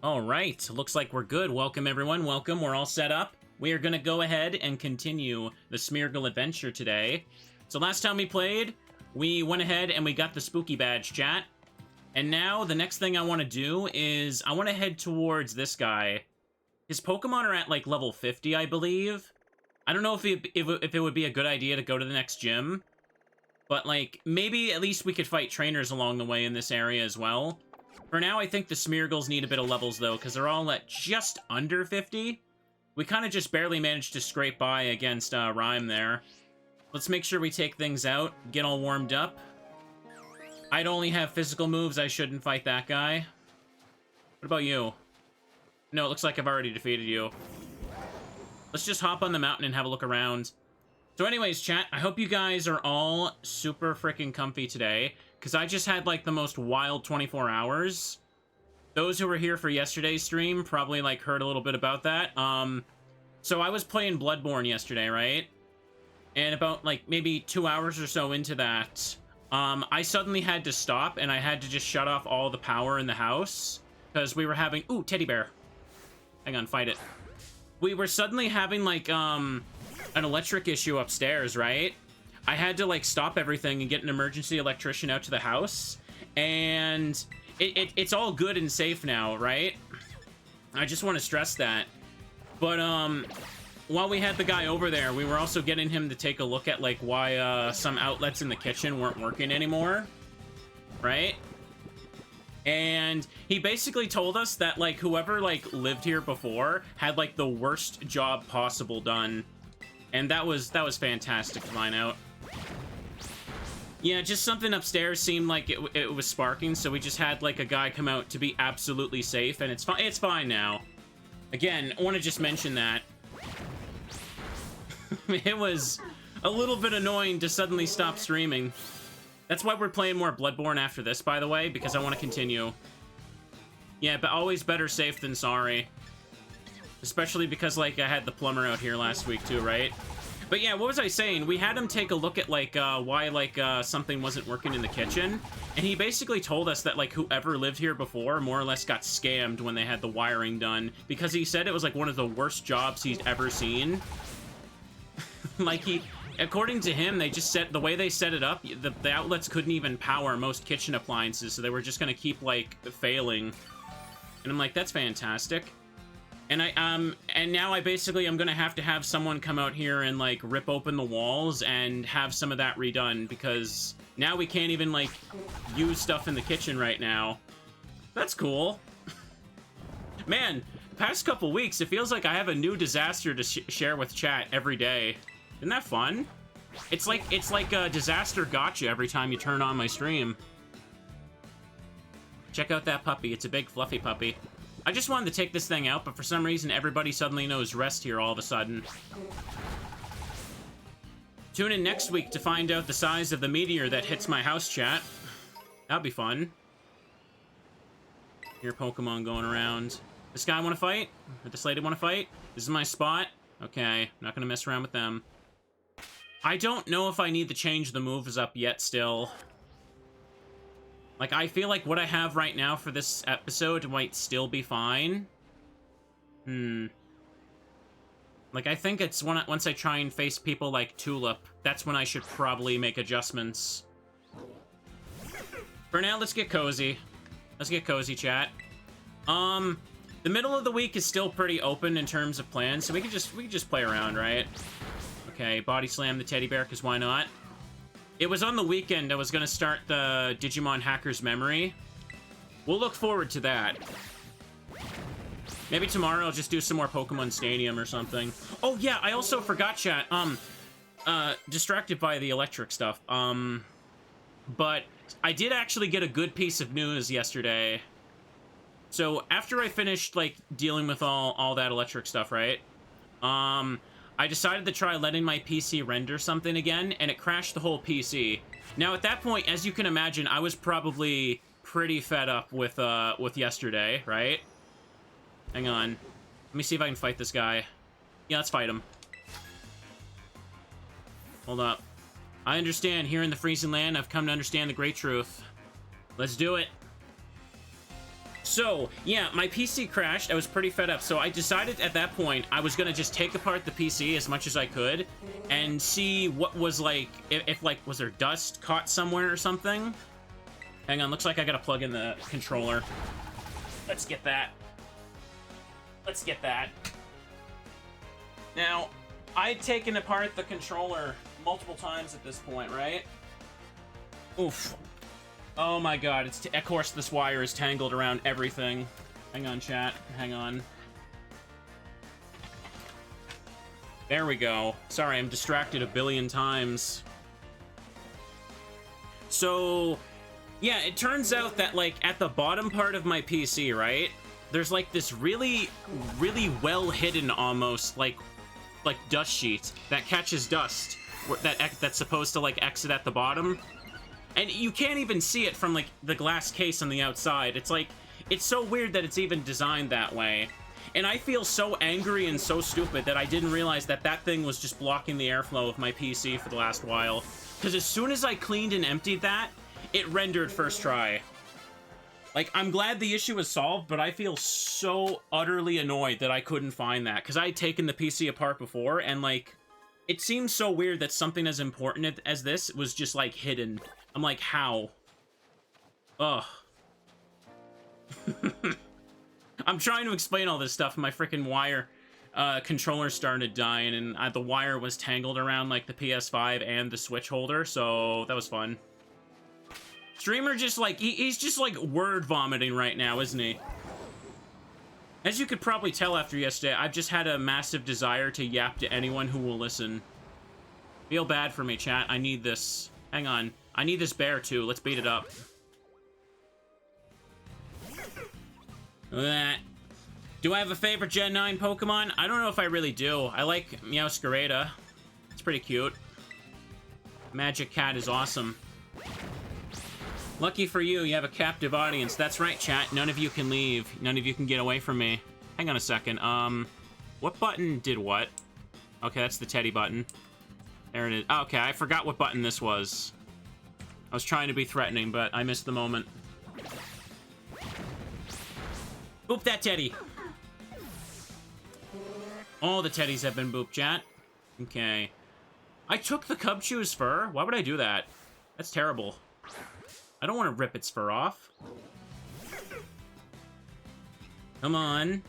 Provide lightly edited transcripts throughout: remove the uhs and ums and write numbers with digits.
All right, looks like we're good. Welcome, everyone. Welcome. We're all set up. We are going to go ahead and continue the Smeargle adventure today. So last time we played, we went ahead and we got the spooky badge, chat. And now the next thing I want to do is I want to head towards this guy. His Pokemon are at like level 50, I believe. I don't know if it would be a good idea to go to the next gym. But like, maybe at least we could fight trainers along the way in this area as well. For now, I think the Smeargles need a bit of levels, though, because they're all at just under 50. We kind of just barely managed to scrape by against Rhyme there. Let's make sure we take things out, get all warmed up. I'd only have physical moves. I shouldn't fight that guy. What about you? No, it looks like I've already defeated you. Let's just hop on the mountain and have a look around. So anyways, chat, I hope you guys are all super freaking comfy today. Because I just had, like, the most wild 24 hours. Those who were here for yesterday's stream probably, like, heard a little bit about that. So I was playing Bloodborne yesterday, right? And about, like, maybe 2 hours or so into that, I suddenly had to stop, and I had to just shut off all the power in the house. Because we were having... Ooh, teddy bear. Hang on, fight it. We were suddenly having, like, an electric issue upstairs, right? I had to, like, stop everything and get an emergency electrician out to the house. And it's all good and safe now, right? I just want to stress that. But, while we had the guy over there, we were also getting him to take a look at, like, why, some outlets in the kitchen weren't working anymore. Right? And he basically told us that, like, whoever, like, lived here before had, like, the worst job possible done. And that was fantastic to find out. Yeah, just something upstairs seemed like it was sparking, so we just had, like, a guy come out to be absolutely safe, and it's fine now. Again, I want to just mention that. It was a little bit annoying to suddenly stop streaming. That's why we're playing more Bloodborne after this, by the way, because I want to continue. Yeah, but always better safe than sorry. Especially because, like, I had the plumber out here last week, too, right? But yeah, what was I saying? We had him take a look at, like, why, like, something wasn't working in the kitchen. And he basically told us that, like, whoever lived here before more or less got scammed when they had the wiring done. Because he said it was, like, one of the worst jobs he's ever seen. Like, according to him, they just set, the way they set it up, the outlets couldn't even power most kitchen appliances. So they were just gonna keep, like, failing. And I'm like, that's fantastic. And and now I'm gonna have someone come out here and, like, rip open the walls and have some of that redone, because now we can't even, like, use stuff in the kitchen right now. That's cool. Man, past couple weeks, it feels like I have a new disaster to share with chat every day. Isn't that fun? It's like a disaster gotcha every time you turn on my stream. Check out that puppy. It's a big fluffy puppy. I just wanted to take this thing out, but for some reason, everybody suddenly knows rest here all of a sudden. Tune in next week to find out the size of the meteor that hits my house, chat. That'll be fun. Here, Pokemon going around. This guy want to fight? Or this lady want to fight? This is my spot? Okay, not gonna mess around with them. I don't know if I need to change the moves up yet still. Like, I feel like what I have right now for this episode might still be fine. Like, I think it's once I try and face people like Tulip, that's when I should probably make adjustments. For now, let's get cozy. Let's get cozy, chat. The middle of the week is still pretty open in terms of plans, so we can just play around, right? Okay, body slam the teddy bear, because why not? It was on the weekend I was going to start the Digimon Hacker's Memory. We'll look forward to that. Maybe tomorrow I'll just do some more Pokemon Stadium or something. Oh yeah, I also forgot, chat. Distracted by the electric stuff. But I did actually get a good piece of news yesterday. So after I finished, like, dealing with all that electric stuff, right? I decided to try letting my PC render something again, and it crashed the whole PC. Now, at that point, as you can imagine, I was probably pretty fed up with yesterday, right? Hang on. Let me see if I can fight this guy. Yeah, let's fight him. Hold up. I understand. Here in the freezing land, I've come to understand the great truth. Let's do it. So, yeah, my PC crashed. I was pretty fed up. So I decided at that point I was going to just take apart the PC as much as I could and see what was like, if like, was there dust caught somewhere or something? Hang on, looks like I got to plug in the controller. Let's get that. Let's get that. Now, I'd taken apart the controller multiple times at this point, right? Oof. Oh my god, of course this wire is tangled around everything. Hang on, chat. Hang on. There we go. Sorry, I'm distracted a billion times. So, yeah, it turns out that, like, at the bottom part of my PC, right? There's, like, this really, really well-hidden, almost, like dust sheet that catches dust. That's supposed to, like, exit at the bottom. And you can't even see it from, like, the glass case on the outside. It's like, it's so weird that it's even designed that way. And I feel so angry and so stupid that I didn't realize that that thing was just blocking the airflow of my PC for the last while. Because as soon as I cleaned and emptied that, it rendered first try. Like, I'm glad the issue was solved, but I feel so utterly annoyed that I couldn't find that. Because I had taken the PC apart before, and, like, it seems so weird that something as important as this was just, like, hidden. I'm like, how? Ugh. I'm trying to explain all this stuff, and my freaking wire controller started dying, and the wire was tangled around, like, the PS5 and the Switch holder, so that was fun. Streamer just, like, he's just, like, word vomiting right now, isn't he? As you could probably tell after yesterday, I've just had a massive desire to yap to anyone who will listen. Feel bad for me, chat. I need this. Hang on. I need this bear, too. Let's beat it up. Look at that. Do I have a favorite Gen 9 Pokemon? I don't know if I really do. I like Meowscarada. It's pretty cute. Magic Cat is awesome. Lucky for you, you have a captive audience. That's right, chat. None of you can leave. None of you can get away from me. Hang on a second. What button did what? Okay, that's the Teddy button. There it is. Oh, okay, I forgot what button this was. I was trying to be threatening, but I missed the moment. Boop that Teddy. All the Teddies have been booped, chat. Okay. I took the Cubchoo's fur? Why would I do that? That's terrible. I don't want to rip its fur off. Come on.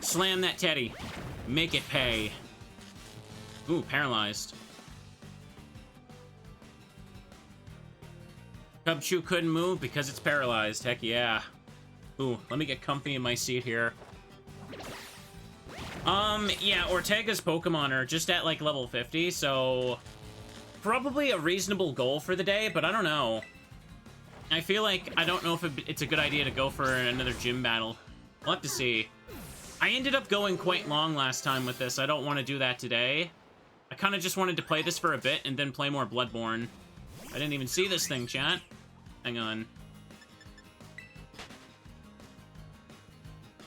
Slam that Teddy. Make it pay. Ooh, paralyzed. Cubchoo couldn't move because it's paralyzed. Heck yeah. Ooh, let me get comfy in my seat here. Yeah, Ortega's Pokemon are just at, like, level 50, so... probably a reasonable goal for the day, but I don't know. I feel like I don't know if it's a good idea to go for another gym battle. We'll have to see. I ended up going quite long last time with this. I don't want to do that today. I kind of just wanted to play this for a bit and then play more Bloodborne. I didn't even see this thing, chat. Hang on.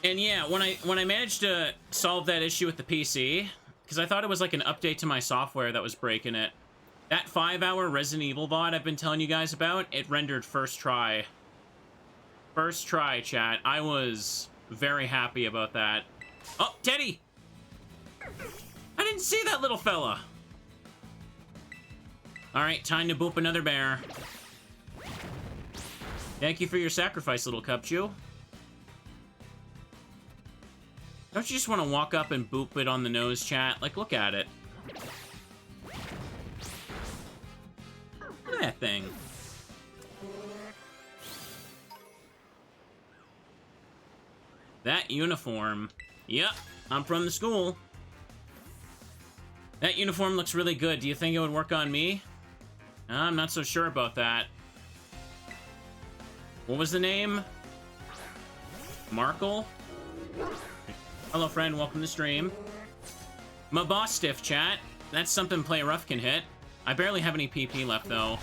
And yeah, when I managed to solve that issue with the PC, because I thought it was like an update to my software that was breaking it. That 5-hour Resident Evil VOD I've been telling you guys about, it rendered first try. First try, chat. I was very happy about that. Oh, Teddy! I didn't see that little fella! Alright, time to boop another bear. Thank you for your sacrifice, little Cubchoo. Don't you just want to walk up and boop it on the nose, chat? Like, look at it. Look at that thing. That uniform. Yep, I'm from the school. That uniform looks really good. Do you think it would work on me? I'm not so sure about that. What was the name? Markle? Hello, friend. Welcome to the stream. My boss stiff, chat. That's something Play Rough can hit. I barely have any PP left, though.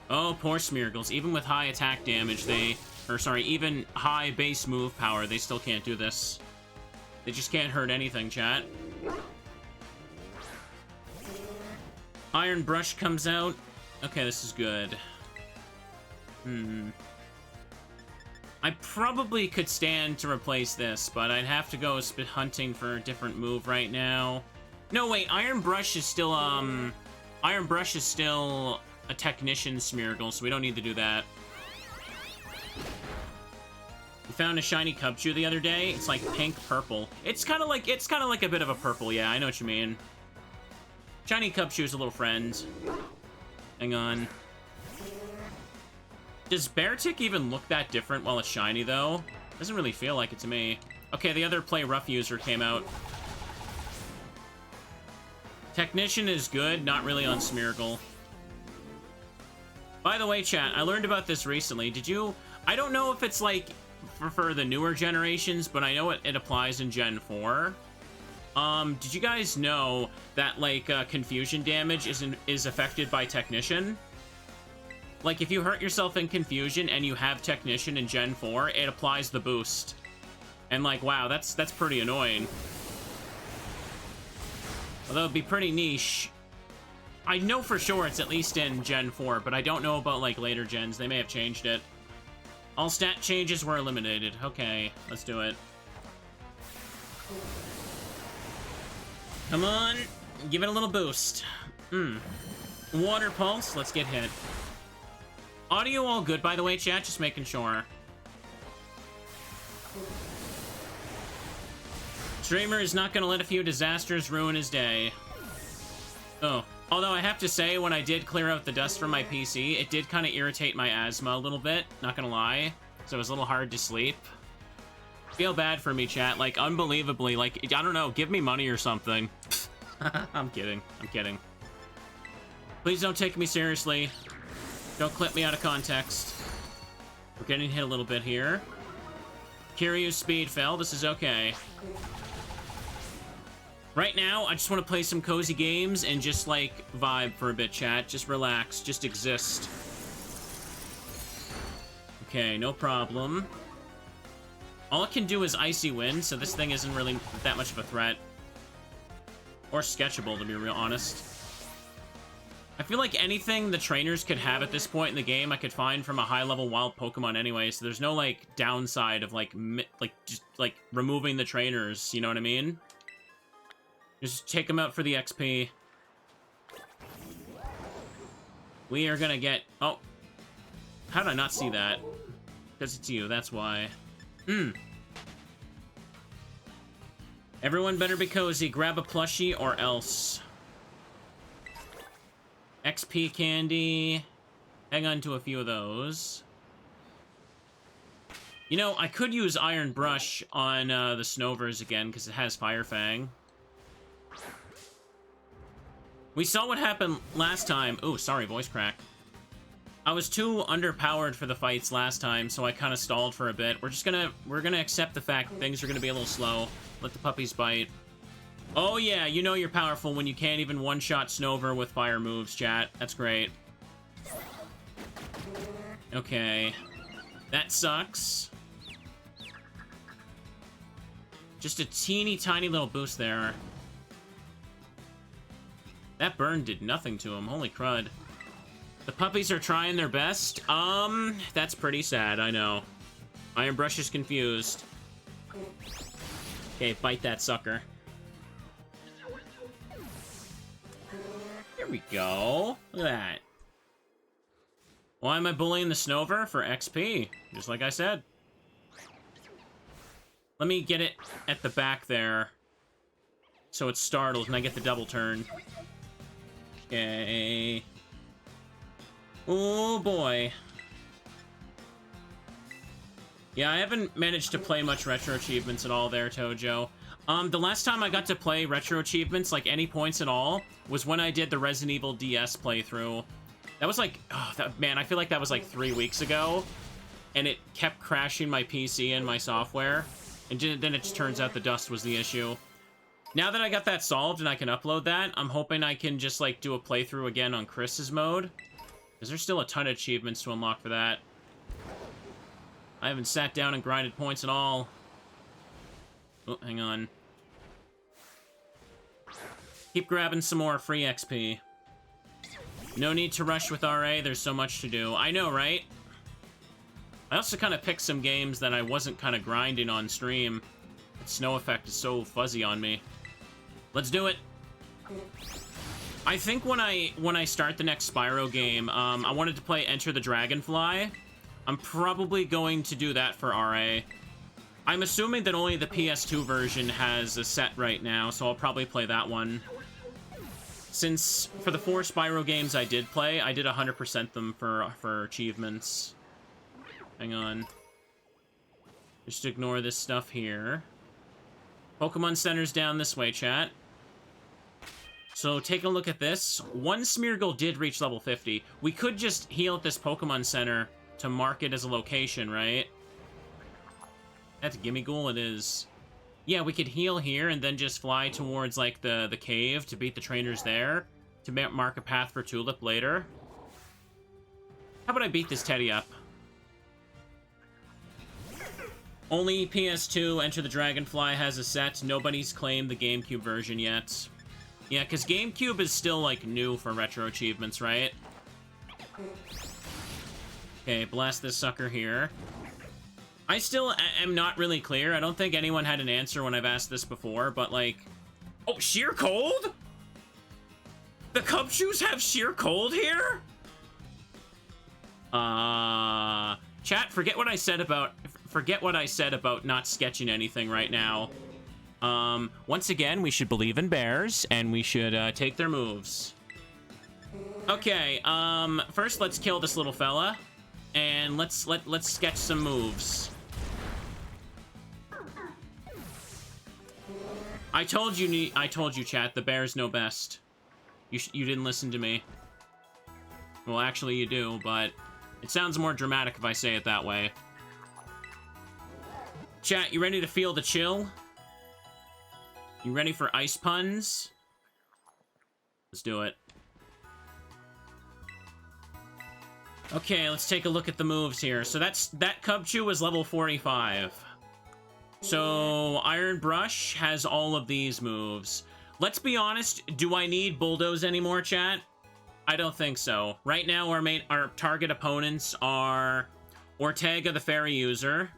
Oh, poor Smeargles. Even with high attack damage, even high base move power, they still can't do this. They just can't hurt anything, chat. Iron Brush comes out. Okay, this is good. I probably could stand to replace this, but I'd have to go hunting for a different move right now. No, wait, Iron Brush is still, Iron Brush is still a Technician Smeargle, so we don't need to do that. We found a shiny Cubchoo the other day. It's like pink-purple. It's kind of like a bit of a purple, yeah, I know what you mean. Shiny Cubchoo's a little friend. Hang on. Does Beartic even look that different while it's shiny, though? Doesn't really feel like it to me. Okay, the other Play Rough user came out. Technician is good, not really on Smeargle. By the way, chat, I learned about this recently. Did you... I don't know if it's, like, for the newer generations, but I know it applies in Gen 4. Did you guys know that, like, confusion damage is affected by Technician? Like, if you hurt yourself in Confusion and you have Technician in Gen 4, it applies the boost. And, like, wow, that's pretty annoying. Although it'd be pretty niche. I know for sure it's at least in Gen 4, but I don't know about, like, later gens. They may have changed it. All stat changes were eliminated. Okay, let's do it. Come on, give it a little boost. Water Pulse, let's get hit. Audio all good, by the way, chat, just making sure. Streamer is not gonna let a few disasters ruin his day. Oh, although I have to say, when I did clear out the dust from my PC, it did kind of irritate my asthma a little bit, not gonna lie. So it was a little hard to sleep. Feel bad for me, chat, like, unbelievably, like, I don't know, give me money or something. I'm kidding, I'm kidding. Please don't take me seriously. Don't clip me out of context. We're getting hit a little bit here. Kiryu's speed fell. This is okay. Right now, I just want to play some cozy games and just, like, vibe for a bit, chat. Just relax. Just exist. Okay, no problem. All it can do is Icy Wind, so this thing isn't really that much of a threat. Or sketchable, to be real honest. I feel like anything the trainers could have at this point in the game I could find from a high-level wild Pokemon anyway, so there's no, like, downside of, like, just, like, removing the trainers, you know what I mean? Just take them out for the XP. We are gonna get... Oh. How did I not see that? Because it's you, that's why. Everyone better be cozy. Grab a plushie or else. XP candy. Hang on to a few of those. You know, I could use Iron Brush on the Snovers again, because it has Fire Fang. We saw what happened last time. Ooh, sorry, voice crack. I was too underpowered for the fights last time, so I kind of stalled for a bit. We're gonna accept the fact things are gonna be a little slow. Let the puppies bite. Oh yeah, you know you're powerful when you can't even one-shot Snover with fire moves, chat. That's great. Okay. That sucks. Just a teeny tiny little boost there. That burn did nothing to him, holy crud. The puppies are trying their best. That's pretty sad, I know. Iron Brush is confused. Okay, bite that sucker. Here we go. Look at that. Why am I bullying the Snover? For XP, just like I said. Let me get it at the back there, so it's startled and I get the double turn. Okay. Oh boy. Yeah, I haven't managed to play much retro achievements at all there, Tojo. The last time I got to play retro achievements, like any points at all, was when I did the Resident Evil DS playthrough. That was like, oh, man, I feel like that was like 3 weeks ago, and it kept crashing my PC and my software, and then it just turns out the dust was the issue. Now that I got that solved and I can upload that, I'm hoping I can just, like, do a playthrough again on Chris's mode, because there's still a ton of achievements to unlock for that. I haven't sat down and grinded points at all. Oh, hang on. Keep grabbing some more free XP. No need to rush with RA, there's so much to do. I know, right? I also kind of picked some games that I wasn't kind of grinding on stream. That snow effect is so fuzzy on me. Let's do it. I think when I start the next Spyro game, I wanted to play Enter the Dragonfly. I'm probably going to do that for RA. I'm assuming that only the PS2 version has a set right now, so I'll probably play that one. Since for the 4 Spyro games I did play, I did 100% them for achievements. Hang on. Just ignore this stuff here. Pokemon Center's down this way, chat. So take a look at this. One Smeargle did reach level 50. We could just heal at this Pokemon Center to mark it as a location, right? That's Gimmighoul, it is. Yeah, we could heal here and then just fly towards, like, the cave to beat the trainers there. To mark a path for Tulip later. How about I beat this Teddy up? Only PS2 Enter the Dragonfly has a set. Nobody's claimed the GameCube version yet. Yeah, because GameCube is still, like, new for retro achievements, right? Okay, blast this sucker here. I still am not really clear. I don't think anyone had an answer when I've asked this before, but, like... Oh, Sheer Cold? The Cubchoos have Sheer Cold here? Chat, forget what I said about not sketching anything right now. Once again, we should believe in bears, and we should, take their moves. Okay, first let's kill this little fella, and let's sketch some moves. I told you, chat, the bears know best. You didn't listen to me. Well, actually you do, but it sounds more dramatic if I say it that way. Chat, you ready to feel the chill? You ready for ice puns? Let's do it. Okay, let's take a look at the moves here. So that Cubchoo was level 45. So Iron Brush has all of these moves. Let's be honest, do I need Bulldoze anymore, chat? I don't think so. Right now, our target opponents are Ortega, the Fairy user,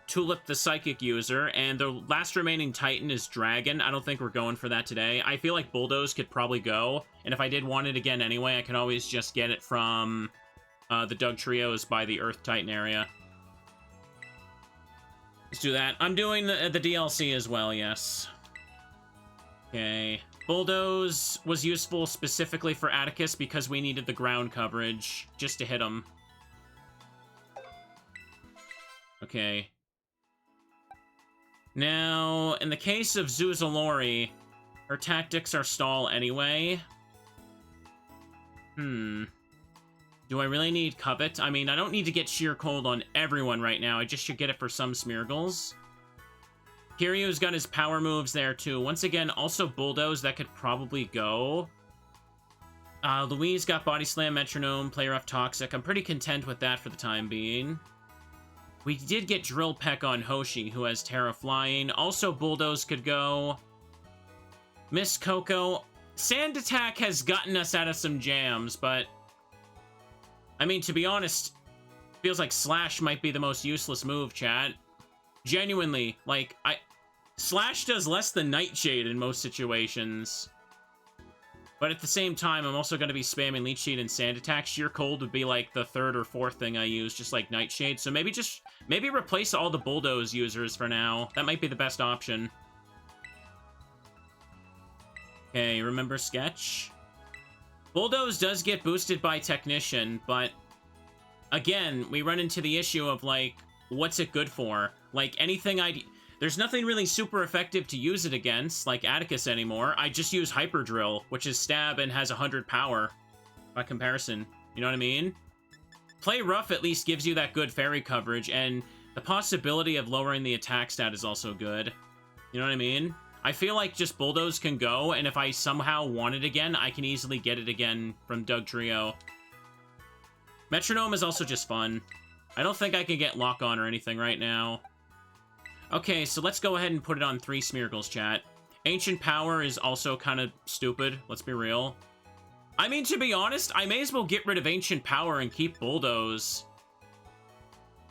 Tulip, the Psychic user, and the last remaining Titan is Dragon. I don't think we're going for that today. I feel like Bulldoze could probably go, and if I did want it again anyway, I can always just get it from the Doug Trios by the Earth Titan area. Let's do that. I'm doing the DLC as well, yes. Okay. Bulldoze was useful specifically for Atticus because we needed the ground coverage just to hit him. Okay. Now, in the case of Zuzalori, her tactics are stall anyway. Do I really need Covet? I mean, I don't need to get Sheer Cold on everyone right now. I just should get it for some Smeargles. Kiryu's got his power moves there, too. Once again, also Bulldoze, that could probably go. Louise got Body Slam, Metronome, Play Rough, Toxic. I'm pretty content with that for the time being. We did get Drill Peck on Hoshi, who has Terra Flying. Also, Bulldoze could go. Miss Coco. Sand Attack has gotten us out of some jams, but... I mean, to be honest, feels like Slash might be the most useless move, chat. Genuinely, like, Slash does less than Nightshade in most situations. But at the same time, I'm also going to be spamming Leech Seed and Sand Attack. Sheer Cold would be, like, the third or fourth thing I use, just like Nightshade. So maybe replace all the Bulldoze users for now. That might be the best option. Okay, remember Sketch? Bulldoze does get boosted by Technician, but again, we run into the issue of, like, what's it good for? Like, anything there's nothing really super effective to use it against, like Atticus anymore. I just use Hyper Drill, which is stab and has 100 power by comparison. You know what I mean? Play Rough at least gives you that good fairy coverage, and the possibility of lowering the attack stat is also good. You know what I mean? I feel like just Bulldoze can go, and if I somehow want it again, I can easily get it again from Doug Trio. Metronome is also just fun. I don't think I can get Lock On or anything right now. Okay, so let's go ahead and put it on 3 Smeargles, chat. Ancient Power is also kind of stupid, let's be real. I mean, to be honest, I may as well get rid of Ancient Power and keep Bulldoze.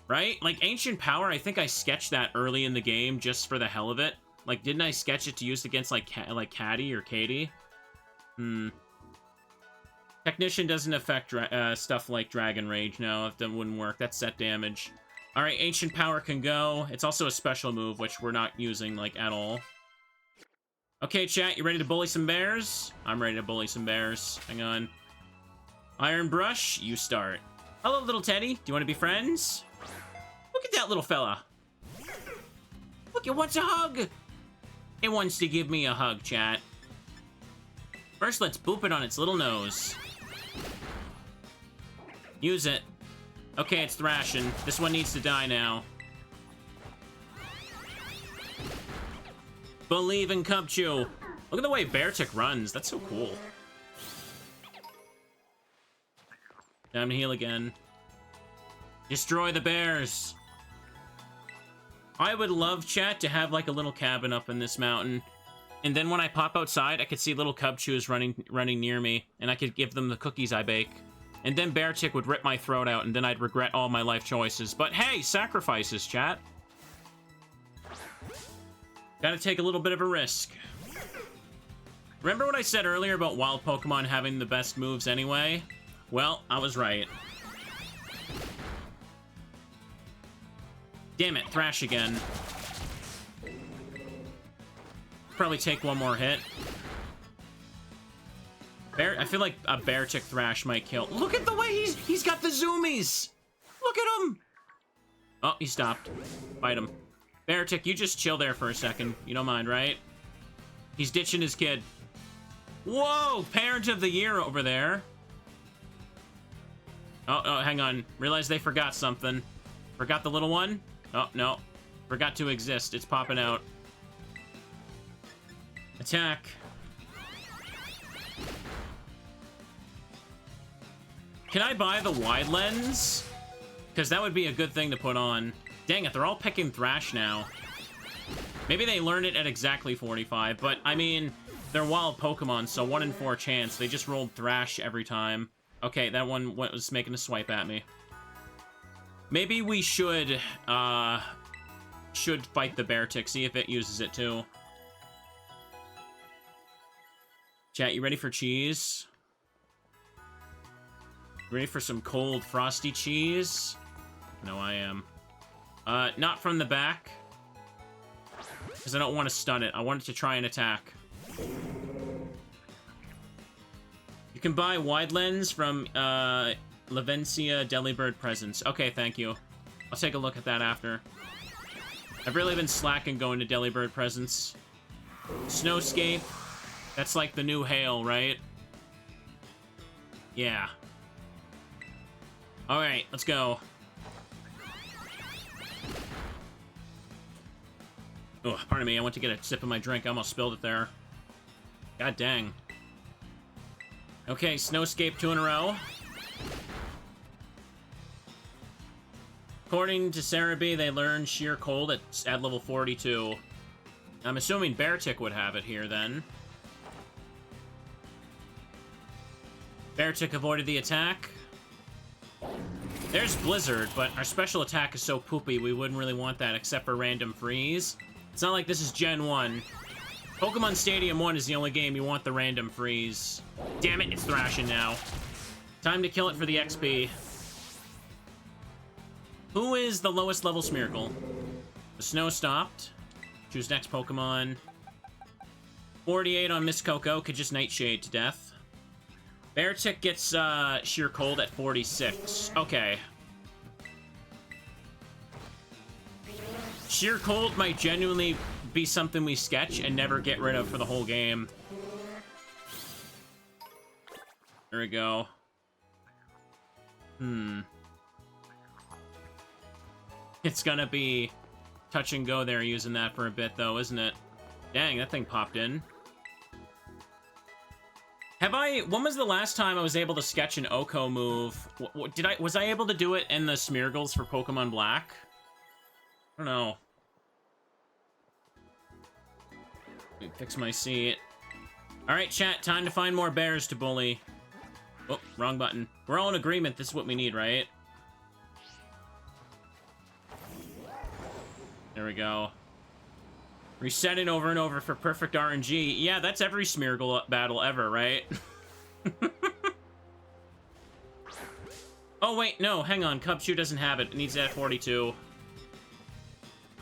Right? Like, Ancient Power, I think I sketched that early in the game just for the hell of it. Like, didn't I sketch it to use against, like Caddy or Katie? Technician doesn't affect stuff like Dragon Rage. No, that wouldn't work. That's set damage. Alright, Ancient Power can go. It's also a special move, which we're not using, like, at all. Okay, chat, you ready to bully some bears? I'm ready to bully some bears. Hang on. Iron Brush, you start. Hello, little Teddy. Do you want to be friends? Look at that little fella. Look, it wants a hug. It wants to give me a hug, chat. First, let's boop it on its little nose. Use it. Okay, it's thrashing. This one needs to die now. Believe in Cubchoo. Look at the way Beartick runs. That's so cool. Time to heal again. Destroy the bears. I would love, chat, to have like a little cabin up in this mountain. And then when I pop outside, I could see little Cubchoos running near me. And I could give them the cookies I bake. And then Beartick would rip my throat out, and then I'd regret all my life choices. But hey, sacrifices, chat. Gotta take a little bit of a risk. Remember what I said earlier about wild Pokemon having the best moves anyway? Well, I was right. Damn it, Thrash again. Probably take one more hit. I feel like a Beartick Thrash might kill. Look at the way he's got the zoomies! Look at him! Oh, he stopped. Fight him. Beartick, you just chill there for a second. You don't mind, right? He's ditching his kid. Whoa! Parent of the Year over there. Oh, hang on. Realized they forgot something. Forgot the little one? Oh, no. Forgot to exist. It's popping out. Attack. Can I buy the wide lens? Because that would be a good thing to put on. Dang it, they're all picking Thrash now. Maybe they learned it at exactly 45, but, I mean, they're wild Pokemon, so 1 in 4 chance. They just rolled Thrash every time. Okay, that one was making a swipe at me. Maybe we should fight the Beartick, see if it uses it too. Chat, you ready for cheese? Ready for some cold, frosty cheese? No, I am. Not from the back. Because I don't want to stun it. I want it to try and attack. You can buy wide lens from, Lavencia Delibird Presents. Okay, thank you. I'll take a look at that after. I've really been slacking going to Delibird Presents. Snowscape. That's like the new Hail, right? Yeah. Alright, let's go. Oh, pardon me, I went to get a sip of my drink. I almost spilled it there. God dang. Okay, Snowscape 2 in a row. According to Cerebi, they learned Sheer Cold at level 42. I'm assuming Beartick would have it here, then. Beartick avoided the attack. There's Blizzard, but our special attack is so poopy, we wouldn't really want that except for random freeze. It's not like this is Gen 1. Pokemon Stadium 1 is the only game you want the random freeze. Damn it, it's thrashing now. Time to kill it for the XP. Who is the lowest level Smeargle? The snow stopped. Choose next Pokemon. 48 on Miss Coco, could just Nightshade to death. Beartick gets Sheer Cold at 46. Okay. Sheer Cold might genuinely be something we sketch and never get rid of for the whole game. There we go. It's gonna be touch and go there using that for a bit, though, isn't it? Dang, that thing popped in. When was the last time I was able to sketch an Oko move? Was I able to do it in the Smeargles for Pokemon Black? I don't know. Let me fix my seat. Alright, chat, time to find more bears to bully. Oh, wrong button. We're all in agreement, this is what we need, right? There we go. Reset it over and over for perfect RNG. Yeah, that's every Smeargle battle ever, right? Oh, wait, no, hang on. Cubchoo doesn't have it. It needs that 42.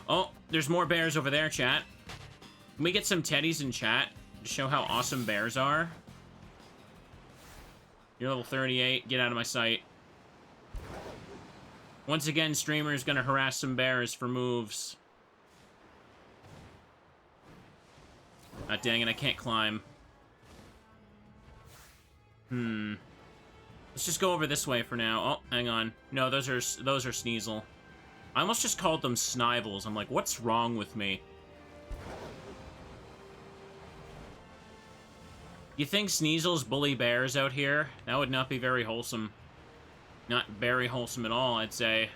Oh, there's more bears over there, chat. Can we get some teddies in chat to show how awesome bears are? You're level 38. Get out of my sight. Once again, streamer's gonna harass some bears for moves. Ah, dang it, I can't climb. Let's just go over this way for now. Oh, hang on. No, those are Sneasel. I almost just called them Snivels. I'm like, what's wrong with me? You think Sneasels bully bears out here? That would not be very wholesome. Not very wholesome at all, I'd say.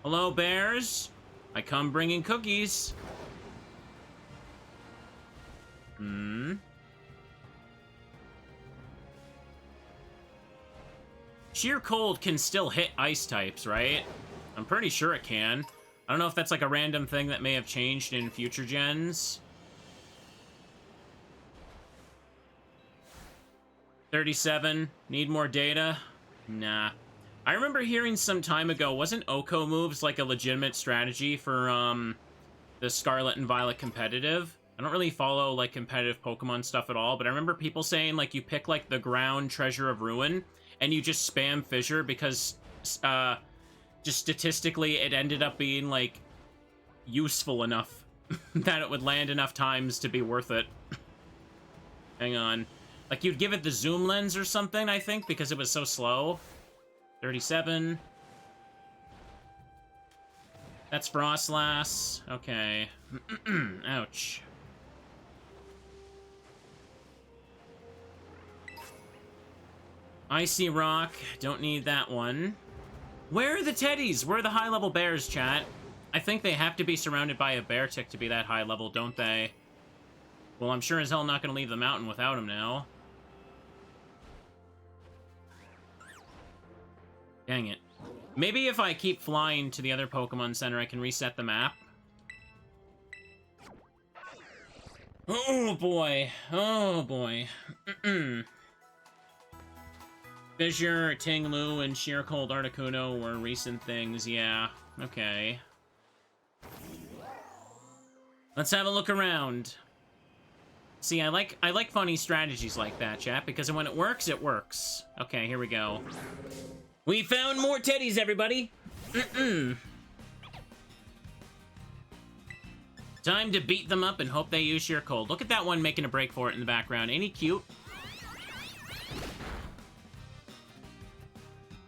Hello, bears. I come bringing cookies. Sheer Cold can still hit ice types, right? I'm pretty sure it can. I don't know if that's like a random thing that may have changed in future gens. 37. Need more data? Nah. I remember hearing some time ago, wasn't Oko moves like a legitimate strategy for the Scarlet and Violet competitive? I don't really follow like competitive Pokemon stuff at all, but I remember people saying like you pick like the ground Treasure of Ruin and you just spam Fissure because just statistically it ended up being like useful enough that it would land enough times to be worth it. Hang on. Like you'd give it the zoom lens or something, I think, because it was so slow. 37. That's Frostlass. Okay. Ouch. Icy Rock. Don't need that one. Where are the teddies? Where are the high-level bears, chat? I think they have to be surrounded by a bear tick to be that high level, don't they? Well, I'm sure as hell not going to leave the mountain without him now. Dang it. Maybe if I keep flying to the other Pokemon Center, I can reset the map. Oh, boy. Oh, boy. Fissure, Tinglu, and Sheer Cold Articuno were recent things, yeah. Okay. Let's have a look around. See, I like funny strategies like that, chat, because when it works, it works. Okay, here we go. We found more teddies, everybody! Time to beat them up and hope they use Sheer Cold. Look at that one making a break for it in the background. Ain't he cute?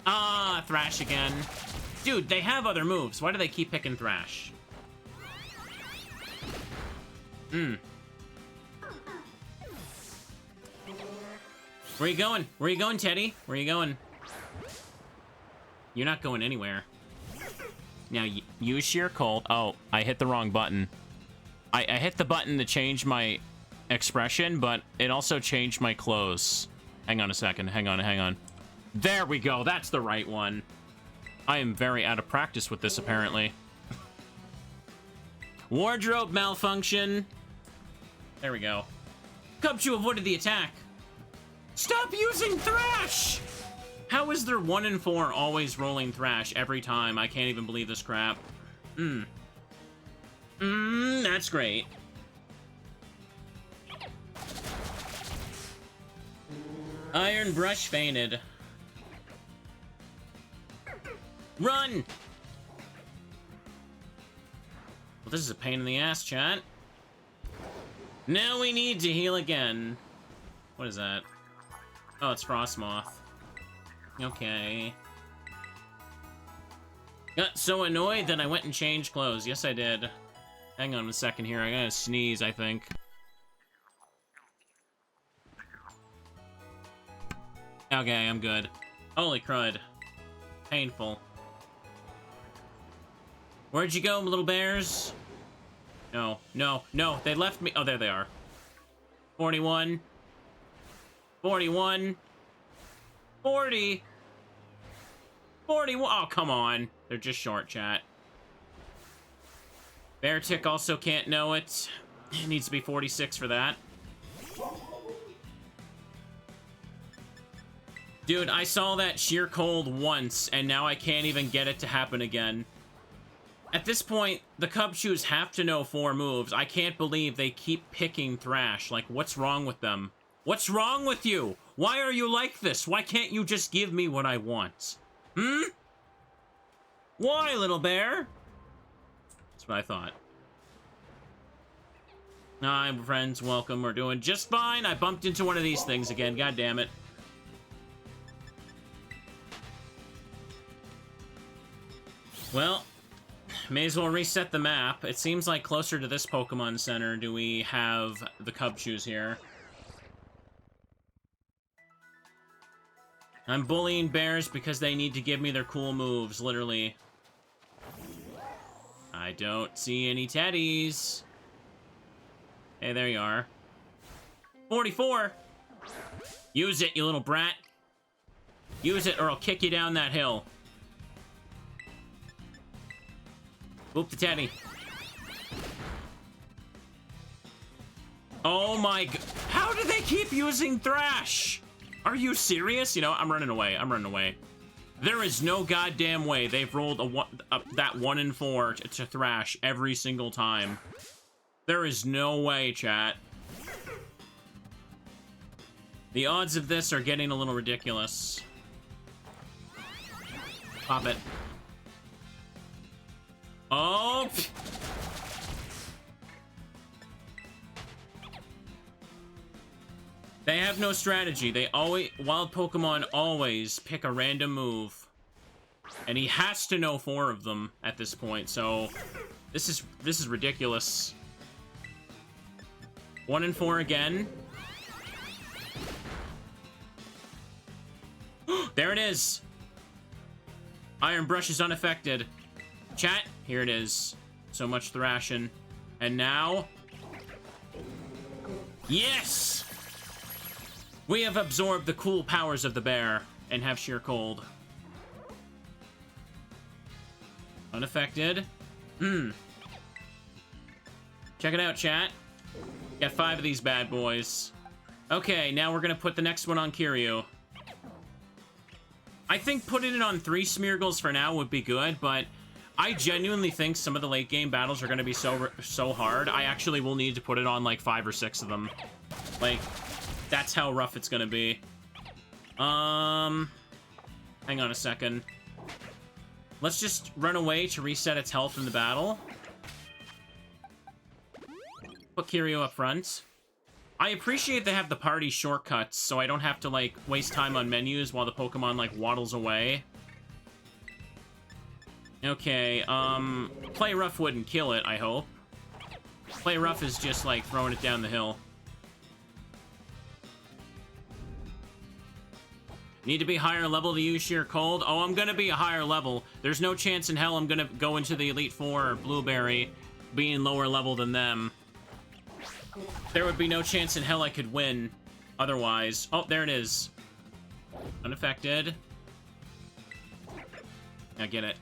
Ah, Thrash again. Dude, they have other moves. Why do they keep picking Thrash? Where are you going? Where are you going, Teddy? Where are you going? You're not going anywhere. Now, use Sheer Cold. Oh, I hit the wrong button. I hit the button to change my expression, but it also changed my clothes. Hang on a second. Hang on. There we go. That's the right one. I am very out of practice with this, apparently. Wardrobe malfunction. There we go. Cubchoo avoided the attack. Stop using Thrash! How is there 1 in 4 always rolling Thrash every time? I can't even believe this crap. That's great. Iron Brush fainted. Run! Well, this is a pain in the ass, chat. Now we need to heal again. What is that? Oh, it's Frostmoth. Okay. Got so annoyed that I went and changed clothes. Yes, I did. Hang on a second here. I gotta sneeze, I think. Okay, I'm good. Holy crud. Painful. Where'd you go, little bears? No. They left me. Oh, there they are. 41. 41. 40. 41. Oh, come on. They're just short, chat. Beartick also can't know it. It needs to be 46 for that. Dude, I saw that sheer cold once, and now I can't even get it to happen again. At this point, the Cubchoo's have to know 4 moves. I can't believe they keep picking Thrash. Like, what's wrong with them? What's wrong with you? Why are you like this? Why can't you just give me what I want? Hmm? Why, little bear? That's what I thought. Hi, friends. Welcome. We're doing just fine. I bumped into one of these things again. God damn it. Well, may as well reset the map. It seems like closer to this Pokemon Center do we have the Cubchoo's here. I'm bullying bears because they need to give me their cool moves, literally. I don't see any teddies. Hey, there you are. 44! Use it, you little brat. Use it or I'll kick you down that hill. Boop the teddy. Oh my god. How do they keep using Thrash? Are you serious? You know, I'm running away. I'm running away. There is no goddamn way they've rolled that 1 in 4 to Thrash every single time. There is no way, chat. The odds of this are getting a little ridiculous. Pop it. Oh! They have no strategy. They always... Wild Pokemon always pick a random move. And he has to know 4 of them at this point, so... This is ridiculous. 1 in 4 again. There it is! Iron Brush is unaffected. Chat, here it is. So much thrashing. And now... Yes! We have absorbed the cool powers of the bear and have sheer cold. Unaffected. Check it out, chat. Got 5 of these bad boys. Okay, now we're gonna put the next one on Kiryu. I think putting it on 3 Smeargles for now would be good, but I genuinely think some of the late game battles are gonna be so hard. I actually will need to put it on like 5 or 6 of them. Like, that's how rough it's gonna be. Hang on a second. Let's just run away to reset its health in the battle. Put Kiryu up front. I appreciate they have the party shortcuts, so I don't have to, like, waste time on menus while the Pokemon, like, waddles away. Okay, Play Rough wouldn't kill it, I hope. Play Rough is just, like, throwing it down the hill. Need to be higher level to use sheer cold? Oh, I'm gonna be a higher level. There's no chance in hell I'm gonna go into the Elite Four Blueberry being lower level than them. There would be no chance in hell I could win otherwise. Oh, there it is. Unaffected. I get it.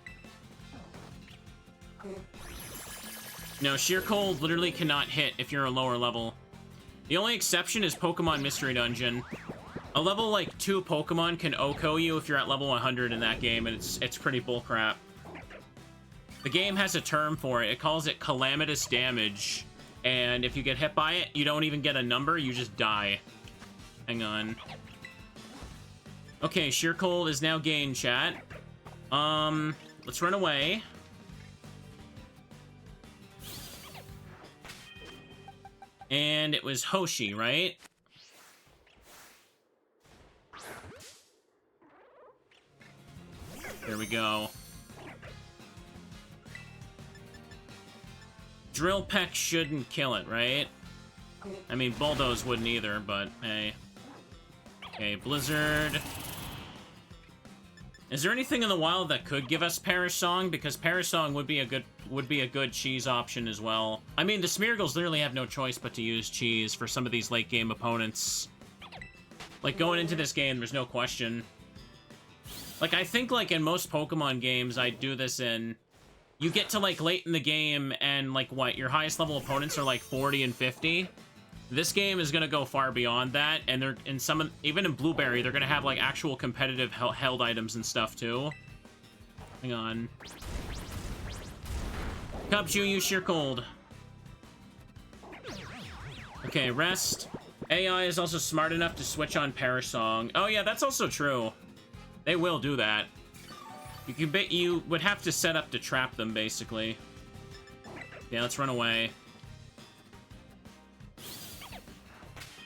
No, sheer cold literally cannot hit if you're a lower level. The only exception is Pokemon Mystery Dungeon. A level, like, 2 Pokemon can OHKO you if you're at level 100 in that game, and it's pretty bullcrap. The game has a term for it. It calls it Calamitous Damage. And if you get hit by it, you don't even get a number, you just die. Hang on. Okay, Sheer Cold is now gained, chat. Let's run away. And it was Hoshi, right? There we go. Drill Peck shouldn't kill it, right? I mean, Bulldoze wouldn't either, but hey. Okay, Blizzard. Is there anything in the wild that could give us Perish Song? Because Perish Song would be a good cheese option as well. I mean, the Smeargles literally have no choice but to use cheese for some of these late game opponents. Like, going into this game, there's no question. Like, I think, like, in most Pokemon games I'd do this in, you get to, like, late in the game, and, like, what, your highest level opponents are, like, 40 and 50. This game is gonna go far beyond that, and they're, in some, even in Blueberry, they're gonna have, like, actual competitive held items and stuff, too. Hang on. Cubchoo, you sheer cold. Okay, rest. AI is also smart enough to switch on Perish Song. Oh yeah, that's also true. They will do that. You would have to set up to trap them, basically. Yeah, let's run away.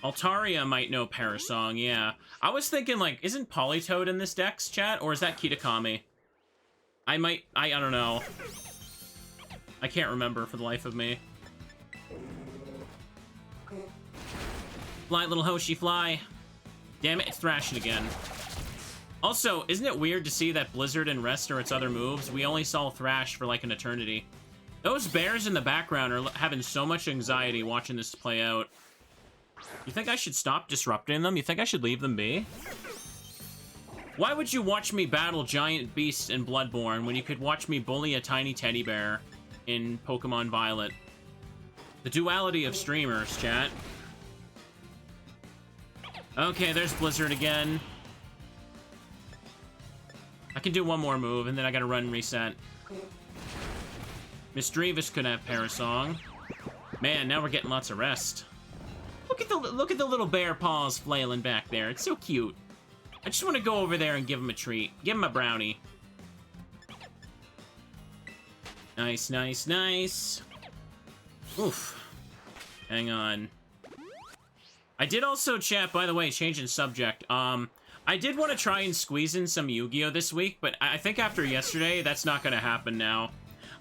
Altaria might know Perish Song, yeah. I was thinking, like, isn't Politoed in this dex, chat? Or is that Kitakami? I don't know. I can't remember for the life of me. Fly, little Hoshi, fly. Damn it, it's thrashing again. Also, isn't it weird to see that Blizzard and Rest are its other moves? We only saw Thrash for like an eternity. Those bears in the background are having so much anxiety watching this play out. You think I should stop disrupting them? You think I should leave them be? Why would you watch me battle giant beasts in Bloodborne when you could watch me bully a tiny teddy bear in Pokemon Violet? The duality of streamers, chat. Okay, there's Blizzard again. I can do one more move, and then I gotta run and reset. Misdreavus could have Parasong. Man, now we're getting lots of rest. Look at the little bear paws flailing back there. It's so cute. I just want to go over there and give him a treat. Give him a brownie. Nice, nice, nice. Oof. Hang on. I did also, chat, by the way, changing subject. I did want to try and squeeze in some Yu-Gi-Oh! This week, but I think after yesterday, that's not going to happen now.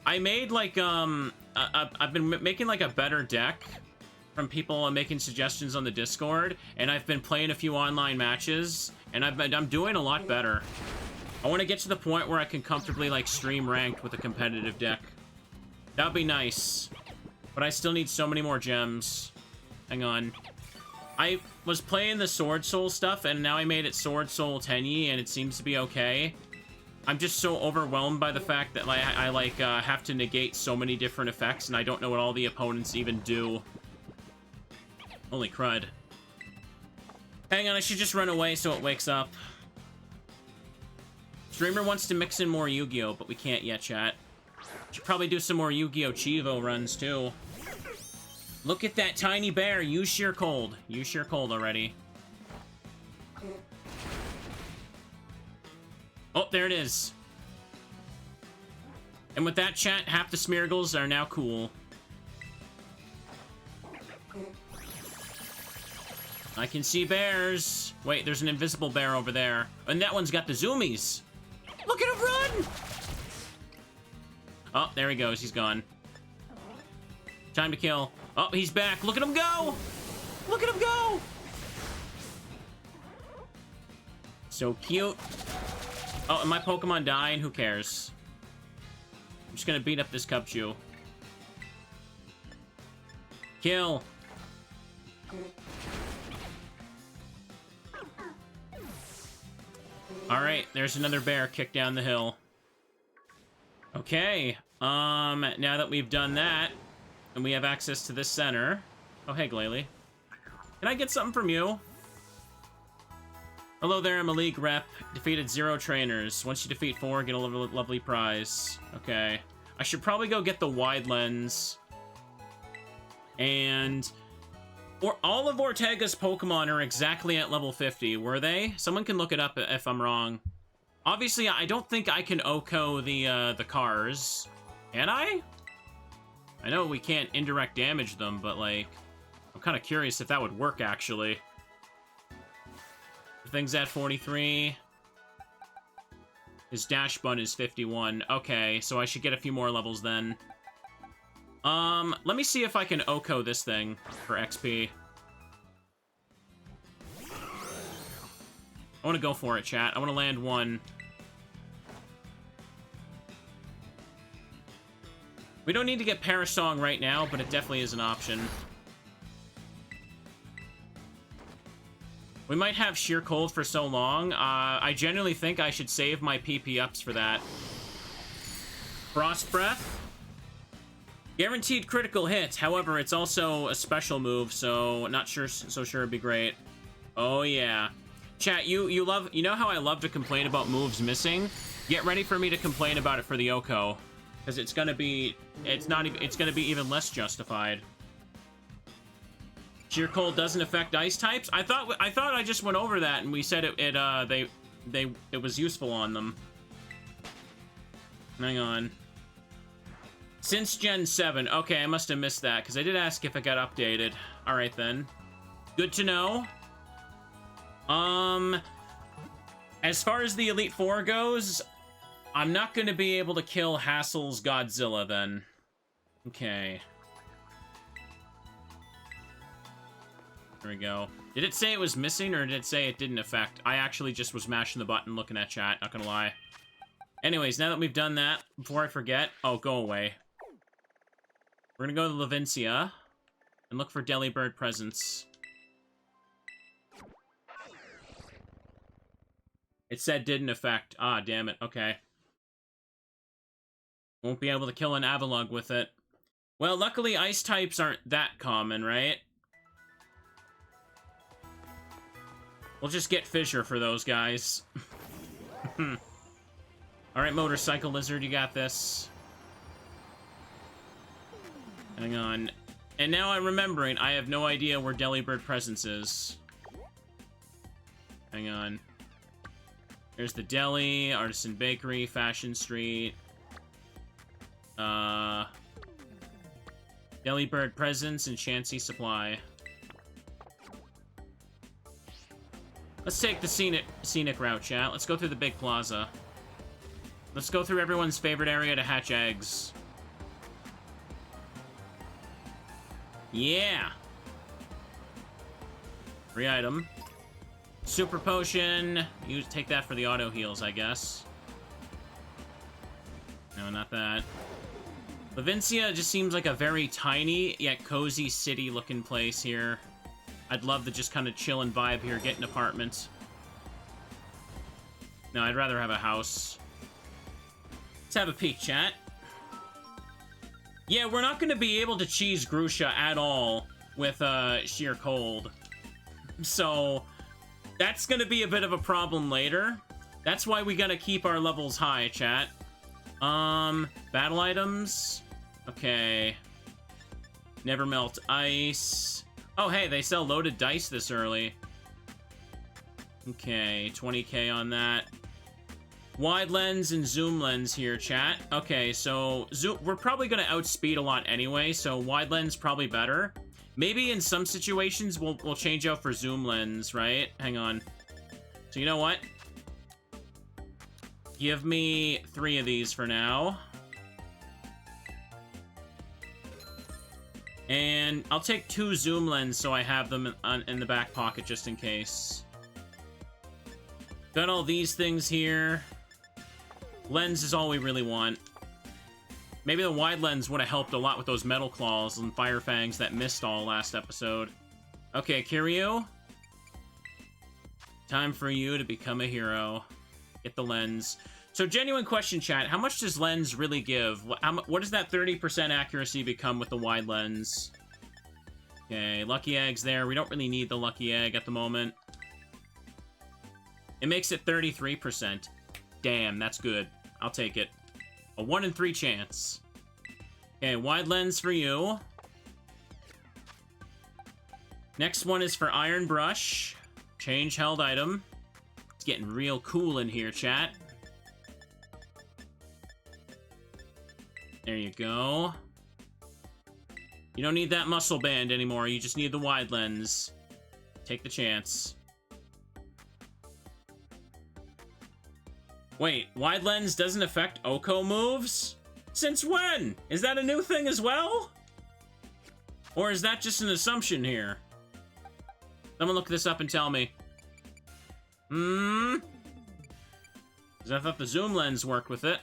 I made, like, I've been making, like, a better deck from people making suggestions on the Discord, and I've been playing a few online matches, and I'm doing a lot better. I want to get to the point where I can comfortably, like, stream ranked with a competitive deck. That would be nice. But I still need so many more gems. Hang on. I was playing the Sword Soul stuff, and now I made it Sword Soul Tenyi, and it seems to be okay. I'm just so overwhelmed by the fact that, like, I have to negate so many different effects, and I don't know what all the opponents even do. Holy crud. Hang on, I should just run away so it wakes up. Streamer wants to mix in more Yu-Gi-Oh, but we can't yet, chat. Should probably do some more Yu-Gi-Oh Chivo runs, too. Look at that tiny bear. You sheer cold. You sheer cold already. Oh, there it is. And with that, chat, half the Smeargles are now cool. I can see bears. Wait, there's an invisible bear over there. And that one's got the zoomies. Look at him run! Oh, there he goes. He's gone. Time to kill. Oh, he's back. Look at him go! Look at him go! So cute. Oh, and my Pokemon dying? Who cares? I'm just gonna beat up this Cubchoo. Kill. Alright, there's another bear kicked down the hill. Okay, now that we've done that, and we have access to this center... Oh, hey, Glalie. Can I get something from you? Hello there, I'm a league rep. Defeated 0 trainers. Once you defeat 4, get a lovely prize. Okay. I should probably go get the wide lens. And... all of Ortega's Pokemon are exactly at level 50, were they? Someone can look it up if I'm wrong. Obviously, I don't think I can OHKO the cars. Can I? I know we can't indirect damage them, but, like, I'm kind of curious if that would work, actually. The thing's at 43. His dash bun is 51. Okay, so I should get a few more levels then. Let me see if I can OHKO this thing for XP. I want to go for it, chat. I want to land one. We don't need to get Parasong right now, but it definitely is an option. We might have Sheer Cold for so long. I genuinely think I should save my PP ups for that. Frost Breath. Guaranteed critical hit. However, it's also a special move, so not sure. So sure it'd be great. Oh yeah, chat. You know how I love to complain about moves missing. Get ready for me to complain about it for the Oko, because it's gonna be gonna be even less justified. Sheer Cold doesn't affect ice types. I thought I just went over that and we said it was useful on them. Hang on. Since Gen 7. Okay, I must have missed that, because I did ask if it got updated. Alright, then. Good to know. As far as the Elite Four goes, I'm not going to be able to kill Hassel's Godzilla, then. Okay. There we go. Did it say it was missing, or did it say it didn't affect? I actually just was mashing the button looking at chat, not gonna lie. Anyways, now that we've done that, before I forget... Oh, go away. We're gonna go to Levincia and look for Delibird presents. It said didn't affect. Ah, damn it. Okay. Won't be able to kill an Avalugg with it. Well, luckily ice types aren't that common, right? We'll just get Fissure for those guys. Alright, Motorcycle Lizard, you got this. Hang on. And now I'm remembering, I have no idea where Delibird Presence is. Hang on. There's the Deli, Artisan Bakery, Fashion Street. Delibird Presence and Chansey Supply. Let's take the scenic route, chat. Let's go through the big plaza. Let's go through everyone's favorite area to hatch eggs. Yeah! Free item. Super Potion. Take that for the auto heals, I guess. No, not that. Levincia just seems like a very tiny, yet cozy city-looking place here. I'd love to just kind of chill and vibe here, get an apartment. No, I'd rather have a house. Let's have a peek, chat. Yeah, we're not going to be able to cheese Grusha at all with Sheer Cold. So, that's going to be a bit of a problem later. That's why we got to keep our levels high, chat. Battle items. Okay. Never melt ice. Oh, hey, they sell loaded dice this early. Okay, 20k on that. Wide lens and zoom lens here, chat. Okay, so we're probably going to outspeed a lot anyway, so wide lens probably better. Maybe in some situations we'll change out for zoom lens, right? Hang on. So you know what? Give me 3 of these for now. And I'll take 2 zoom lens so I have them in the back pocket just in case. Got all these things here. Lens is all we really want. Maybe the wide lens would have helped a lot with those metal claws and fire fangs that missed all last episode. Okay, Kiryu. Time for you to become a hero. Get the lens. So, genuine question, chat. How much does lens really give? What does that 30% accuracy become with the wide lens? Okay, lucky eggs there. We don't really need the lucky egg at the moment. It makes it 33%. Damn, that's good. I'll take it. A 1 in 3 chance. Okay, wide lens for you. Next one is for Iron Brush. Change held item. It's getting real cool in here, chat. There you go. You don't need that muscle band anymore. You just need the wide lens. Take the chance. Wait, wide lens doesn't affect Oko moves? Since when? Is that a new thing as well? Or is that just an assumption here? Someone look this up and tell me. Because I thought the zoom lens worked with it.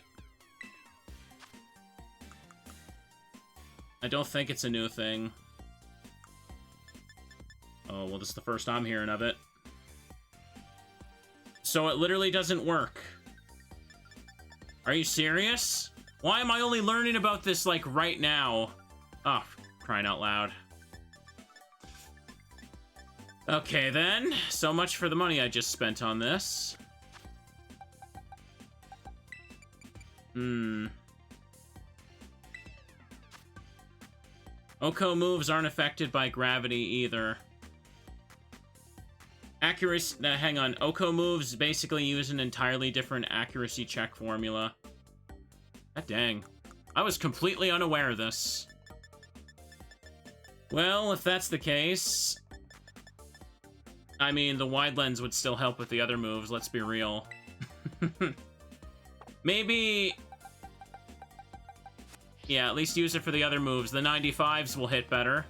I don't think it's a new thing. Oh, well, this is the first I'm hearing of it. So it literally doesn't work. Are you serious? Why am I only learning about this, like, right now? Oh, crying out loud. Okay, then. So much for the money I just spent on this. Oko moves aren't affected by gravity either. Accuracy... hang on. Oko moves basically use an entirely different accuracy check formula. God dang. I was completely unaware of this. Well, if that's the case... I mean, the wide lens would still help with the other moves, let's be real. Maybe... yeah, at least use it for the other moves. The 95s will hit better.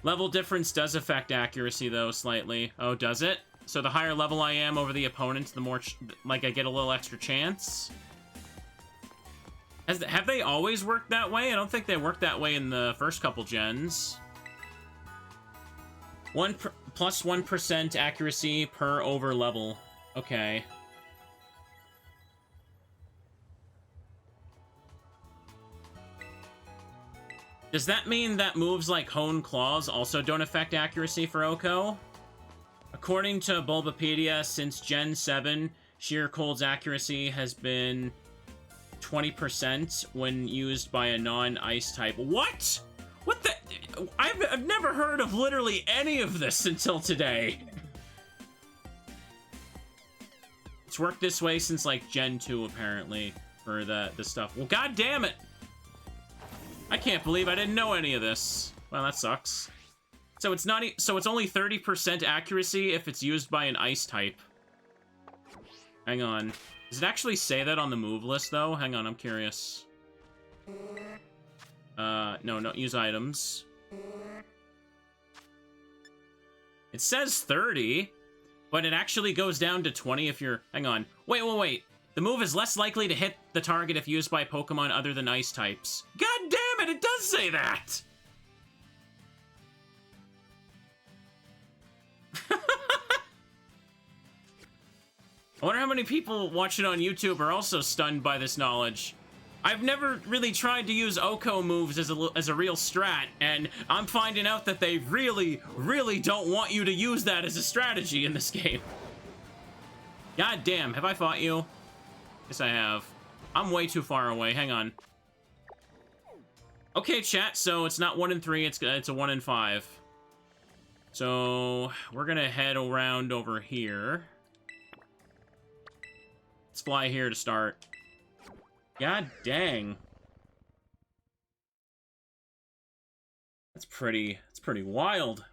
Level difference does affect accuracy, though, slightly. Oh, does it? So the higher level I am over the opponent, the more, like, I get a little extra chance? Have they always worked that way? I don't think they worked that way in the first couple gens. Plus 1% accuracy per over level. Okay. Does that mean that moves like Hone Claws also don't affect accuracy for Oko? According to Bulbapedia, since Gen 7, Sheer Cold's accuracy has been 20% when used by a non-ice type. What? What the? I've never heard of literally any of this until today. It's worked this way since, like, Gen 2, apparently, for the stuff. Well, god damn it! I can't believe I didn't know any of this. Well, that sucks. So it's not so it's only 30% accuracy if it's used by an ice type. Hang on. Does it actually say that on the move list, though? Hang on, I'm curious. No, don't use items. It says 30, but it actually goes down to 20 if you're... hang on. Wait. The move is less likely to hit the target if used by Pokemon other than ice types. God damn it, it does say that! I wonder how many people watching on YouTube are also stunned by this knowledge. I've never really tried to use Oko moves as a real strat, and I'm finding out that they really, really don't want you to use that as a strategy in this game. God damn, have I fought you? Yes, I have. I'm way too far away. Hang on. Okay, chat, so it's not 1 in 3, it's a 1 in 5. So, we're gonna head around over here. Let's fly here to start. God dang. That's pretty wild.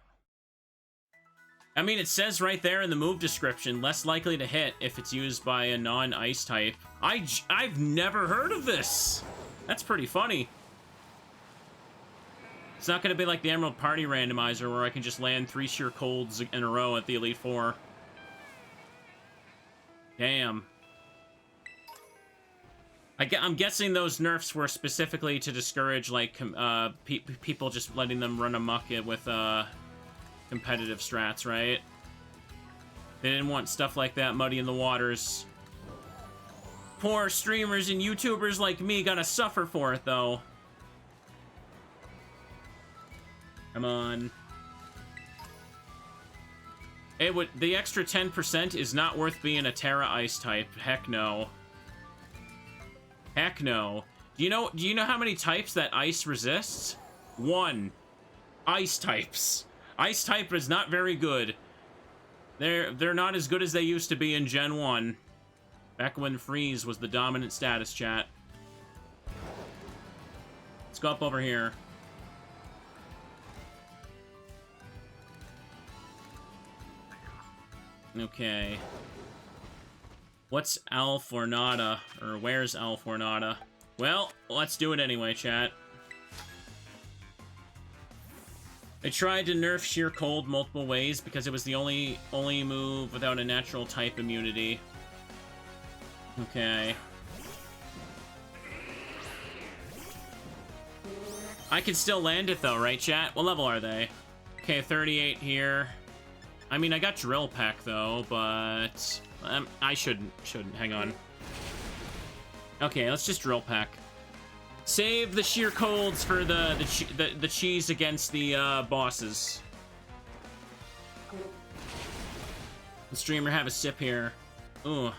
I mean, it says right there in the move description, less likely to hit if it's used by a non-ice type. I've never heard of this. That's pretty funny. It's not going to be like the Emerald Party Randomizer where I can just land 3 sheer colds in a row at the Elite Four. Damn. I'm guessing those nerfs were specifically to discourage, like, people just letting them run amok with, competitive strats, right? They didn't want stuff like that muddying the waters. Poor streamers and YouTubers like me gotta suffer for it, though. Come on. The extra 10% is not worth being a Terra Ice type. Heck no. Heck no. Do you know how many types that ice resists? 1. Ice types. Ice type is not very good. They're not as good as they used to be in Gen 1. Back when freeze was the dominant status, chat. Let's go up over here. Okay. What's Alfornada? Or where's Alfornada? Well, let's do it anyway, chat. They tried to nerf Sheer Cold multiple ways because it was the only move without a natural type immunity. Okay. I can still land it though, right, chat? What level are they? Okay, 38 here. I mean, I got Drill Peck though, but I shouldn't. Hang on. Okay, let's just drill peck. Save the sheer colds for the cheese against the bosses. The streamer have a sip here. Ooh.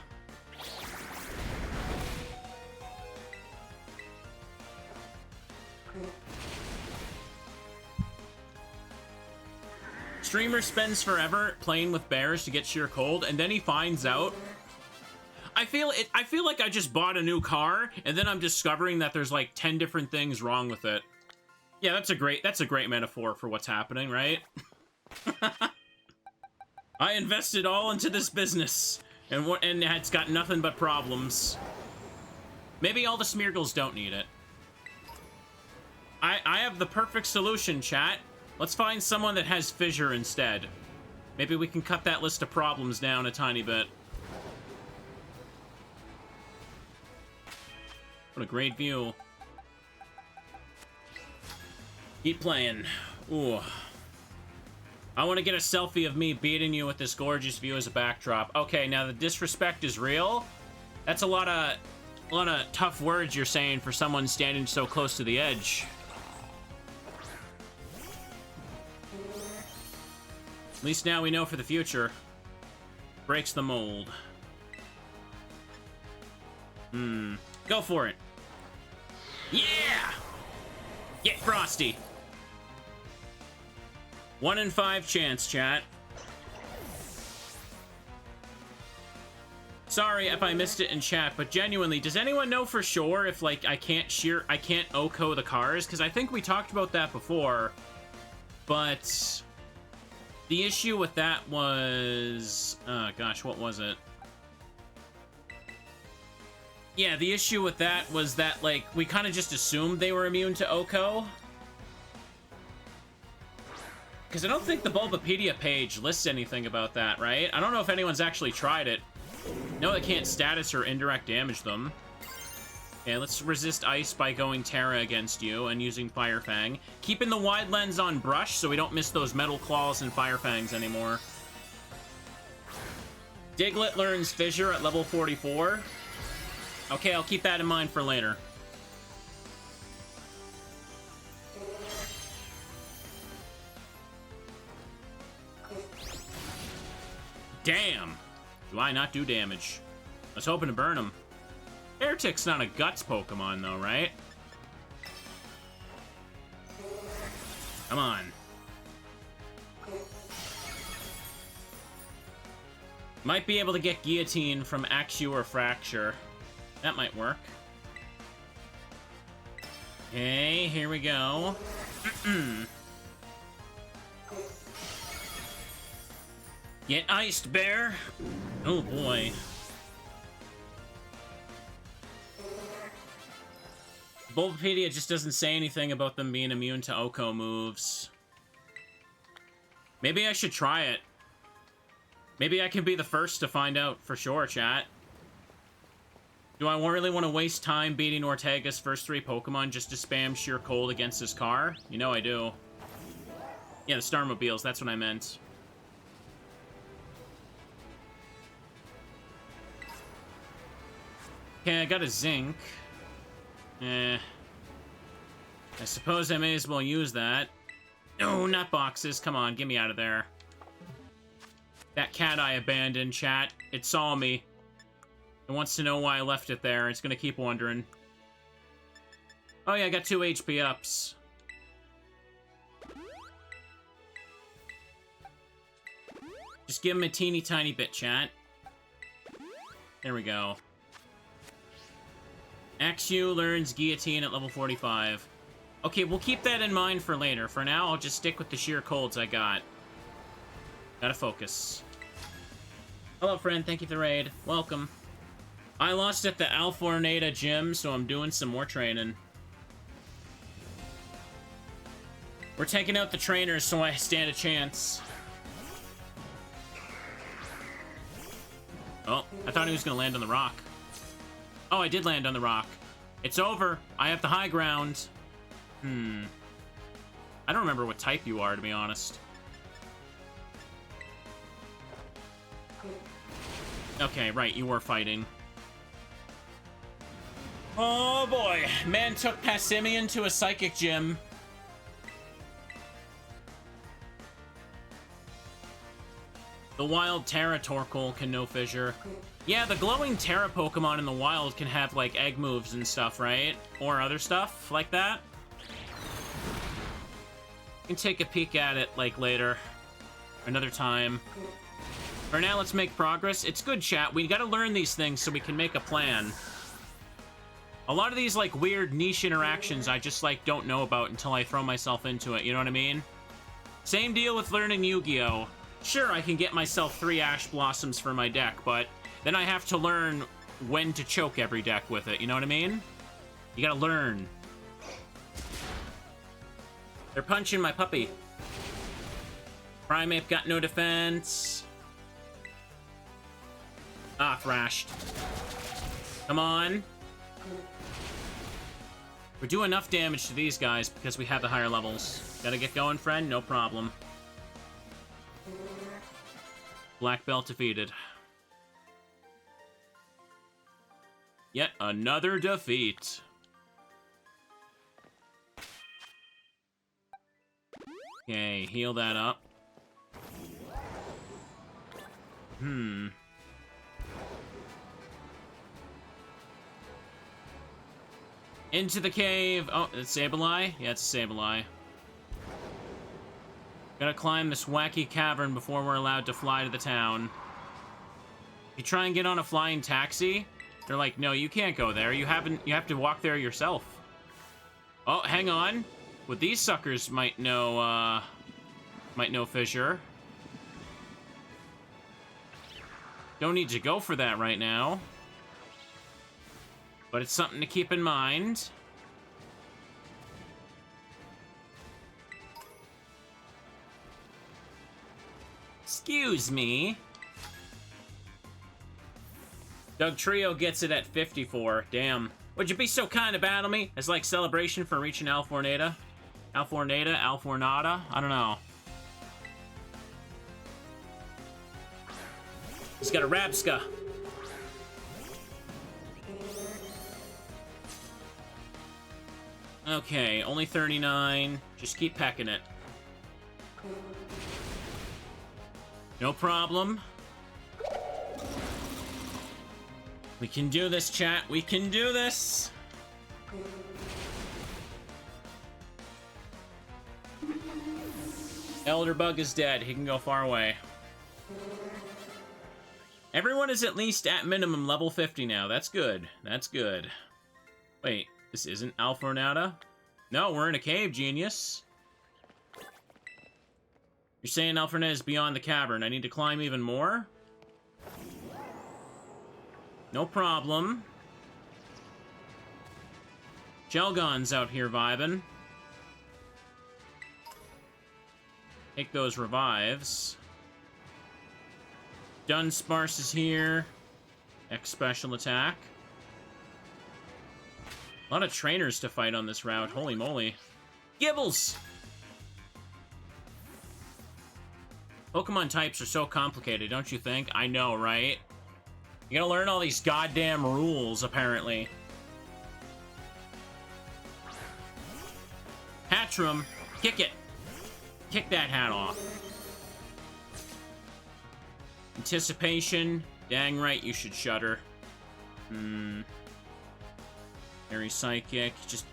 Streamer spends forever playing with bears to get sheer cold, and then he finds out. I feel like I just bought a new car, and then I'm discovering that there's like 10 different things wrong with it. Yeah, that's a great metaphor for what's happening, right? I invested all into this business, and it's got nothing but problems. Maybe all the Smeargles don't need it. I have the perfect solution, chat. Let's find someone that has fissure instead. Maybe we can cut that list of problems down a tiny bit. What a great view. Keep playing. Ooh. I want to get a selfie of me beating you with this gorgeous view as a backdrop. Okay, now the disrespect is real. That's a lot of tough words you're saying for someone standing so close to the edge. At least now we know for the future. Breaks the mold. Go for it. Yeah! Get frosty. 1 in 5 chance, chat. Sorry if I missed it in chat, but genuinely, does anyone know for sure if, like, I can't OHKO the cars? Because I think we talked about that before, but the issue with that was... oh, gosh, what was it? Yeah, the issue with that was that, like, we kind of just assumed they were immune to OHKO. Because I don't think the Bulbapedia page lists anything about that, right? I don't know if anyone's actually tried it. No, they can't status or indirect damage them. Okay, let's resist ice by going Terra against you and using Fire Fang. Keeping the wide lens on Brush so we don't miss those Metal Claws and Fire Fangs anymore. Diglett learns Fissure at level 44. Okay, I'll keep that in mind for later. Damn! Do I not do damage? I was hoping to burn him. Airtick's not a Guts Pokemon, though, right? Come on. Might be able to get Guillotine from Axew or Fracture. That might work. Okay, here we go. Get iced, bear! Oh boy. Bulbapedia just doesn't say anything about them being immune to OHKO moves. Maybe I should try it. Maybe I can be the first to find out for sure, chat. Do I really want to waste time beating Ortega's first 3 Pokemon just to spam sheer cold against his car? You know I do. Yeah, the Starmobiles, that's what I meant. Okay, I got a Zinc. I suppose I may as well use that. No, not boxes. Come on, get me out of there. That cat I abandoned, chat. It saw me. It wants to know why I left it there. It's gonna keep wondering. Oh yeah, I got 2 HP ups. Just give him a teeny tiny bit, chat. There we go. Axew learns Guillotine at level 45. Okay, we'll keep that in mind for later. For now, I'll just stick with the sheer colds I got. Gotta focus. Hello, friend. Thank you for the raid. Welcome. I lost at the Alfornada gym, so I'm doing some more training. We're taking out the trainers so I stand a chance. Oh, I thought he was gonna land on the rock. Oh, I did land on the rock. It's over. I have the high ground. I don't remember what type you are, to be honest. Okay, right, you were fighting. Oh boy, man took Passimian to a psychic gym. The wild Terra Torkoal can no fissure. Yeah, the glowing Terra Pokemon in the wild can have, like, egg moves and stuff, right? Or other stuff like that. You can take a peek at it, like, later. Another time. For now, let's make progress. It's good, chat. We gotta learn these things so we can make a plan. A lot of these, like, weird niche interactions I just, like, don't know about until I throw myself into it, you know what I mean? Same deal with learning Yu-Gi-Oh! Sure, I can get myself 3 Ash Blossoms for my deck, but then I have to learn when to choke every deck with it, you know what I mean? You gotta learn. They're punching my puppy. Primeape got no defense. Ah, thrashed. Come on. We're doing enough damage to these guys because we have the higher levels. Gotta get going, friend? No problem. Black belt defeated. Yet another defeat. Okay, heal that up. Into the cave. Oh, it's Sableye? Yeah, it's Sableye. Gotta climb this wacky cavern before we're allowed to fly to the town. You try and get on a flying taxi, they're like, no, you can't go there. You have to walk there yourself. Oh, hang on. Well, these suckers might know Fissure. Don't need to go for that right now. But it's something to keep in mind. Excuse me. Doug Trio gets it at 54. Damn. Would you be so kind to battle me? As like celebration for reaching Alfornada? Alfornada? I don't know. He's got a Rabska. Okay, only 39. Just keep pecking it. No problem. We can do this, chat. We can do this. Elderbug is dead. He can go far away. Everyone is at least at minimum level 50 now. That's good. That's good. Wait, this isn't Alfornada? No, we're in a cave, genius. You're saying Alfornada is beyond the cavern. I need to climb even more? No problem. Shelgon's out here vibing. Take those revives. Dunsparce is here. X special attack. A lot of trainers to fight on this route. Holy moly. Gibbles! Pokemon types are so complicated, don't you think? I know, right? You gotta learn all these goddamn rules, apparently. Hatchram, kick it. Kick that hat off. Anticipation. Dang right you should shudder. Very psychic. Just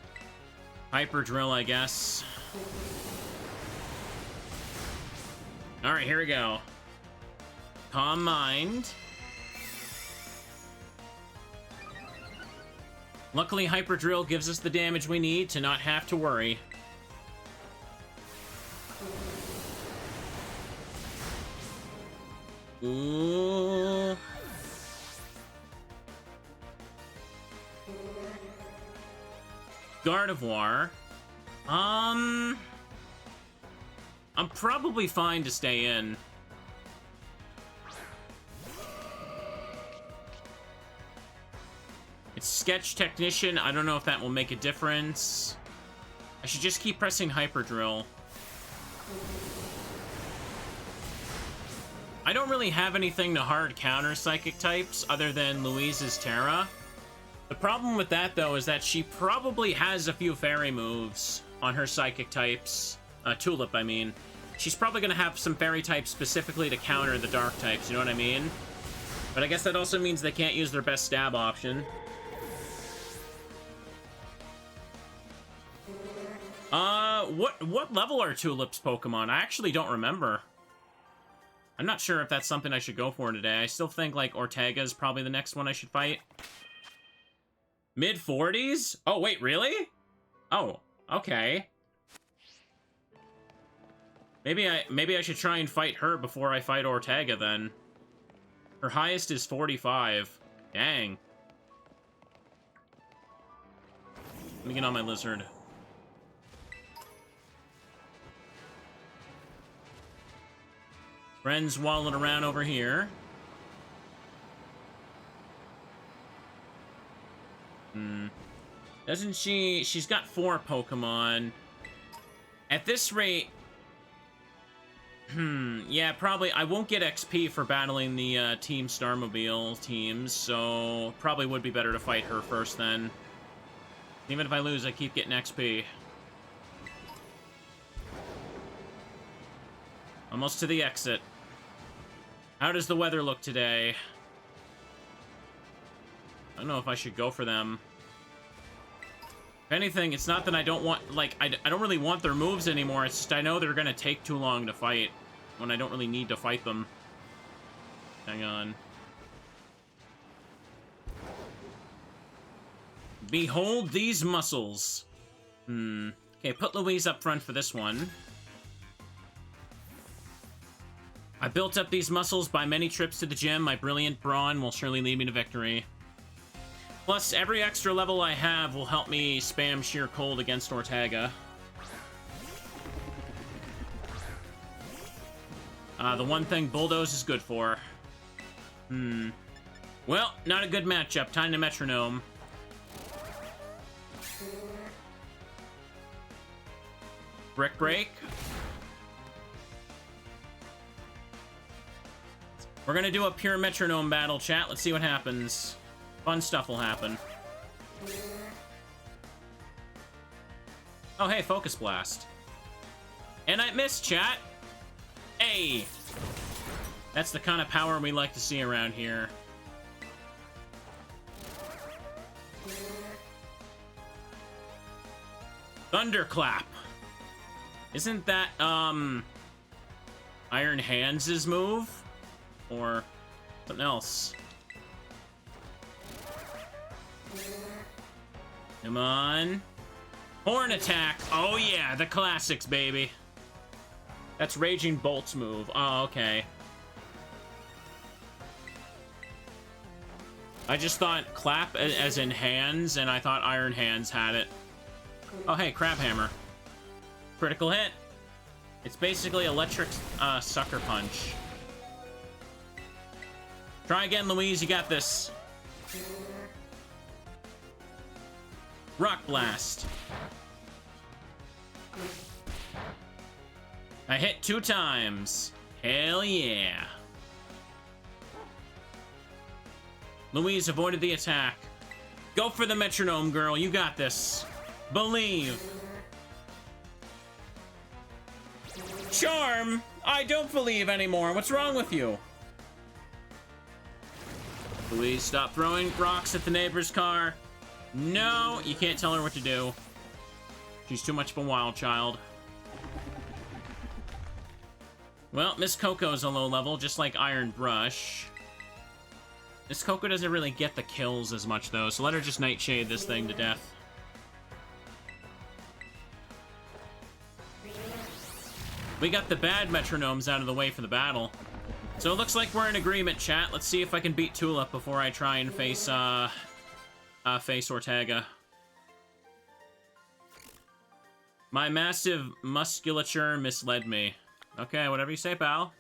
Hyper Drill, I guess. Alright, here we go. Calm mind. Luckily, Hyper Drill gives us the damage we need to not have to worry. Ooh. Gardevoir. I'm probably fine to stay in. It's Sketch Technician. I don't know if that will make a difference. I should just keep pressing Hyper Drill. I don't really have anything to hard counter Psychic types other than Louise's Terra. The problem with that, though, is that she probably has a few fairy moves on her psychic types. Tulip, I mean. She's probably going to have some fairy types specifically to counter the dark types, you know what I mean? But I guess that also means they can't use their best stab option. What level are Tulip's Pokemon? I actually don't remember. I'm not sure if that's something I should go for today. I still think, like, Ortega is probably the next one I should fight. Mid-40s? Oh, wait, really? Oh, okay. Maybe I should try and fight her before I fight Ortega, then. Her highest is 45. Dang. Let me get on my lizard. Friends walling around over here. Doesn't she... She's got 4 Pokemon. At this rate... yeah, probably... I won't get XP for battling the Team Starmobile teams, so... Probably would be better to fight her first, then. Even if I lose, I keep getting XP. Almost to the exit. How does the weather look today? I don't know if I should go for them. If anything, it's not that I don't want... Like, I don't really want their moves anymore. It's just I know they're gonna take too long to fight. When I don't really need to fight them. Hang on. Behold these muscles. Okay, put Louise up front for this one. I built up these muscles by many trips to the gym. My brilliant brawn will surely lead me to victory. Plus, every extra level I have will help me spam Sheer Cold against Ortega. The one thing Bulldoze is good for. Well, not a good matchup. Time to Metronome. Brick Break. We're gonna do a pure Metronome battle, chat. Let's see what happens. Fun stuff will happen. Oh, hey, Focus Blast. And I missed, chat. Hey! That's the kind of power we like to see around here. Thunderclap. Isn't that, Iron Hands' move? Or something else? Come on. Horn Attack. Oh, yeah, the classics, baby. That's Raging Bolt's move. Oh, okay. I just thought clap as in hands, and I thought Iron Hands had it. Oh, hey, Crab Hammer. Critical hit. It's basically Electric Sucker Punch. Try again, Louise. You got this. Rock Blast. I hit 2 times. Hell yeah. Louise avoided the attack. Go for the Metronome, girl. You got this. Believe. Charm? I don't believe anymore. What's wrong with you? Louise, stop throwing rocks at the neighbor's car. No, you can't tell her what to do. She's too much of a wild child. Well, Miss Coco's a low level, just like Iron Brush. Miss Coco doesn't really get the kills as much, though, so let her just Nightshade this thing to death. We got the bad Metronomes out of the way for the battle. So it looks like we're in agreement, chat. Let's see if I can beat Tulip before I try and face Ortega. My massive musculature misled me. Okay, whatever you say, pal.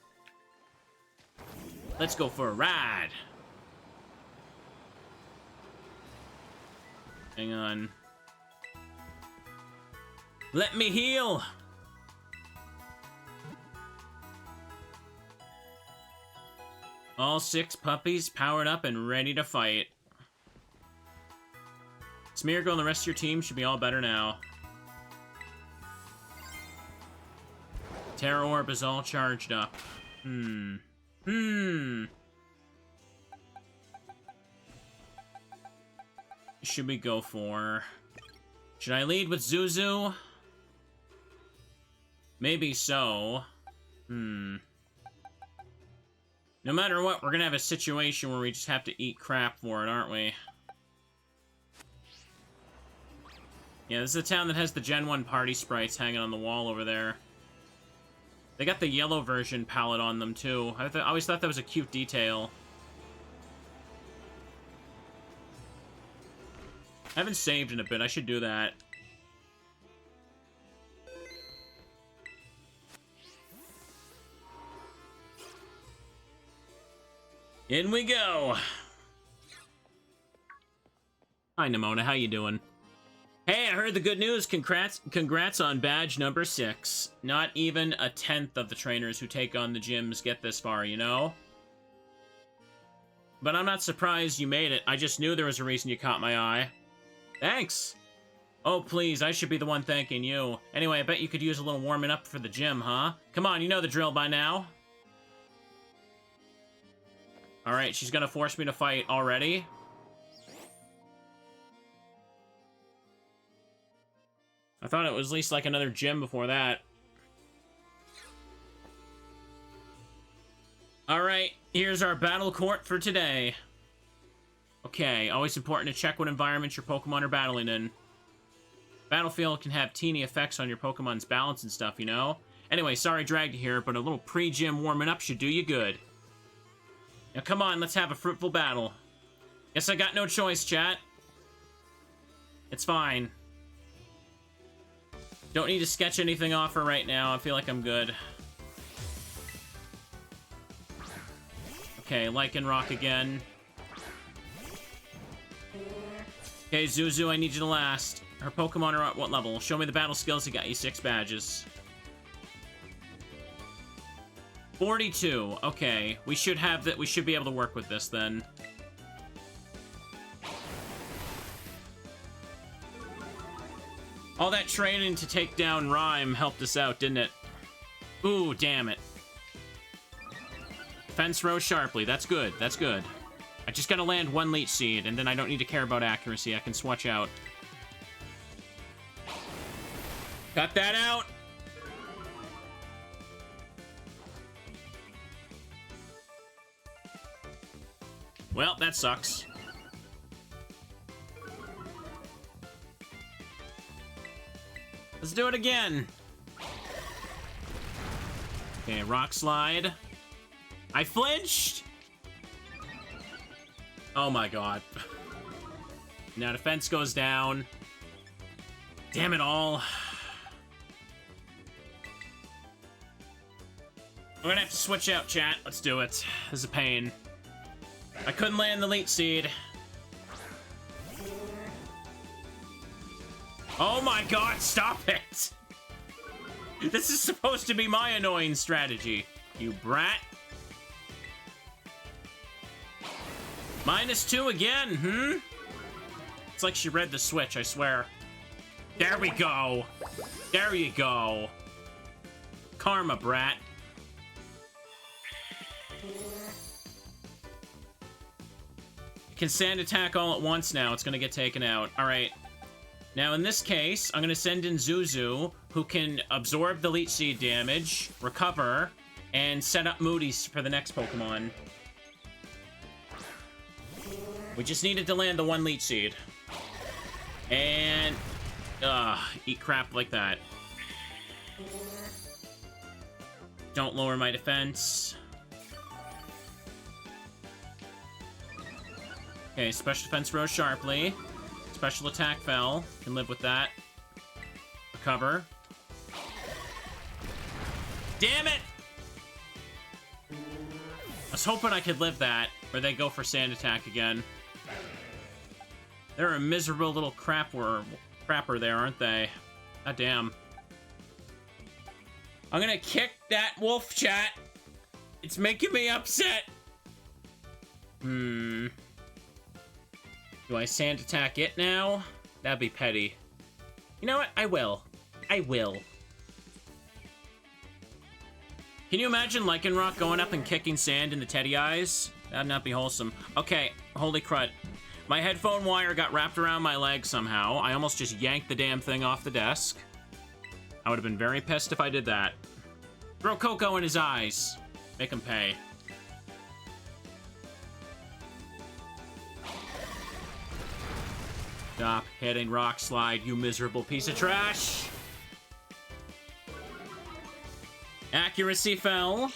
Let's go for a ride. Hang on. Let me heal. All 6 puppies powered up and ready to fight. Smeargle and the rest of your team should be all better now. Terra Orb is all charged up. Should we go for... Should I lead with Zuzu? Maybe so. No matter what, we're gonna have a situation where we just have to eat crap for it, aren't we? Yeah, this is a town that has the Gen 1 party sprites hanging on the wall over there. They got the yellow version palette on them, too. I always thought that was a cute detail. I haven't saved in a bit. I should do that. In we go! Hi, Nemona. How you doing? Hey, I heard the good news. Congrats on badge number 6. Not even a 10th of the trainers who take on the gyms get this far, you know? But I'm not surprised you made it. I just knew there was a reason you caught my eye. Thanks! Oh, please, I should be the one thanking you. Anyway, I bet you could use a little warming up for the gym, huh? Come on, you know the drill by now. Alright, she's gonna force me to fight already. I thought it was at least like another gym before that. Alright, here's our battle court for today. Okay, always important to check what environments your Pokemon are battling in. Battlefield can have teeny effects on your Pokemon's balance and stuff, you know? Anyway, sorry dragged you here, but a little pre-gym warming up should do you good. Now come on, let's have a fruitful battle. Guess I got no choice, chat. It's fine. Don't need to sketch anything off for right now. I feel like I'm good. Okay, Lycanroc again. Okay, Zuzu, I need you to last. Her Pokemon are at what level? Show me the battle skills that got you 6 badges. 42. Okay, we should have that. We should be able to work with this then. All that training to take down Rhyme helped us out, didn't it? Ooh, damn it. Fence row sharply. That's good. That's good. I just gotta land 1 Leech Seed, and then I don't need to care about accuracy. I can swatch out. Cut that out! Well, that sucks. Let's do it again. Okay, Rock Slide. I flinched! Oh my god. Now defense goes down. Damn it all. We're gonna have to switch out, chat. Let's do it. This is a pain. I couldn't land the Leech Seed. Oh my god, stop it! This is supposed to be my annoying strategy, you brat. -2 again, It's like she read the switch, I swear. There we go. There you go. Karma, brat. You can sand attack all at once now. It's gonna get taken out. Alright. Now, in this case, I'm gonna send in Zuzu, who can absorb the Leech Seed damage, recover, and set up Moody's for the next Pokemon. We just needed to land the 1 Leech Seed. And... eat crap like that. Don't lower my defense. Okay, special defense rose sharply. Special attack fell. Can live with that. Recover. Damn it! I was hoping I could live that, or they go for sand attack again. They're a miserable little crapper there, aren't they? God damn. I'm gonna kick that wolf, chat. It's making me upset. Do I sand attack it now? That'd be petty. You know what? I will. I will. Can you imagine Lycanroc going up and kicking sand in the teddy eyes? That'd not be wholesome. Okay, holy crud. My headphone wire got wrapped around my leg somehow. I almost just yanked the damn thing off the desk. I would have been very pissed if I did that. Throw Coco in his eyes. Make him pay. Stop hitting Rock Slide, you miserable piece of trash! Accuracy fell.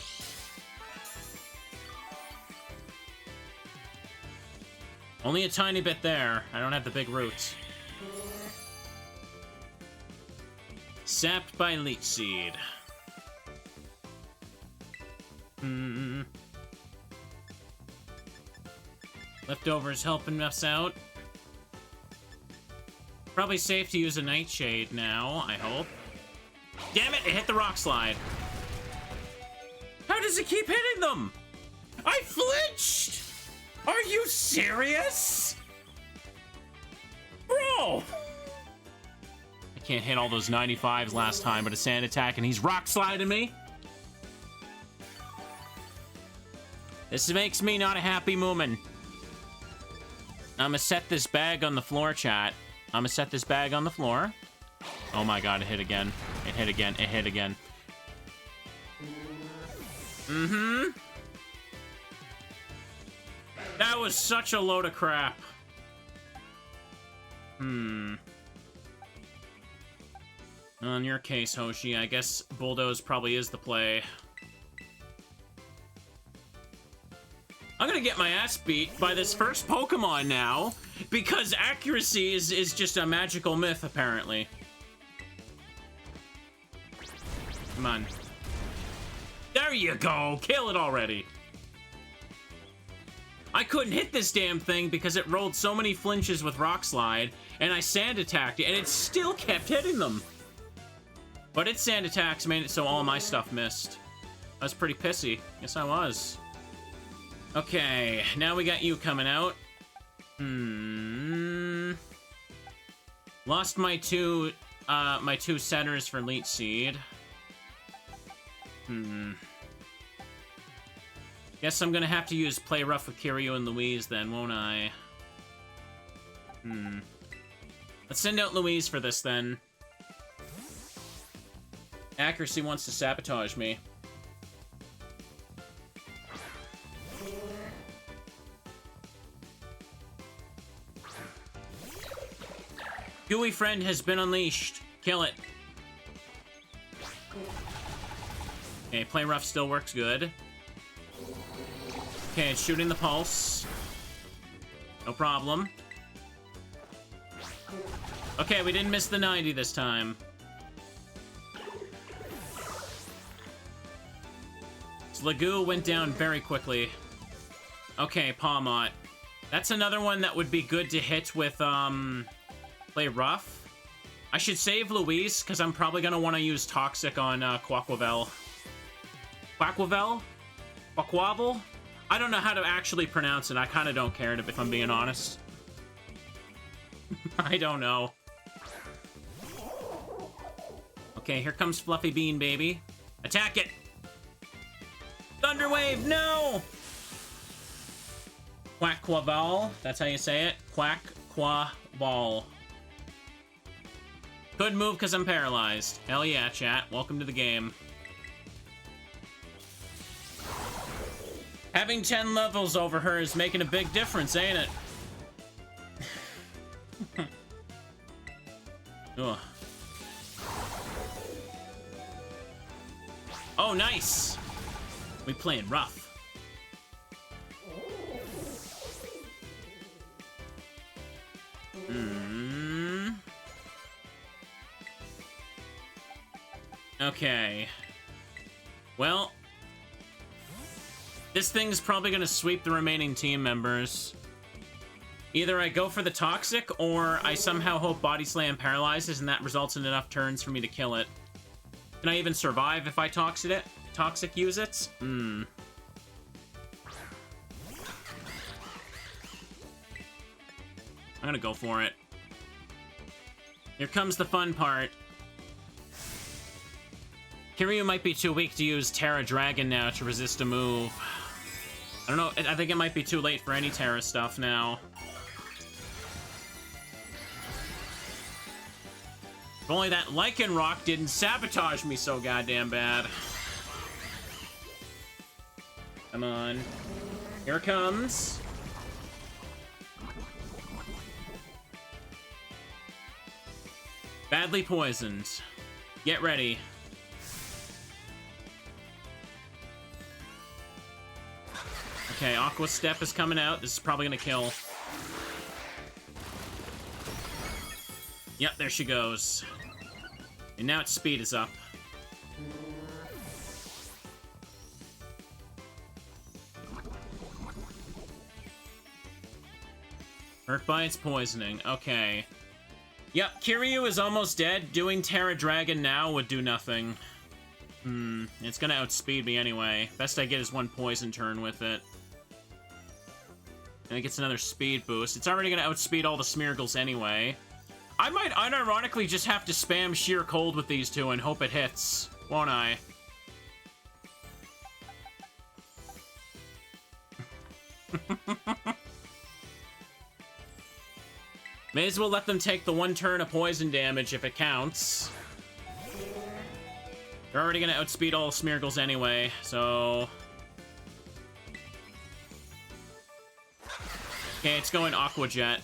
Only a tiny bit there. I don't have the big roots. Sapped by Leech Seed. Leftovers helping us out. Probably safe to use a Nightshade now, I hope. Damn it, it hit the Rock Slide. How does it keep hitting them? I flinched! Are you serious? Bro! I can't hit all those 95s last time, but a sand attack and he's Rock Sliding me? This makes me not a happy woman. I'ma set this bag on the floor, chat. I'ma set this bag on the floor. Oh my god, it hit again. It hit again. It hit again. That was such a load of crap. In your case, Hoshi, I guess Bulldoze probably is the play. I'm gonna get my ass beat by this first Pokemon now, because accuracy is just a magical myth, apparently. Come on. There you go! Kill it already! I couldn't hit this damn thing because it rolled so many flinches with Rock Slide, and I sand attacked it, and it still kept hitting them. But its sand attacks made it so all my stuff missed. I was pretty pissy. Yes, I was. Okay, now we got you coming out. Lost my two setters for Leech Seed. Guess I'm gonna have to use Play Rough with Kiryu and Louise then, won't I? Let's send out Louise for this then. Accuracy wants to sabotage me. Gooey Friend has been unleashed. Kill it. Okay, Play Rough still works good. Okay, it's shooting the pulse. No problem. Okay, we didn't miss the 90 this time. Slagoo went down very quickly. Okay, Pawmot. That's another one that would be good to hit with, Play Rough. I should save Louise, because I'm probably going to want to use Toxic on, Quaquavel. Quaquavel? Quaquavel? I don't know how to actually pronounce it. I kind of don't care, if I'm being honest. I don't know. Okay, here comes Fluffy Bean, baby. Attack it! Thunderwave, no! Quaquaval, that's how you say it. Quaquaval. Could move because I'm paralyzed. Hell yeah, chat. Welcome to the game. Having 10 levels over her is making a big difference, ain't it? Ugh. Oh, nice! We playing rough. Okay. Well, this thing's probably gonna sweep the remaining team members. Either I go for the Toxic, or I somehow hope Body Slam paralyzes, and that results in enough turns for me to kill it. Can I even survive if I Toxic use it? I'm gonna go for it. Here comes the fun part. Kiryu might be too weak to use Terra Dragon now to resist a move. I don't know, I think it might be too late for any Terra stuff now. If only that Lycanroc didn't sabotage me so goddamn bad. Come on. Here it comes. Badly poisoned. Get ready. Okay, Aqua Step is coming out. This is probably gonna kill. Yep, there she goes. And now its speed is up. Hurt by its poisoning. Okay. Yep, Kiryu is almost dead. Doing Terra Dragon now would do nothing. It's gonna outspeed me anyway. Best I get is one poison turn with it. And it gets another speed boost. It's already gonna outspeed all the Smeargles anyway. I might unironically just have to spam Sheer Cold with these two and hope it hits, won't I? May as well let them take the one turn of poison damage if it counts. They're already gonna outspeed all Smeargles anyway, so... Okay, it's going Aqua Jet.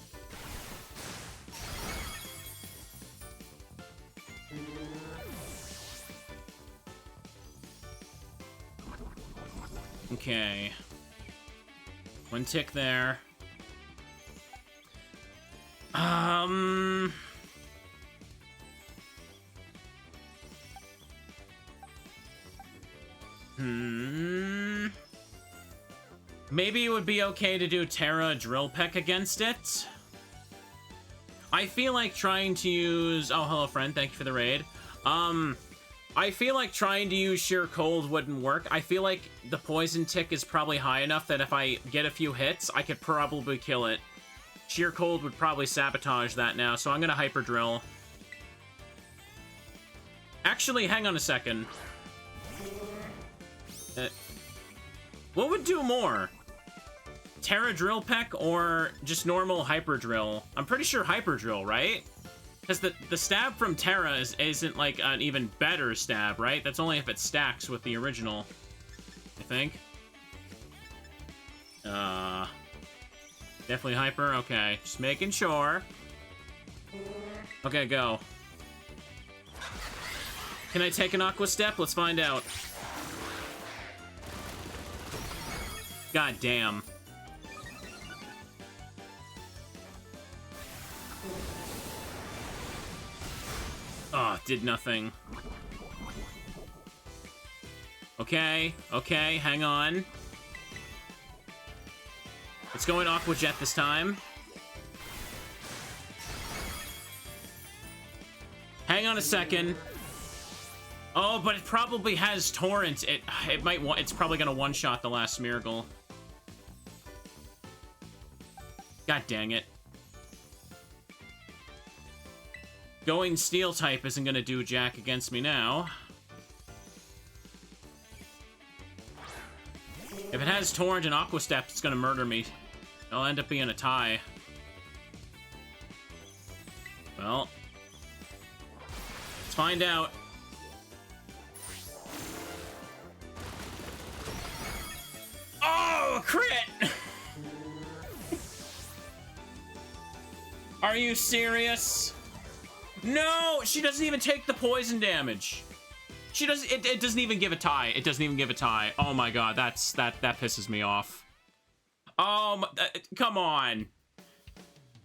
Okay. One tick there. Maybe it would be okay to do Terra Drill Peck against it. I feel like trying to use... Oh, hello, friend. Thank you for the raid. I feel like trying to use Sheer Cold wouldn't work. I feel like the poison tick is probably high enough that if I get a few hits, I could probably kill it. Sheer Cold would probably sabotage that now, so I'm gonna Hyper Drill. Actually, hang on a second. What would do more? Terra Drill Peck or just normal Hyper Drill? I'm pretty sure Hyper Drill, right? Because the stab from Terra isn't like an even better stab, right? That's only if it stacks with the original, I think. Definitely Hyper? Okay, just making sure. Okay, go. Can I take an Aqua Step? Let's find out. God damn. Oh, did nothing. Okay, okay, hang on. Let's go in Aqua Jet this time. Hang on a second. Oh, but it probably has Torrent. It's probably gonna one-shot the last Smeargle. God dang it. Going Steel type isn't gonna do jack against me now. If it has Torrent and Aqua Step, it's gonna murder me. I'll end up being a tie. Well, let's find out. Oh, crit! Are you serious? No, she doesn't even take the poison damage. She doesn't. It doesn't even give a tie. It doesn't even give a tie. Oh my god, that pisses me off. Come on.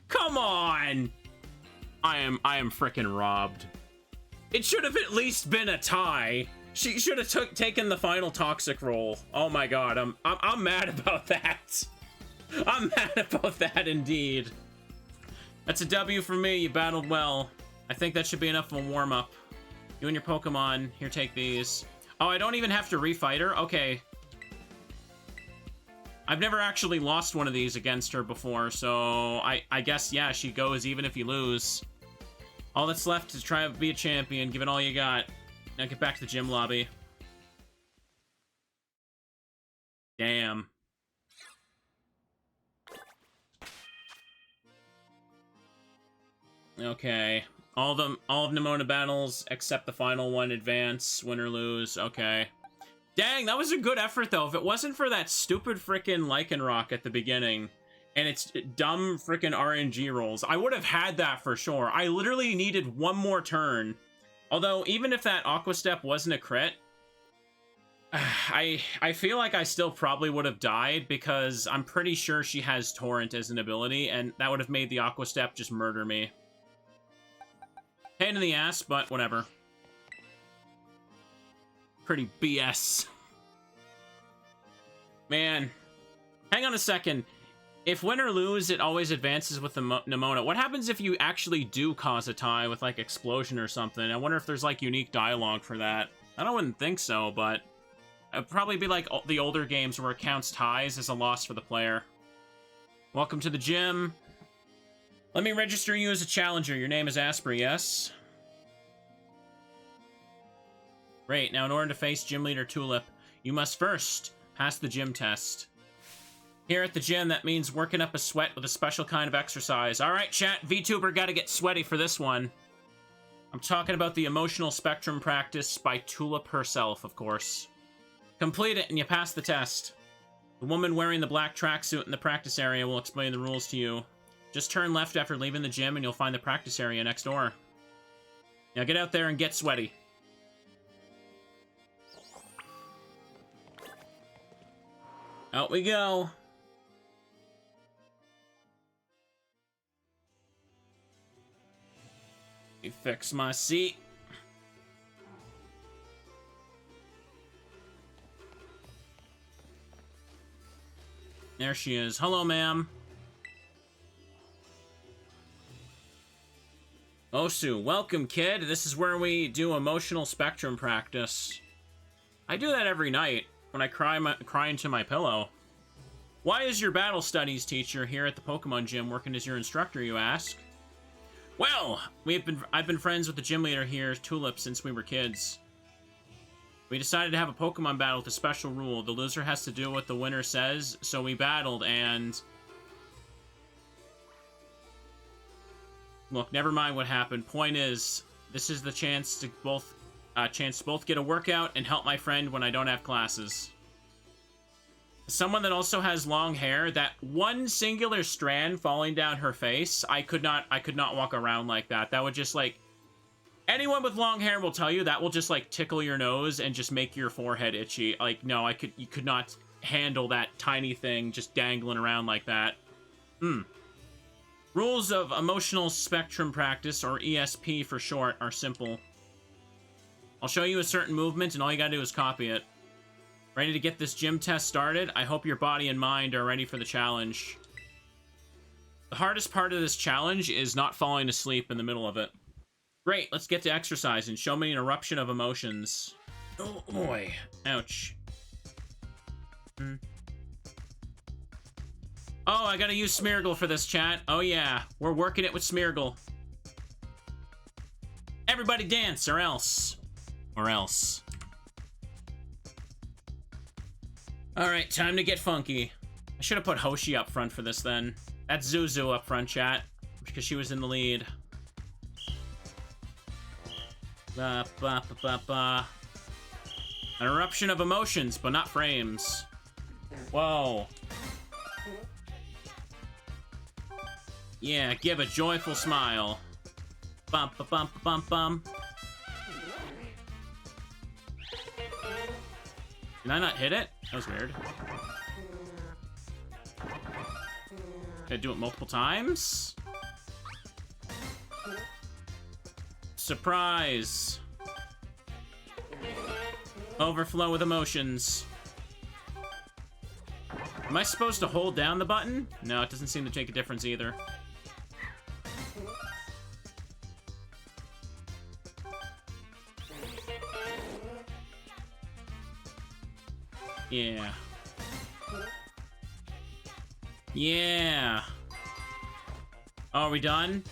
Come on. I am freaking robbed. It should have at least been a tie. She should have taken the final toxic roll. Oh my god, I'm mad about that. I'm mad about that indeed. That's a W for me. You battled well. I think that should be enough of a warm-up. You and your Pokemon. Here, take these. Oh, I don't even have to refight her? Okay. I've never actually lost one of these against her before, so I guess, yeah, she goes even if you lose. All that's left is try to be a champion. Give it all you got. Now get back to the gym lobby. Damn. Okay. All of Nemona battles except the final one advance, win or lose. Okay. Dang, that was a good effort though. If it wasn't for that stupid frickin' Lycanroc at the beginning and its dumb frickin' RNG rolls, I would have had that for sure. I literally needed one more turn. Although, even if that Aqua Step wasn't a crit, I feel like I still probably would have died because I'm pretty sure she has Torrent as an ability, and that would have made the Aqua Step just murder me. Pain in the ass, but whatever. Pretty BS. Man. Hang on a second. If win or lose, it always advances with the Nemona. What happens if you actually do cause a tie with, like, Explosion or something? I wonder if there's, like, unique dialogue for that. I wouldn't think so, but it'd probably be like the older games where it counts ties as a loss for the player. Welcome to the gym. Let me register you as a challenger. Your name is Asprey, yes? Great. Now, in order to face Gym Leader Tulip, you must first pass the gym test. Here at the gym, that means working up a sweat with a special kind of exercise. All right, chat, VTuber gotta get sweaty for this one. I'm talking about the emotional spectrum practice by Tulip herself, of course. Complete it and you pass the test. The woman wearing the black tracksuit in the practice area will explain the rules to you. Just turn left after leaving the gym and you'll find the practice area next door. Now get out there and get sweaty. Out we go. Let me fix my seat. There she is. Hello, ma'am. Osu, welcome, kid. This is where we do emotional spectrum practice. I do that every night when I cry into my pillow. Why is your battle studies teacher here at the Pokemon gym working as your instructor, you ask? Well, I've been friends with the gym leader here, Tulip, since we were kids. We decided to have a Pokemon battle with a special rule. The loser has to do what the winner says, so we battled, and... Look, never mind what happened. Point is, this is the chance to both get a workout and help my friend when I don't have classes. Someone that also has long hair, that one singular strand falling down her face, I could not walk around like that. That would just, like... Anyone with long hair will tell you that will just, like, tickle your nose and just make your forehead itchy. Like, no, you could not handle that tiny thing just dangling around like that. Rules of emotional spectrum practice, or ESP for short, are simple. I'll show you a certain movement, and all you gotta do is copy it. Ready to get this gym test started? I hope your body and mind are ready for the challenge. The hardest part of this challenge is not falling asleep in the middle of it. Great, let's get to exercise and show me an eruption of emotions. Oh boy. Ouch. Oh, I gotta use Smeargle for this, chat. Oh yeah, we're working it with Smeargle. Everybody dance, or else. Or else. Alright, time to get funky. I should have put Hoshi up front for this then. That's Zuzu up front, chat. Because she was in the lead. Ba, ba, ba, ba, ba. An eruption of emotions, but not frames. Whoa. Yeah, give a joyful smile. Bum, ba, bum, ba, bum, bum. Did I not hit it? That was weird. Can I do it multiple times? Surprise! Overflow with emotions. Am I supposed to hold down the button? No, it doesn't seem to make a difference either. Yeah. Yeah. Oh, are we done?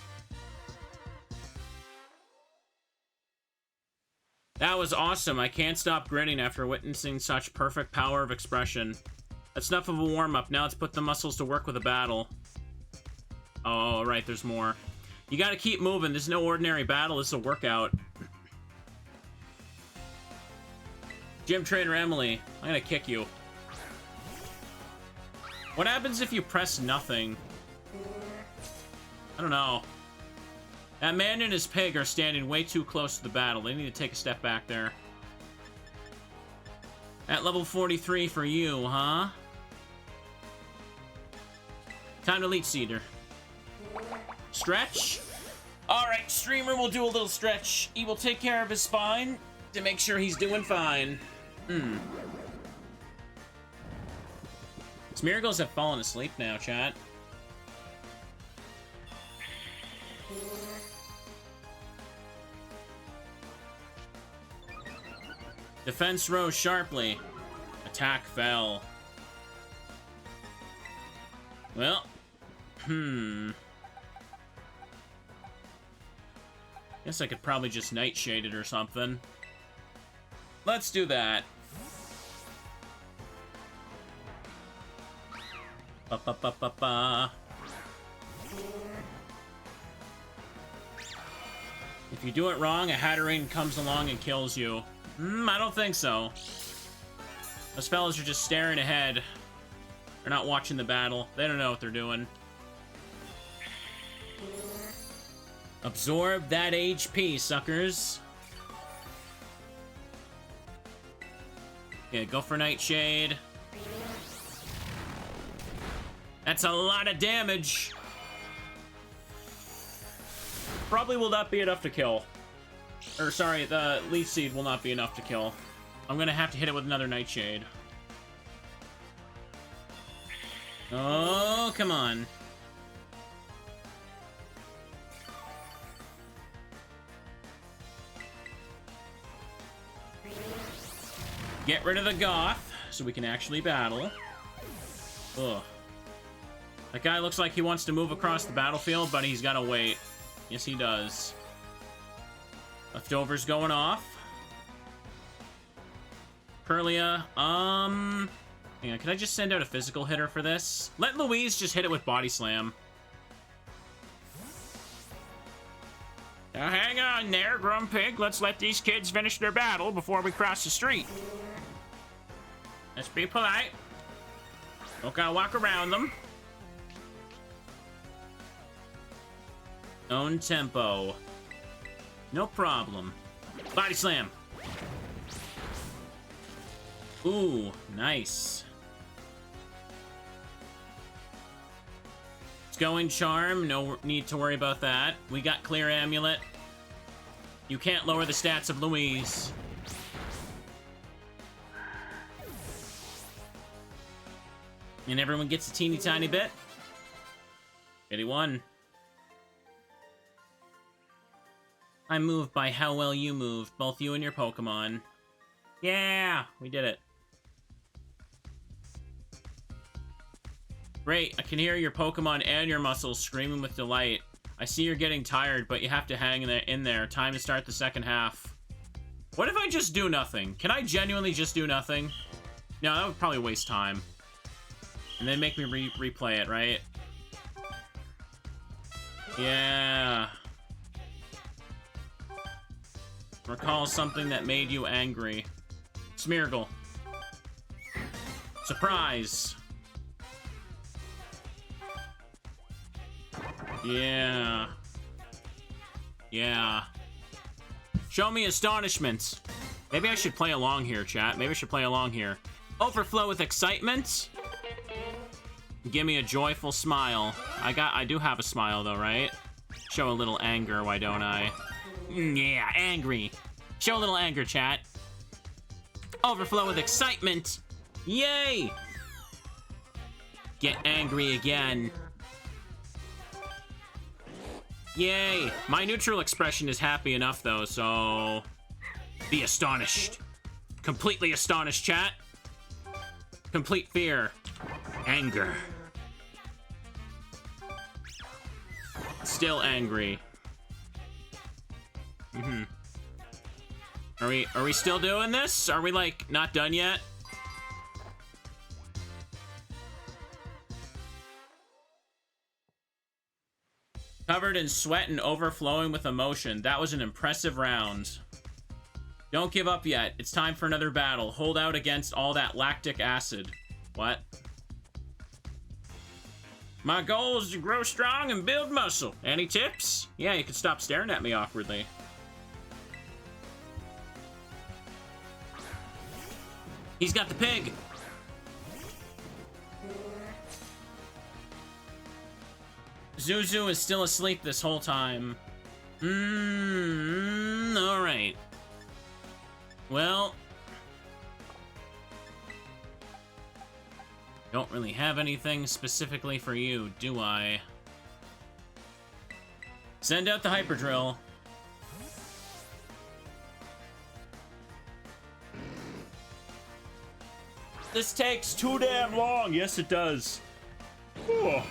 That was awesome. I can't stop grinning after witnessing such perfect power of expression. That's enough of a warm-up. Now let's put the muscles to work with a battle. Oh, right, there's more. You gotta keep moving. This is no ordinary battle. This is a workout. Gym Trainer Emily, I'm gonna kick you. What happens if you press nothing? I don't know. That man and his pig are standing way too close to the battle. They need to take a step back there. At level 43 for you, huh? Time to Leech Seeder. Stretch? Alright, Streamer will do a little stretch. He will take care of his spine to make sure he's doing fine. Smeargles have fallen asleep now, chat. Defense rose sharply. Attack fell. Well, guess I could probably just Nightshade it or something. Let's do that. Ba-ba-ba-ba-ba. If you do it wrong, a Hatterene comes along and kills you. I don't think so. Those fellas are just staring ahead. They're not watching the battle. They don't know what they're doing. Absorb that HP, suckers. Yeah, go for Nightshade. That's a lot of damage. Probably will not be enough to kill. Or, sorry, the Leaf Seed will not be enough to kill. I'm gonna have to hit it with another Nightshade. Oh, come on. Get rid of the Goth, so we can actually battle. Ugh. That guy looks like he wants to move across the battlefield, but he's gotta wait. Yes, he does. Leftovers going off. Perlia, hang on, can I just send out a physical hitter for this? Let Louise just hit it with Body Slam. Now hang on there, Grumpig. Let's let these kids finish their battle before we cross the street. Let's be polite. Don't gotta walk around them. Own tempo. No problem. Body Slam. Ooh, nice. Let's go in Charm. No need to worry about that. We got Clear Amulet. You can't lower the stats of Louise. And everyone gets a teeny tiny bit. 81. I'm moved by how well you moved, both you and your Pokemon. Yeah, we did it. Great, I can hear your Pokemon and your muscles screaming with delight. I see you're getting tired, but you have to hang in there. Time to start the second half. What if I just do nothing? Can I genuinely just do nothing? No, that would probably waste time. And then make me replay it, right? Yeah. Recall something that made you angry. Smeargle. Surprise. Yeah. Yeah. Show me astonishment. Maybe I should play along here, chat. Maybe I should play along here. Overflow with excitement. Give me a joyful smile. I do have a smile though, right? Show a little anger, why don't I? Yeah, angry. Show a little anger, chat. Overflow with excitement. Yay! Get angry again. Yay! My neutral expression is happy enough though, so... Be astonished. Completely astonished, chat. Complete fear. Anger. Still angry. Are we still doing this? Are we, like, not done yet? Covered in sweat and overflowing with emotion. That was an impressive round. Don't give up yet. It's time for another battle. Hold out against all that lactic acid. What? My goal is to grow strong and build muscle. Any tips? Yeah, you can stop staring at me awkwardly. He's got the pig. Zuzu is still asleep this whole time. Alright. Well, don't really have anything specifically for you, do I? Send out the hyperdrill. This takes too damn long. Yes, it does. Whew.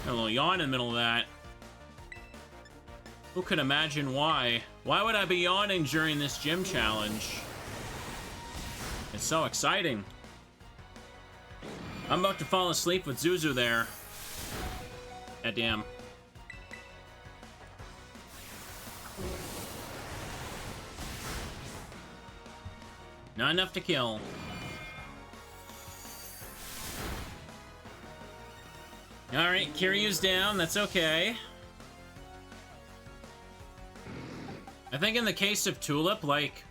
A little yawn in the middle of that. Who could imagine why? Why would I be yawning during this gym challenge? It's so exciting. I'm about to fall asleep with Zuzu there. God damn. Not enough to kill. Alright, Kiryu's down. That's okay. I think in the case of Tulip, like,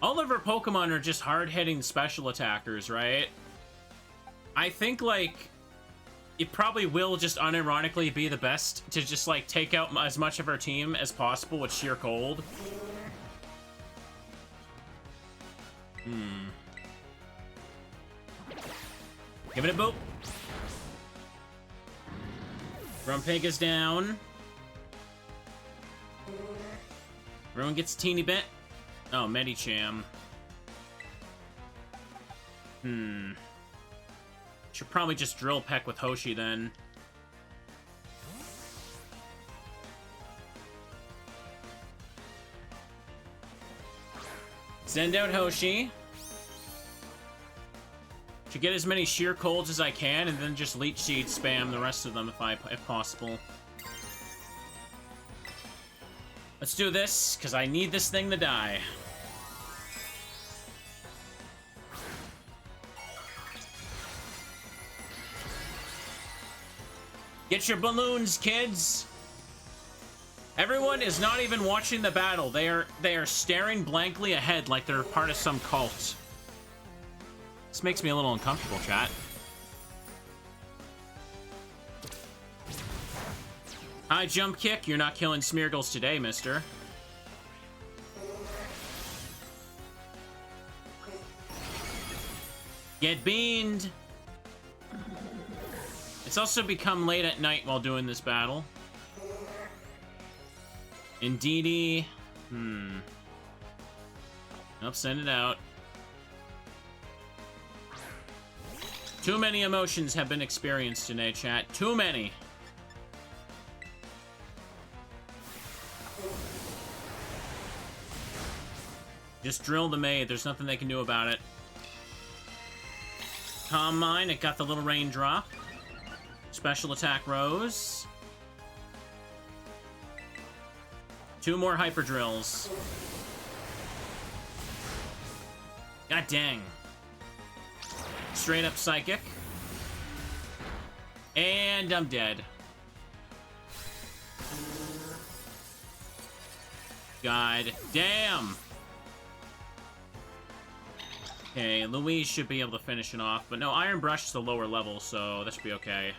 all of her Pokemon are just hard-hitting special attackers, right? I think, like, it probably will just unironically be the best to just, like, take out as much of her team as possible with sheer cold. Give it a boop. Grumpig is down. Everyone gets a teeny bit. Oh, Medicham. Should probably just drill peck with Hoshi then. Send out Hoshi. Should get as many sheer colds as I can, and then just leech seed spam the rest of them if possible. Let's do this, because I need this thing to die. Get your balloons, kids! Everyone is not even watching the battle. They are staring blankly ahead like they're part of some cult. This makes me a little uncomfortable, chat. High jump kick. You're not killing Smeargles today, mister. Get beamed. It's also become late at night while doing this battle. Indeedy. Nope, send it out. Too many emotions have been experienced today, chat. Too many. Just drill the maid. There's nothing they can do about it. Calm Mind. It got the little raindrop. Special attack Rose. 2 more hyper drills. God dang. Straight up psychic. And I'm dead. God damn. Okay, Louise should be able to finish it off. But no, Iron Brush is the lower level, so that should be okay.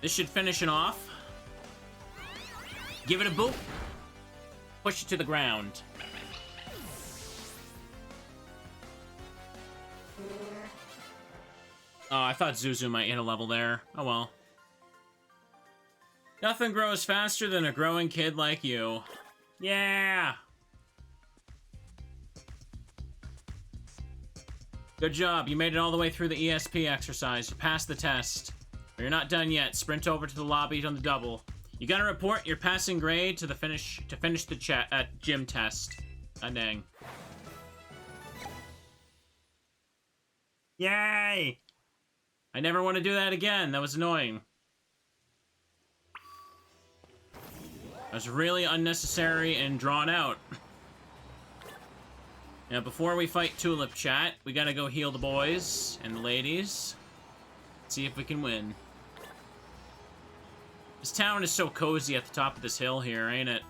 This should finish it off. Give it a boop. Push it to the ground. Oh, I thought Zuzu might hit a level there. Oh well. Nothing grows faster than a growing kid like you. Yeah! Good job. You made it all the way through the ESP exercise. You passed the test. But you're not done yet. Sprint over to the lobby on the double. You gotta report your passing grade to finish the gym test. Ah, dang. Yay! I never want to do that again. That was annoying. That was really unnecessary and drawn out. Now, before we fight Tulip, chat, we gotta go heal the boys and the ladies. See if we can win. This town is so cozy at the top of this hill here, ain't it?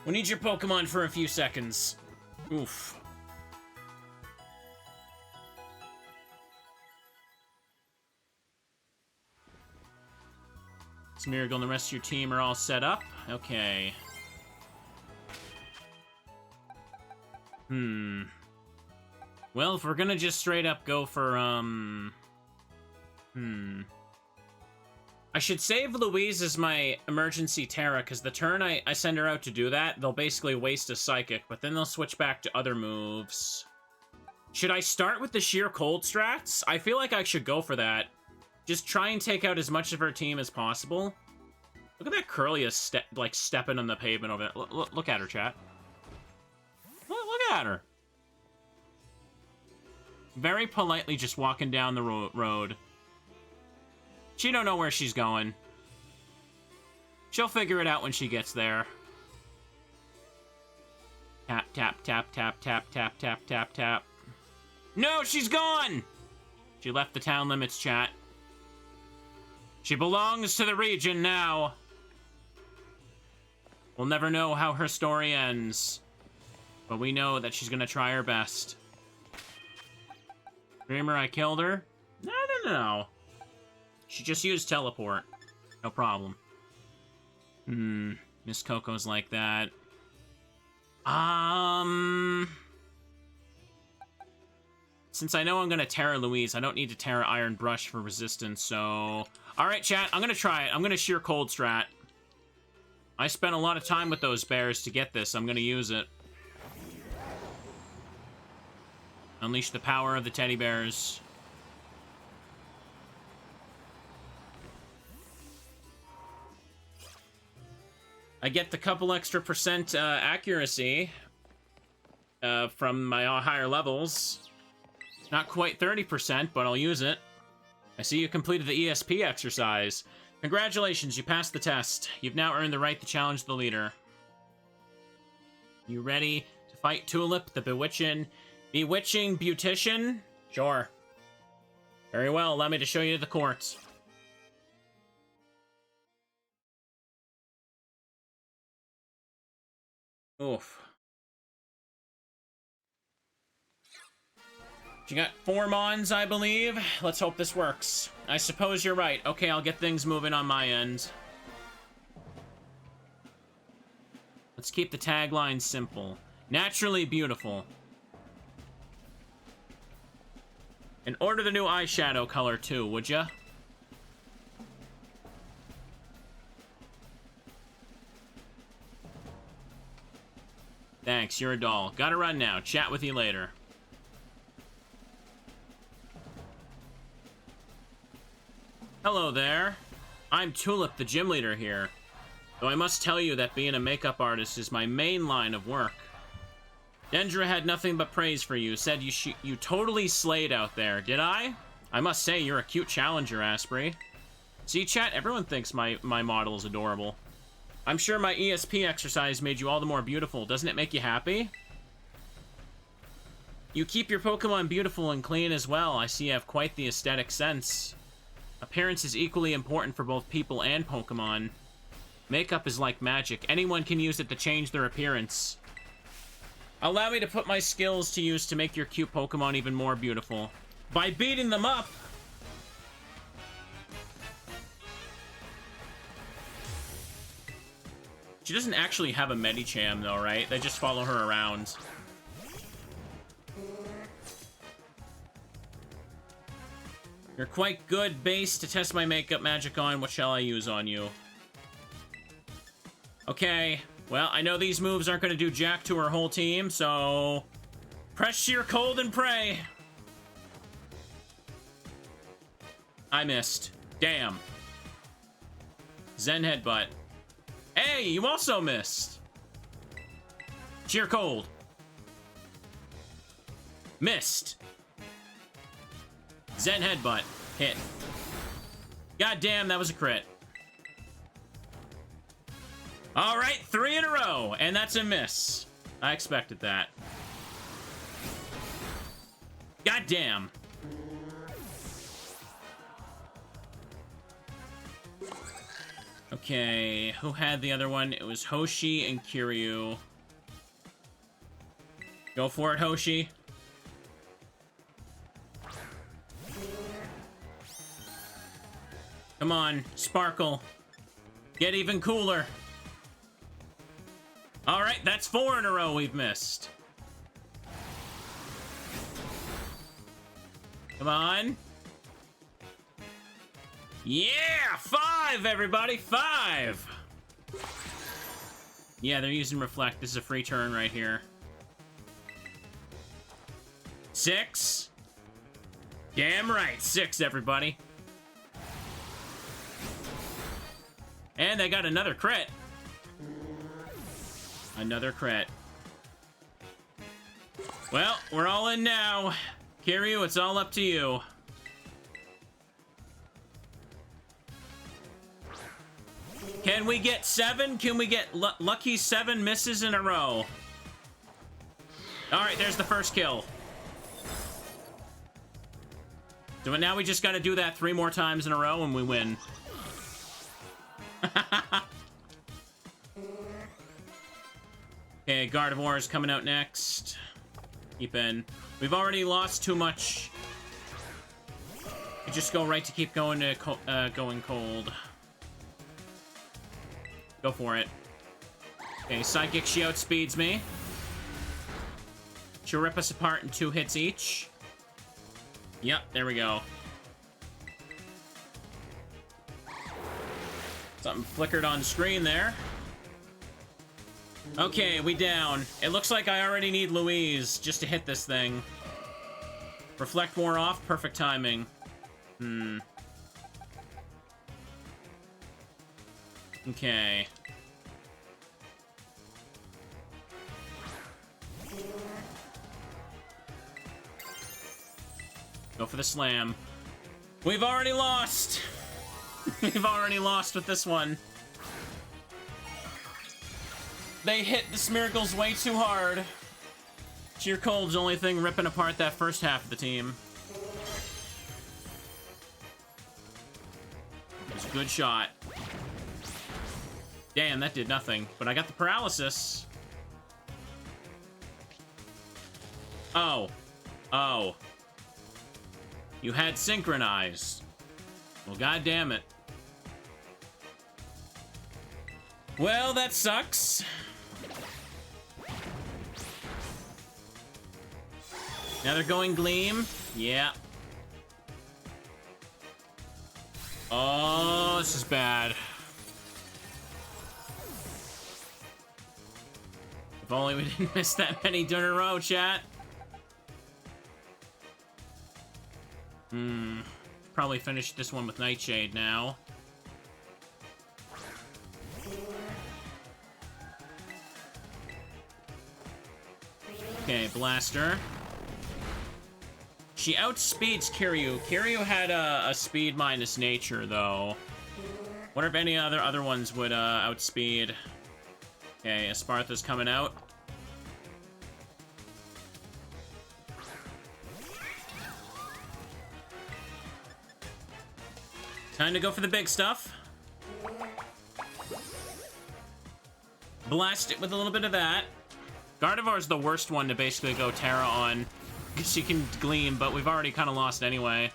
We need your Pokemon for a few seconds. Oof. Smeargle and the rest of your team are all set up. Okay. Well, if we're gonna just straight up go for, I should save Louise as my emergency Terra, because the turn I send her out to do that, they'll basically waste a Psychic, but then they'll switch back to other moves. Should I start with the sheer cold strats? I feel like I should go for that. Just try and take out as much of her team as possible. Look at that Curlia stepping on the pavement over there. Look at her, chat. Look at her. Very politely just walking down the road. She don't know where she's going. She'll figure it out when she gets there. Tap, tap, tap, tap, tap, tap, tap, tap, tap. No, she's gone! She left the town limits, chat. She belongs to the region now. We'll never know how her story ends. But we know that she's gonna try her best. Dreamer, I killed her? No. She just used teleport. No problem. Miss Coco's like that. Since I know I'm gonna Terra Louise, I don't need to Terra Iron Brush for resistance, so... Alright, chat, I'm gonna try it. I'm gonna sheer cold strat. I spent a lot of time with those bears to get this. I'm gonna use it. Unleash the power of the teddy bears. I get the couple extra % accuracy from my higher levels. Not quite 30%, but I'll use it. I see you completed the ESP exercise. Congratulations, you passed the test. You've now earned the right to challenge the leader. You ready to fight Tulip, the bewitching beautician? Sure. Very well, allow me to show you the court. Oof. You got 4 Mons, I believe. Let's hope this works. I suppose you're right. Okay, I'll get things moving on my end. Let's keep the tagline simple. Naturally beautiful. And order the new eyeshadow color, too, would ya? Thanks, you're a doll. Gotta run now. Chat with you later. Hello there. I'm Tulip, the gym leader here. Though I must tell you that being a makeup artist is my main line of work. Dendra had nothing but praise for you, said you totally slayed out there. Did I? I must say, you're a cute challenger, Asprey. See, chat, everyone thinks my model is adorable. I'm sure my ESP exercise made you all the more beautiful. Doesn't it make you happy? You keep your Pokemon beautiful and clean as well. I see you have quite the aesthetic sense. Appearance is equally important for both people and Pokemon. Makeup is like magic. Anyone can use it to change their appearance. Allow me to put my skills to use to make your cute Pokemon even more beautiful. By beating them up! She doesn't actually have a Medicham, though, right? They just follow her around. You're quite good base to test my makeup magic on. What shall I use on you? Okay. Well, I know these moves aren't going to do jack to her whole team, so... Press sheer cold and pray! I missed. Damn. Zen Headbutt. Hey, you also missed. Sheer Cold. Missed. Zen Headbutt. Hit. God damn, that was a crit. All right, 3 in a row, and that's a miss. I expected that. God damn. Okay, who had the other one? It was Hoshi and Kiryu. Go for it, Hoshi. Come on, Sparkle. Get even cooler. All right, that's 4 in a row we've missed. Come on. Yeah, 5, everybody, 5. Yeah, they're using Reflect. This is a free turn right here. 6. Damn right, 6, everybody. And they got another crit. Another crit. Well, we're all in now. Kiryu, it's all up to you. Can we get 7? Can we get lucky 7 misses in a row? All right, there's the first kill. So now we just got to do that 3 more times in a row and we win. Okay, Gardevoir is coming out next. Keep in. We've already lost too much. We just go right to keep going to going cold. Go for it. Okay, Psychic, she outspeeds me. She'll rip us apart in 2 hits each. Yep, there we go. Something flickered on screen there. Okay, we down. It looks like I already need Louise just to hit this thing. Reflect more off, perfect timing. Okay. Go for the slam. We've already lost! We've already lost with this one. They hit the Smeargles way too hard. Sheer Cold's the only thing ripping apart that first half of the team. It was a good shot. Damn, that did nothing. But I got the paralysis. Oh. Oh. You had synchronized. Well, god damn it. Well, that sucks. Now they're going Gleam. Yeah. Oh, this is bad. If only we didn't miss that many in a row, chat. Probably finish this one with Nightshade now. Okay, Blaster. She outspeeds Kiryu. Kiryu had a speed minus nature, though. Wonder if any other ones would outspeed. Okay, Espartha's coming out. Time to go for the big stuff. Blast it with a little bit of that. Gardevoir's the worst one to basically go Terra on. Because she can Gleam, but we've already kind of lost anyway.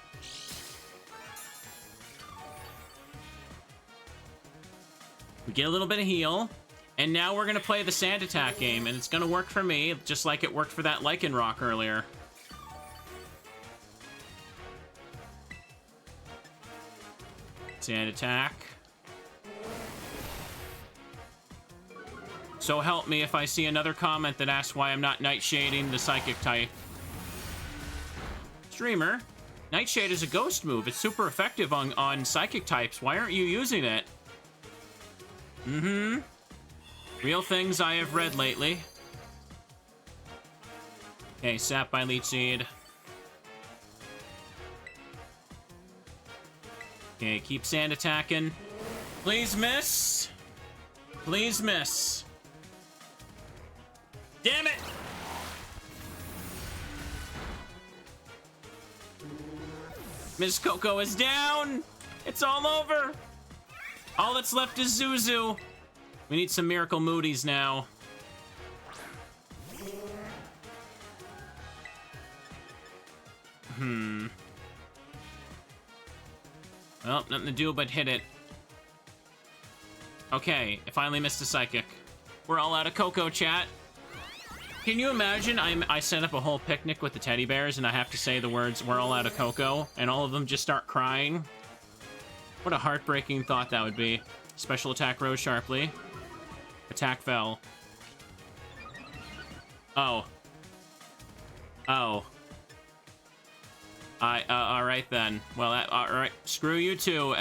We get a little bit of heal. And now we're going to play the Sand Attack game, and it's going to work for me, just like it worked for that Lycanroc earlier. Sand Attack. So help me if I see another comment that asks why I'm not Nightshading the Psychic type. Streamer, Nightshade is a ghost move. It's super effective on psychic types. Why aren't you using it? Mm-hmm. Real things I have read lately. Okay, sap by Leech Seed. Okay, keep sand attacking. Please miss. Please miss. Damn it! Miss Coco is down! It's all over! All that's left is Zuzu. We need some Miracle Moody's now. Well, nothing to do but hit it. Okay, I finally missed a psychic. We're all out of Coco, chat. Can you imagine I set up a whole picnic with the teddy bears and I have to say the words, "We're all out of Coco," and all of them just start crying? What a heartbreaking thought that would be. Special attack rose sharply. Attack fell. Oh. Oh. Alright then. Well, alright. Screw you too,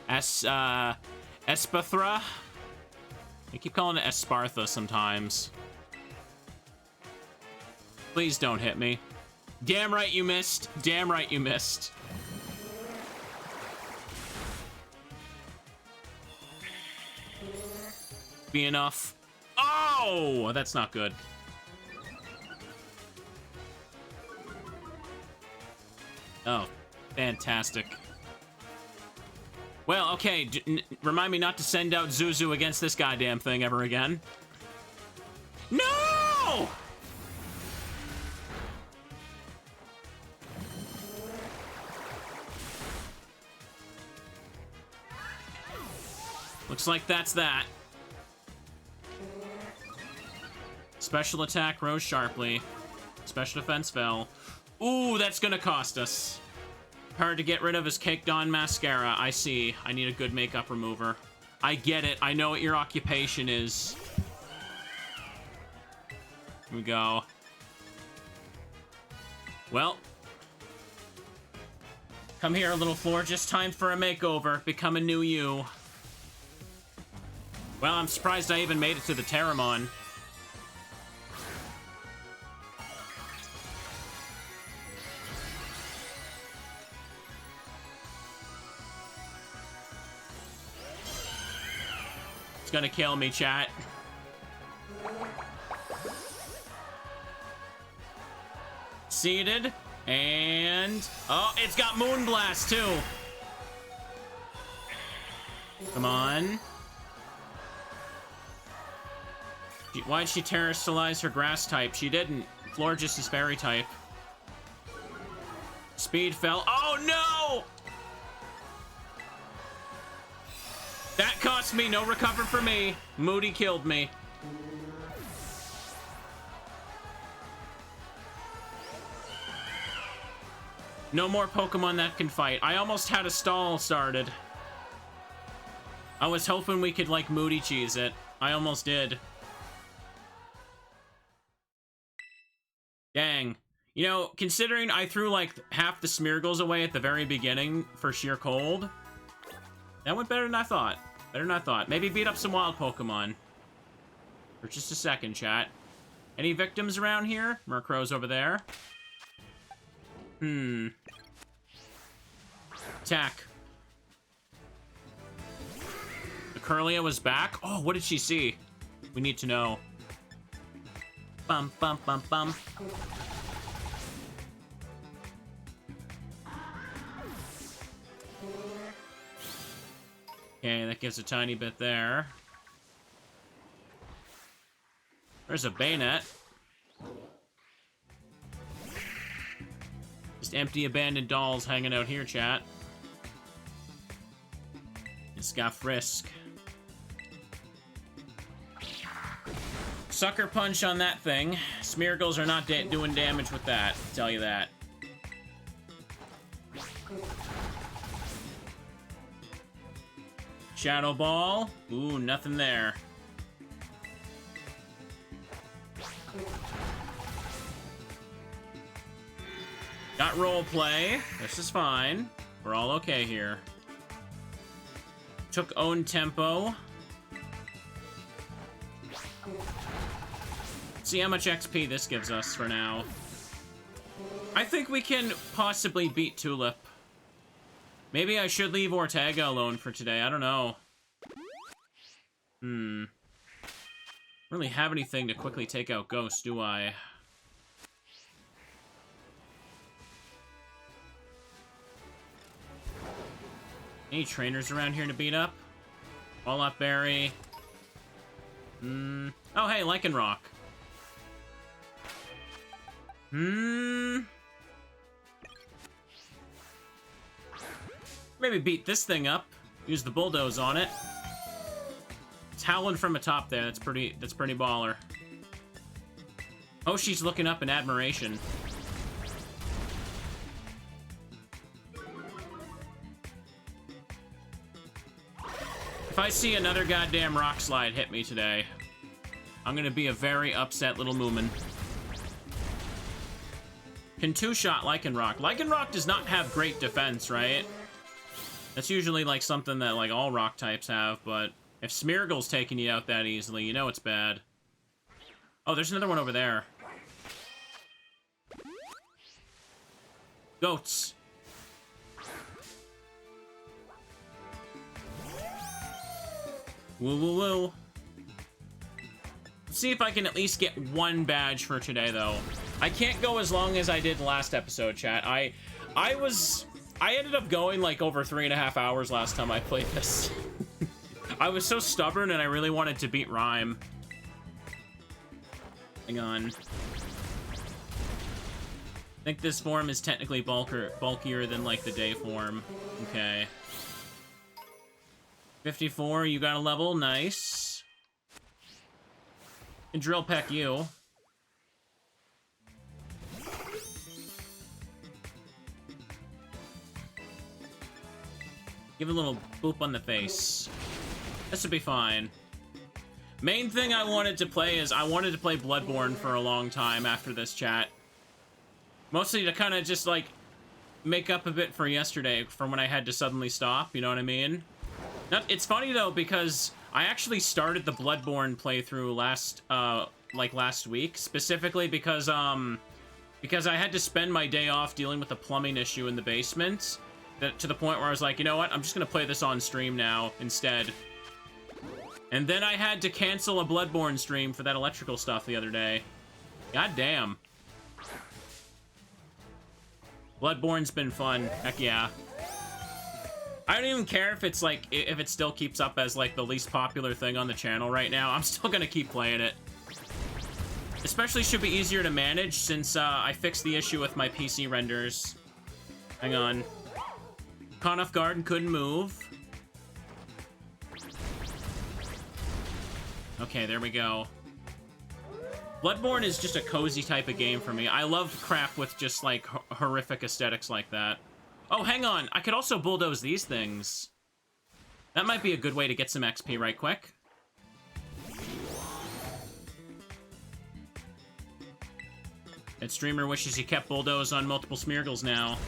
Espathra? I keep calling it Espartha sometimes. Please don't hit me. Damn right you missed. Damn right you missed. Be enough. Oh! That's not good. Oh, fantastic. Well, okay, remind me not to send out Zuzu against this goddamn thing ever again. No! Looks like that's that. Special attack rose sharply. Special defense fell. Ooh, that's gonna cost us. Hard to get rid of his caked on mascara. I see. I need a good makeup remover. I get it. I know what your occupation is. Here we go. Well. Come here, little floor. Just time for a makeover. Become a new you. Well, I'm surprised I even made it to the Terramon. Gonna kill me, chat. Seated, and oh, it's got Moonblast too. Come on. Why'd she terrestrialize her grass type? She didn't. Florges is fairy type. Speed fell. Oh no! That cost me. No recover for me. Moody killed me. No more Pokemon that can fight. I almost had a stall started. I was hoping we could, like, Moody cheese it. I almost did. Dang. You know, considering I threw, like, half the Smeargles away at the very beginning for sheer cold, that went better than I thought. Better than I thought. Maybe beat up some wild Pokemon. For just a second, chat. Any victims around here? Murkrow's over there. Attack. The Curlia was back? Oh, what did she see? We need to know. Bum, bum, bum, bum. Okay, that gives a tiny bit there. There's a Bayonet. Just empty abandoned dolls hanging out here, chat. It's got Frisk. Sucker Punch on that thing. Smeargles are not doing damage with that, I'll tell you that. Shadow Ball. Ooh, nothing there. Got role play. This is fine. We're all okay here. Took own tempo. See how much XP this gives us for now. I think we can possibly beat Tulip. Maybe I should leave Ortega alone for today. I don't know. Really have anything to quickly take out Ghost, do I? Any trainers around here to beat up? Walnut Berry. Oh, hey, Lycanroc. Maybe beat this thing up. Use the bulldoze on it. It's howling from atop there. That's pretty baller. Oh, she's looking up in admiration. If I see another goddamn rock slide hit me today, I'm gonna be a very upset little moomin. Can two-shot Lycanroc. Lycanroc does not have great defense, right? That's usually like something that like all rock types have, but if Smeargle's taking you out that easily, you know it's bad. Oh, there's another one over there. Goats. Woo woo woo. Let's see if I can at least get one badge for today, though. I can't go as long as I did last episode, chat. I ended up going like over 3.5 hours last time I played this. I was so stubborn and I really wanted to beat Rhyme. Hang on. I think this form is technically bulkier than like the day form. Okay. 54, you got a level, nice. Can drill peck you. Give a little boop on the face. This would be fine. Main thing I wanted to play is I wanted to play Bloodborne for a long time after this chat. Mostly to kind of just like make up a bit for yesterday from when I had to suddenly stop, you know what I mean? It's funny though because I actually started the Bloodborne playthrough last week, specifically because I had to spend my day off dealing with a plumbing issue in the basement, to the point where I was like, you know what, I'm just gonna play this on stream now instead. And then I had to cancel a Bloodborne stream for that electrical stuff the other day. God damn. Bloodborne's been fun, heck yeah. I don't even care if it's like, if it still keeps up as like the least popular thing on the channel right now. I'm still gonna keep playing it. Especially should be easier to manage since I fixed the issue with my PC renders. Hang on. Caught off guard and couldn't move. Okay, there we go. Bloodborne is just a cozy type of game for me. I love crap with just like horrific aesthetics like that. Oh, hang on. I could also bulldoze these things. That might be a good way to get some XP right quick. That streamer wishes he kept bulldoze on multiple Smeargles now.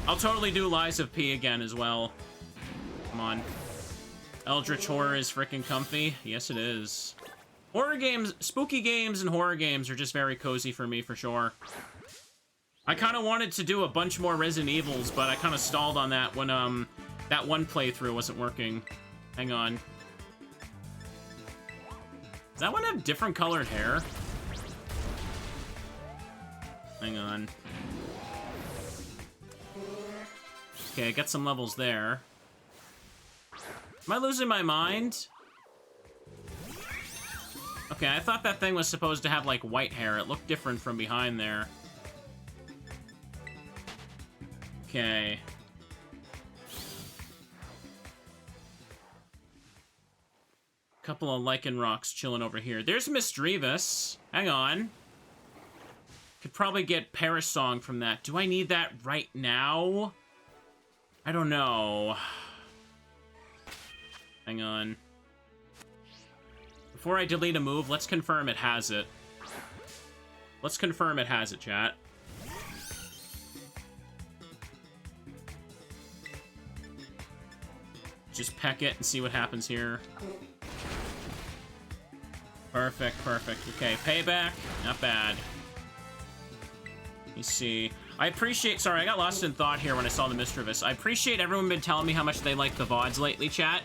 I'll totally do Lies of P again as well. Come on. Eldritch Horror is freaking comfy. Yes, it is. Horror games, spooky games and horror games are just very cozy for me, for sure. I kind of wanted to do a bunch more Resident Evils, but I kind of stalled on that when, that one playthrough wasn't working. Hang on. Does that one have different colored hair? Hang on. Okay, I got some levels there. Am I losing my mind? Okay, I thought that thing was supposed to have, like, white hair. It looked different from behind there. Okay. Couple of Lycanrocs chilling over here. There's Miss Drevis. Hang on. Could probably get Paris Song from that. Do I need that right now? I don't know. Hang on. Before I delete a move, let's confirm it has it. Let's confirm it has it, chat. Just peck it and see what happens here. Perfect, perfect. Okay, payback. Not bad. Let me see. I appreciate... Sorry, I got lost in thought here when I saw the Mischievous. I appreciate everyone been telling me how much they like the VODs lately, chat.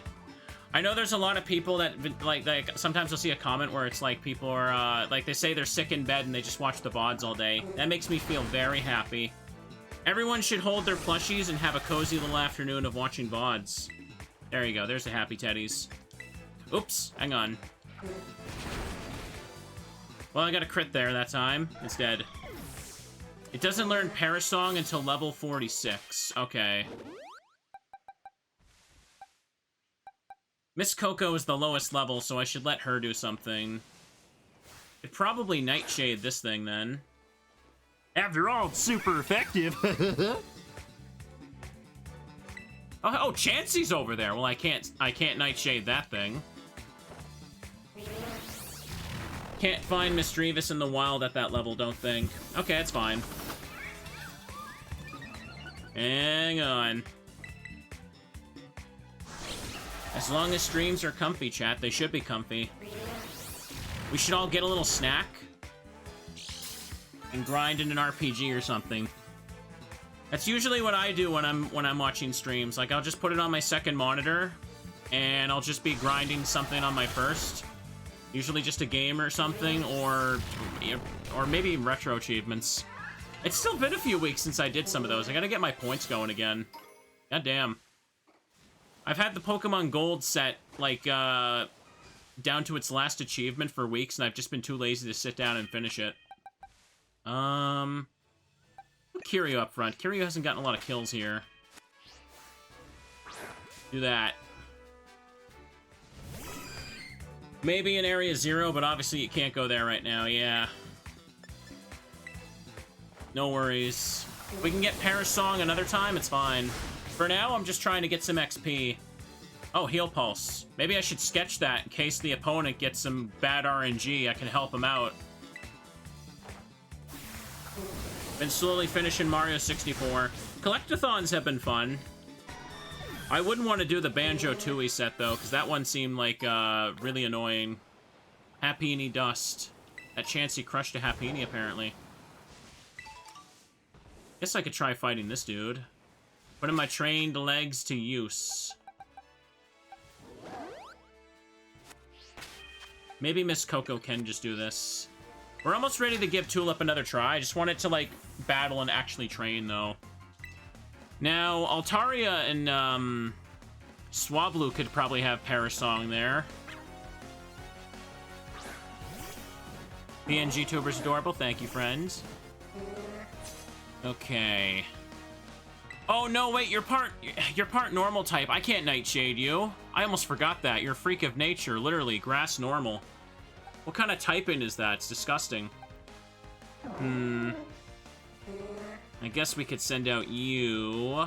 I know there's a lot of people that, like sometimes I'll see a comment where it's like people are, like, they say they're sick in bed and they just watch the VODs all day. That makes me feel very happy. Everyone should hold their plushies and have a cozy little afternoon of watching VODs. There you go. There's the happy teddies. Oops. Hang on. Well, I got a crit there that time. It's dead. It doesn't learn Parasong until level 46. Okay. Miss Coco is the lowest level, so I should let her do something. It'd probably Nightshade this thing, then. After all, it's super effective. Oh, Chansey's over there. Well, I can't Nightshade that thing. Can't find Mischievous in the wild at that level, don't think. Okay, that's fine. Hang on. As long as streams are comfy, chat, they should be comfy. We should all get a little snack and grind in an RPG or something. That's usually what I do when I'm watching streams. Like, I'll just put it on my second monitor, and I'll just be grinding something on my first. Usually just a game or something, or maybe retro achievements. It's still been a few weeks since I did some of those. I gotta get my points going again. God damn. I've had the Pokemon Gold set, like, down to its last achievement for weeks, and I've just been too lazy to sit down and finish it. Kiryu up front. Kiryu hasn't gotten a lot of kills here. Do that. Maybe in Area 0, but obviously you can't go there right now, yeah. No worries. If we can get Parasong another time, it's fine. For now, I'm just trying to get some XP. Oh, Heal Pulse. Maybe I should sketch that in case the opponent gets some bad RNG. I can help him out. Been slowly finishing Mario 64. Collectathons have been fun. I wouldn't want to do the Banjo-Tooie set, though, because that one seemed like really annoying. Happiny Dust. That Chansey crushed a Happiny, apparently. Guess I could try fighting this dude. Putting my trained legs to use. Maybe Miss Coco can just do this. We're almost ready to give Tulip another try. I just want it to, like, battle and actually train, though. Now, Altaria and, Swablu could probably have Parasong there. PNG Tuber's adorable. Thank you, friends. Okay. Oh, no, wait, you're part normal type. I can't Nightshade you. I almost forgot that. You're a freak of nature, literally. Grass normal. What kind of typing is that? It's disgusting. I guess we could send out you.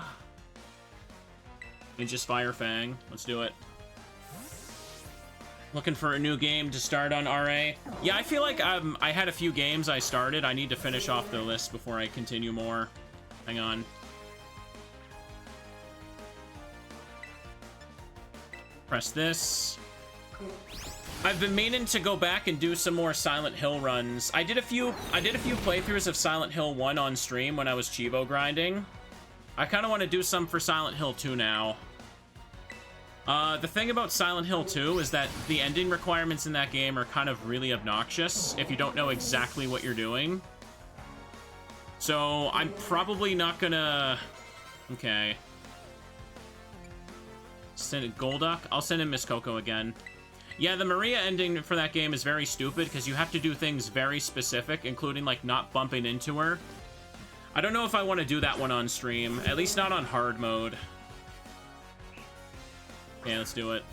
And just Fire Fang. Let's do it. Looking for a new game to start on RA. Yeah, I feel like I had a few games I started. I need to finish off the list before I continue more. Hang on. Press this. I've been meaning to go back and do some more Silent Hill runs. I did a few playthroughs of Silent Hill 1 on stream when I was Chivo grinding. I kind of want to do some for Silent Hill 2 now. The thing about Silent Hill 2 is that the ending requirements in that game are kind of really obnoxious if you don't know exactly what you're doing. So I'm probably not gonna... Okay. Send it Golduck. I'll send in Miss Coco again. Yeah, the Maria ending for that game is very stupid because you have to do things very specific, including, like, not bumping into her. I don't know if I want to do that one on stream, at least not on hard mode. Okay, let's do it.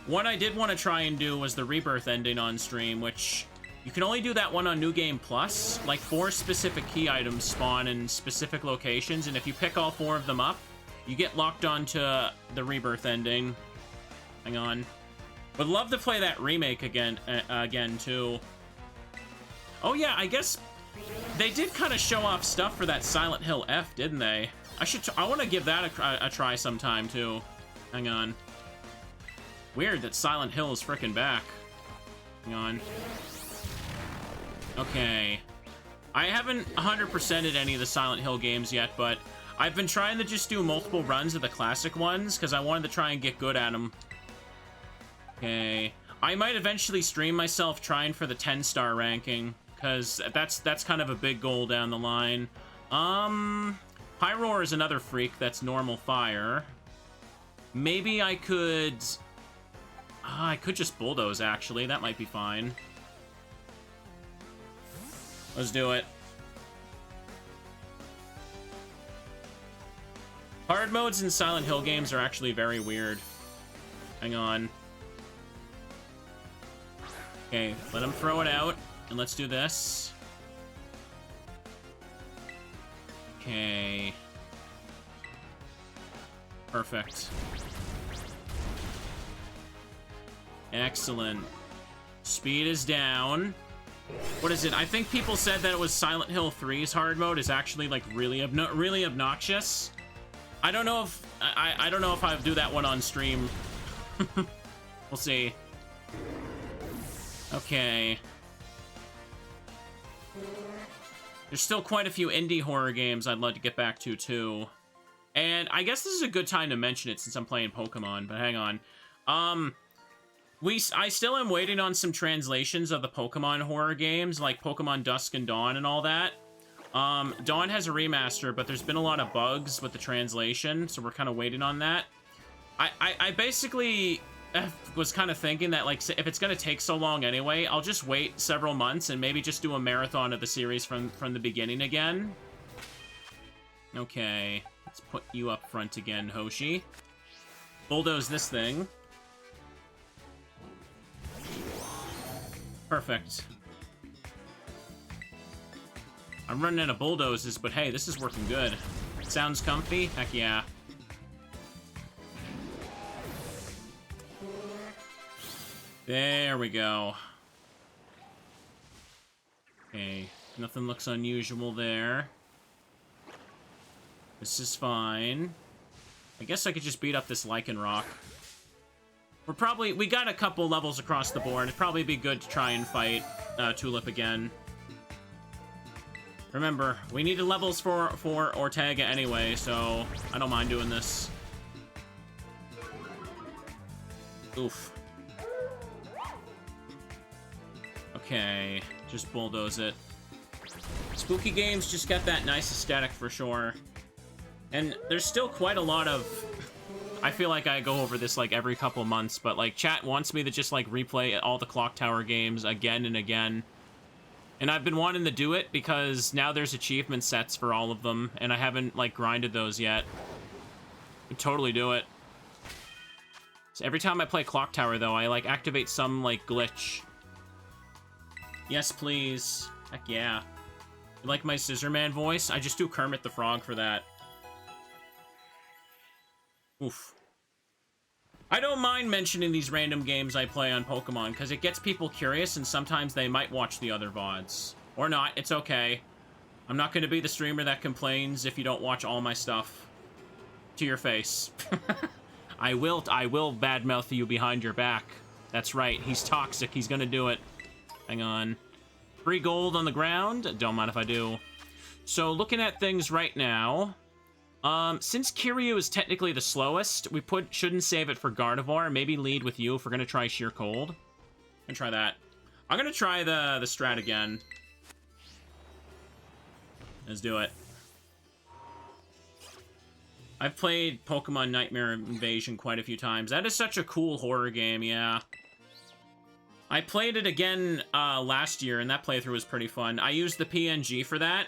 One I did want to try and do was the Rebirth ending on stream, which you can only do that one on New Game Plus. Like, 4 specific key items spawn in specific locations, and if you pick all 4 of them up, you get locked onto the Rebirth ending. Hang on. Would love to play that remake again, too. Oh yeah, I guess they did kind of show off stuff for that Silent Hill F, didn't they? I want to give that a try sometime, too. Hang on. Weird that Silent Hill is frickin' back. Hang on. Okay. I haven't 100%ed any of the Silent Hill games yet, but I've been trying to just do multiple runs of the classic ones, because I wanted to try and get good at them. Okay. I might eventually stream myself trying for the 10-star ranking, because that's kind of a big goal down the line. Pyroar is another freak that's normal fire. Maybe I could... I could just bulldoze, actually. That might be fine. Let's do it. Hard modes in Silent Hill games are actually very weird. Hang on. Okay, let him throw it out, and let's do this. Okay. Perfect. Excellent. Speed is down. What is it? I think people said that it was Silent Hill 3's hard mode is actually like really obnoxious. I don't know if I don't know if I'll do that one on stream. We'll see. Okay. There's still quite a few indie horror games I'd love to get back to too. And I guess this is a good time to mention it since I'm playing Pokemon, but hang on. I still am waiting on some translations of the Pokemon horror games, like Pokemon Dusk and Dawn and all that. Dawn has a remaster, but there's been a lot of bugs with the translation, so we're kind of waiting on that. I basically was kind of thinking that, like, if it's going to take so long anyway, I'll just wait several months and maybe just do a marathon of the series from the beginning again. Okay, let's put you up front again, Hoshi. Bulldoze this thing. Perfect. I'm running out of bulldozes, but hey, this is working good. Sounds comfy? Heck yeah. There we go. Okay, nothing looks unusual there. This is fine. I guess I could just beat up this Lycanroc. We got a couple levels across the board. It'd probably be good to try and fight Tulip again. Remember, we needed levels for Ortega anyway, so I don't mind doing this. Oof. Okay, just bulldoze it. Spooky games just got that nice aesthetic for sure. And there's still quite a lot of... I feel like I go over this like every couple months, but like chat wants me to just like replay all the Clock Tower games again and again. And I've been wanting to do it because now there's achievement sets for all of them, and I haven't like grinded those yet. I'd totally do it. So every time I play Clock Tower though, I like activate some like glitch. Yes, please. Heck yeah. You like my Scissorman voice? I just do Kermit the Frog for that. Oof. I don't mind mentioning these random games I play on Pokemon, because it gets people curious, and sometimes they might watch the other VODs. Or not, it's okay. I'm not going to be the streamer that complains if you don't watch all my stuff. To your face. I will badmouth you behind your back. That's right, he's toxic, he's gonna do it. Hang on. Free gold on the ground? Don't mind if I do. So, looking at things right now... since Kiryu is technically the slowest, we shouldn't save it for Gardevoir. Maybe lead with you if we're gonna try Sheer Cold. I'm gonna try that. I'm gonna try the strat again. Let's do it. I've played Pokemon Nightmare Invasion quite a few times. That is such a cool horror game, yeah. I played it again last year, and that playthrough was pretty fun. I used the PNG for that.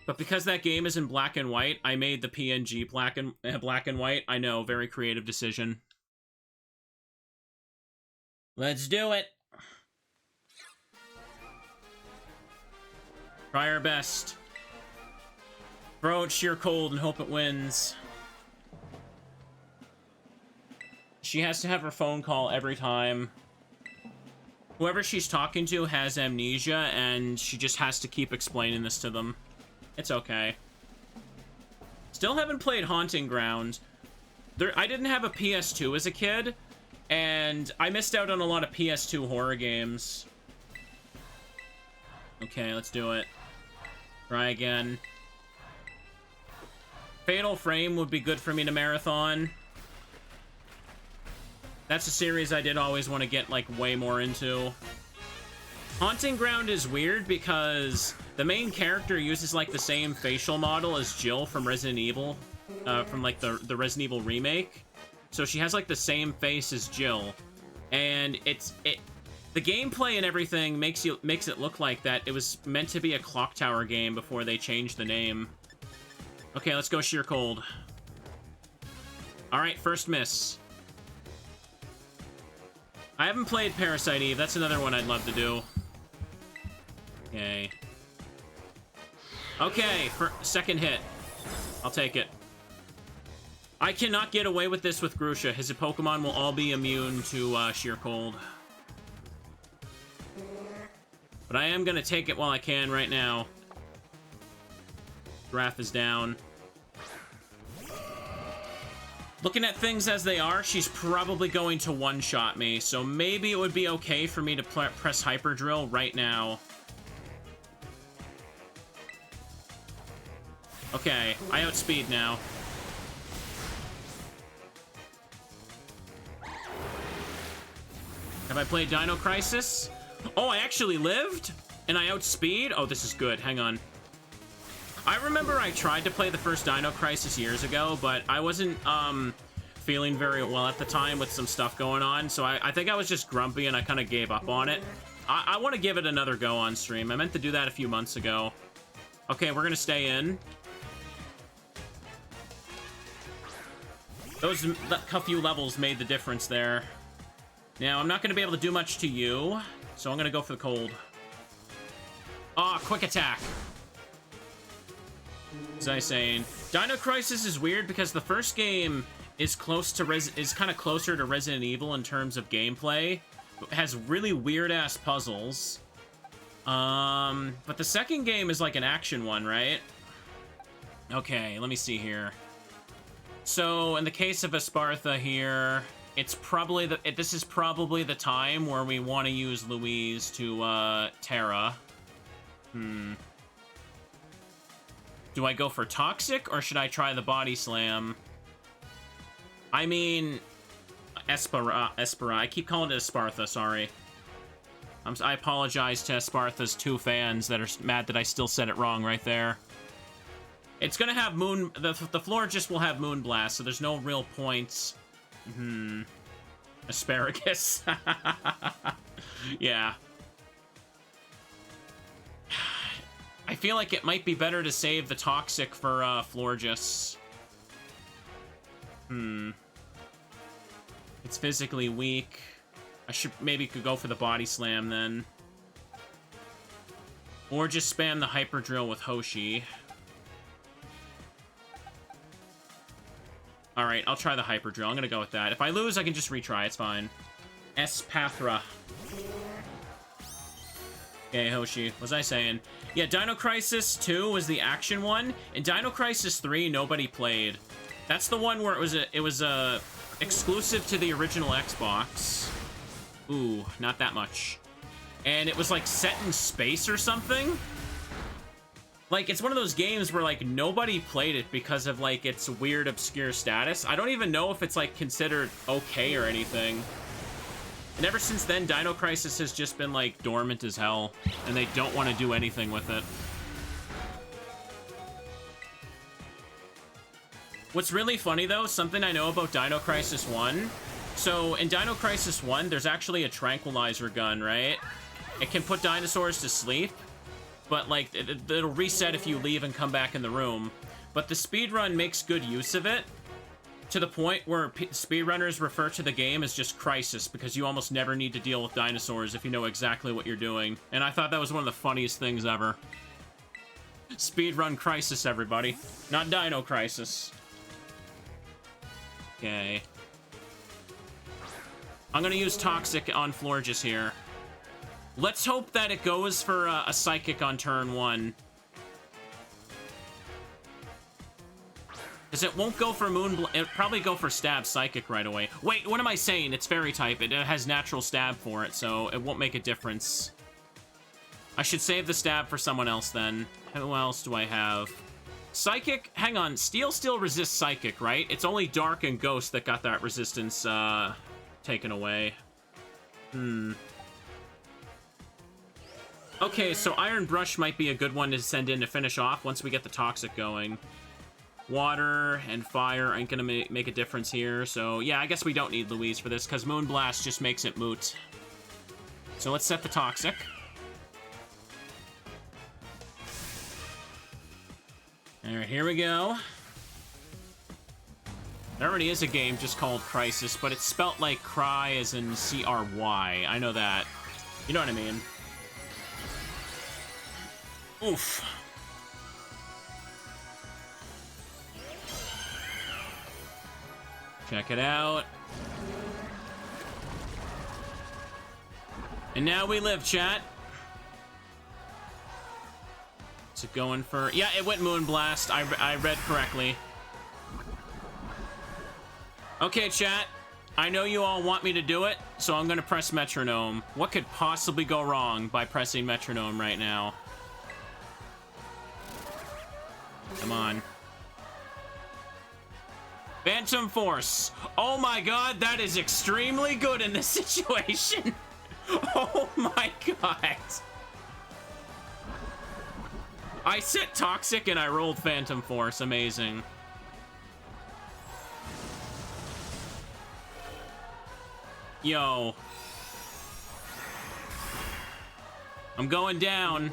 But because that game is in black and white, I made the PNG black and white. I know, very creative decision. Let's do it. Try our best. Throw it Sheer Cold and hope it wins. She has to have her phone call every time. Whoever she's talking to has amnesia, and she just has to keep explaining this to them. It's okay. Still haven't played Haunting Ground. I didn't have a PS2 as a kid, and I missed out on a lot of PS2 horror games. Okay, let's do it. Try again. Fatal Frame would be good for me to marathon. That's a series I did always want to get, like, way more into. Haunting Ground is weird because the main character uses, like, the same facial model as Jill from Resident Evil, from, like, the Resident Evil remake. So she has, like, the same face as Jill. And the gameplay and everything makes it look like that it was meant to be a Clock Tower game before they changed the name. Okay, let's go Sheer Cold. Alright, first miss. I haven't played Parasite Eve. That's another one I'd love to do. Okay. Okay, for second hit. I'll take it. I cannot get away with this with Grusha. His Pokemon will all be immune to Sheer Cold. But I am going to take it while I can right now. Wrath is down. Looking at things as they are, she's probably going to one-shot me, so maybe it would be okay for me to press Hyper Drill right now. Okay, I outspeed now. Have I played Dino Crisis? Oh, I actually lived? And I outspeed? Oh, this is good. Hang on. I remember I tried to play the first Dino Crisis years ago, but I wasn't feeling very well at the time with some stuff going on, so I think I was just grumpy and I kind of gave up on it. I want to give it another go on stream. I meant to do that a few months ago. Okay, we're going to stay in. Those few levels made the difference there. Now, I'm not going to be able to do much to you, so I'm going to go for the cold. Ah, quick attack. As I was saying, Dino Crisis is weird because the first game is kind of closer to Resident Evil in terms of gameplay. It has really weird-ass puzzles. But the second game is like an action one, right? Okay, let me see here. So, in the case of Espartha here, it's probably this is probably the time where we want to use Louise to, Terra. Do I go for Toxic, or should I try the Body Slam? I mean, Espera. I keep calling it Espartha, sorry. I apologize to Espartha's 2 fans that are mad that I still said it wrong right there. It's gonna have Moon... The floor just will have Moonblast, so there's no real points. Asparagus. Yeah. I feel like it might be better to save the Toxic for, Florges. It's physically weak. I could go for the Body Slam, then. Or just spam the Hyper Drill with Hoshi. Alright, I'll try the Hyper Drill. I'm gonna go with that. If I lose, I can just retry. It's fine. Espathra. Okay, Hoshi. What was I saying? Yeah, Dino Crisis 2 was the action one, and Dino Crisis 3 nobody played. That's the one where it was exclusive to the original Xbox. Ooh, not that much. And it was like set in space or something. Like, it's one of those games where, like, nobody played it because of, like, its weird, obscure status. I don't even know if it's, like, considered okay or anything. And ever since then, Dino Crisis has just been, like, dormant as hell. And they don't want to do anything with it. What's really funny, though, something I know about Dino Crisis 1. So, in Dino Crisis 1, there's actually a tranquilizer gun, right? It can put dinosaurs to sleep. But, like, it'll reset if you leave and come back in the room. But the speedrun makes good use of it, to the point where speedrunners refer to the game as just Crisis, because you almost never need to deal with dinosaurs if you know exactly what you're doing. And I thought that was one of the funniest things ever. Speedrun Crisis, everybody. Not Dino Crisis. Okay. I'm gonna use Toxic on Florges here. Let's hope that it goes for a Psychic on turn 1. Because it won't go for it'll probably go for stab psychic right away. Wait, what am I saying? It's fairy type. It has natural stab for it, so it won't make a difference. I should save the stab for someone else then. Who else do I have? Psychic? Hang on. Steel still resists psychic, right? It's only dark and ghost that got that resistance taken away. Okay, so Iron Brush might be a good one to send in to finish off once we get the Toxic going. Water and fire ain't gonna make a difference here, so yeah, I guess we don't need Louise for this, because Moonblast just makes it moot. So let's set the Toxic. Alright, here we go. There already is a game just called Crisis, but it's spelt like cry as in C-R-Y. I know that. You know what I mean. Oof. Check it out. And now we live, chat. Is it going for... Yeah, it went Moonblast. I read correctly. Okay, chat. I know you all want me to do it, so I'm going to press Metronome. What could possibly go wrong by pressing Metronome right now? Come on. Phantom Force. Oh my god, that is extremely good in this situation. Oh my god. I set Toxic and I rolled Phantom Force. Amazing. Yo. I'm going down.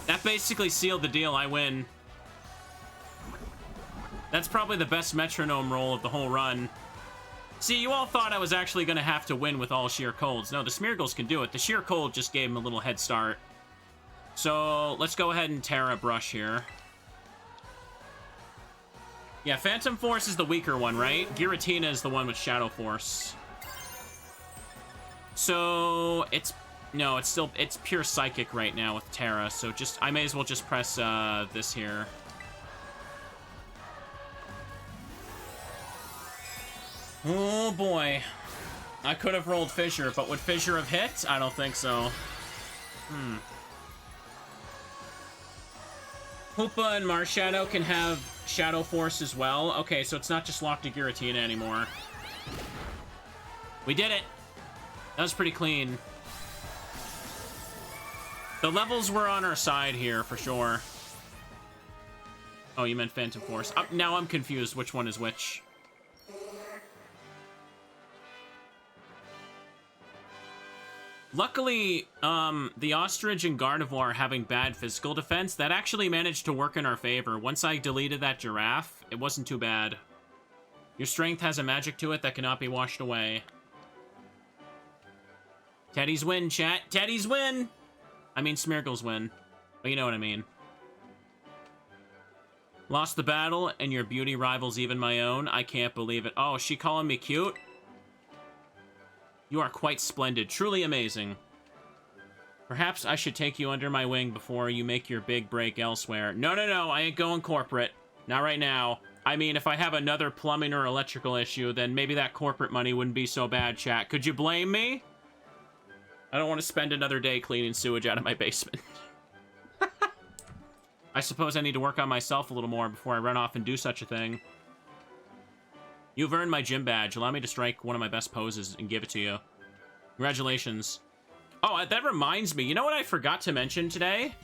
That basically sealed the deal. I win. That's probably the best Metronome roll of the whole run. See, you all thought I was actually going to have to win with all Sheer Colds. No, the Smeargles can do it. The Sheer Cold just gave him a little head start. So, let's go ahead and Terra Brush here. Yeah, Phantom Force is the weaker one, right? Giratina is the one with Shadow Force. So, it's... No, it's pure Psychic right now with Terra. So, I may as well just press this here. Oh boy. I could have rolled Fissure, but would Fissure have hit? I don't think so. Hoopa and Marshadow can have Shadow Force as well. Okay, so it's not just locked to Giratina anymore. We did it! That was pretty clean. The levels were on our side here, for sure. Oh, you meant Phantom Force. Now I'm confused which one is which. Luckily, the Ostrich and Gardevoir having bad physical defense, that actually managed to work in our favor. Once I deleted that Giraffe, it wasn't too bad. Your strength has a magic to it that cannot be washed away. Teddy's win, chat. Teddy's win! I mean, Smeargle's win. But you know what I mean. Lost the battle, and your beauty rivals even my own. I can't believe it. Oh, is she calling me cute? You are quite splendid. Truly amazing. Perhaps I should take you under my wing before you make your big break elsewhere. No, no, no. I ain't going corporate. Not right now. I mean, if I have another plumbing or electrical issue, then maybe that corporate money wouldn't be so bad, chat. Could you blame me? I don't want to spend another day cleaning sewage out of my basement. I suppose I need to work on myself a little more before I run off and do such a thing. You've earned my gym badge. Allow me to strike one of my best poses and give it to you. Congratulations. Oh, that reminds me. You know what I forgot to mention today?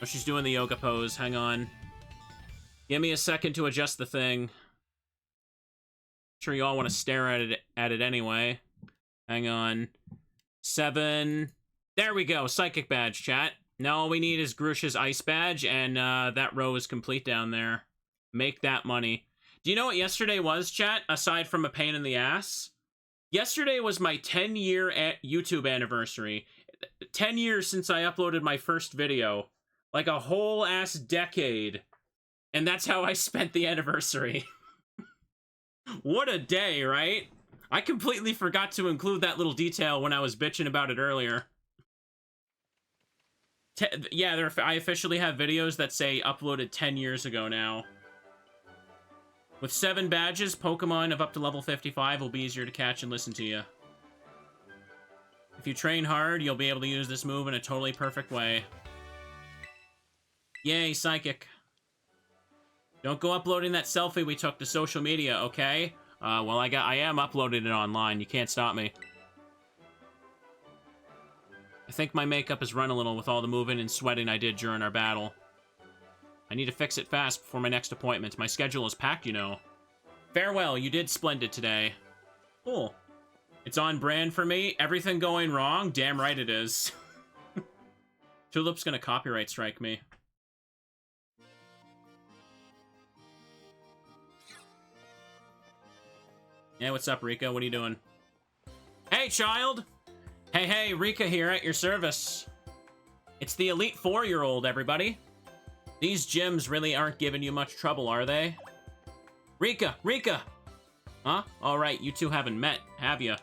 Oh, she's doing the yoga pose. Hang on. Give me a second to adjust the thing. I'm sure you all want to stare at it anyway. Hang on. 7. There we go. Psychic badge, chat. Now all we need is Grush's ice badge, and that row is complete down there. Make that money. Do you know what yesterday was, chat? Aside from a pain in the ass? Yesterday was my 10-year YouTube anniversary. 10 years since I uploaded my first video. Like a whole ass decade. And that's how I spent the anniversary. What a day, right? I completely forgot to include that little detail when I was bitching about it earlier. Yeah, I officially have videos that say uploaded 10 years ago now. With 7 badges, Pokemon of up to level 55 will be easier to catch and listen to you. If you train hard, you'll be able to use this move in a totally perfect way. Yay, Psychic. Don't go uploading that selfie we took to social media, okay? Well, I am uploading it online. You can't stop me. I think my makeup has run a little with all the moving and sweating I did during our battle. I need to fix it fast before my next appointment. My schedule is packed, you know. Farewell, you did splendid today. Cool. It's on brand for me. Everything going wrong? Damn right it is. Tulip's gonna copyright strike me. Yeah, what's up, Rika? What are you doing? Hey, child! Hey, Rika here at your service. It's the Elite 4-year-old, everybody. These gyms really aren't giving you much trouble, are they? Rika! Huh? Alright, you two haven't met, have ya?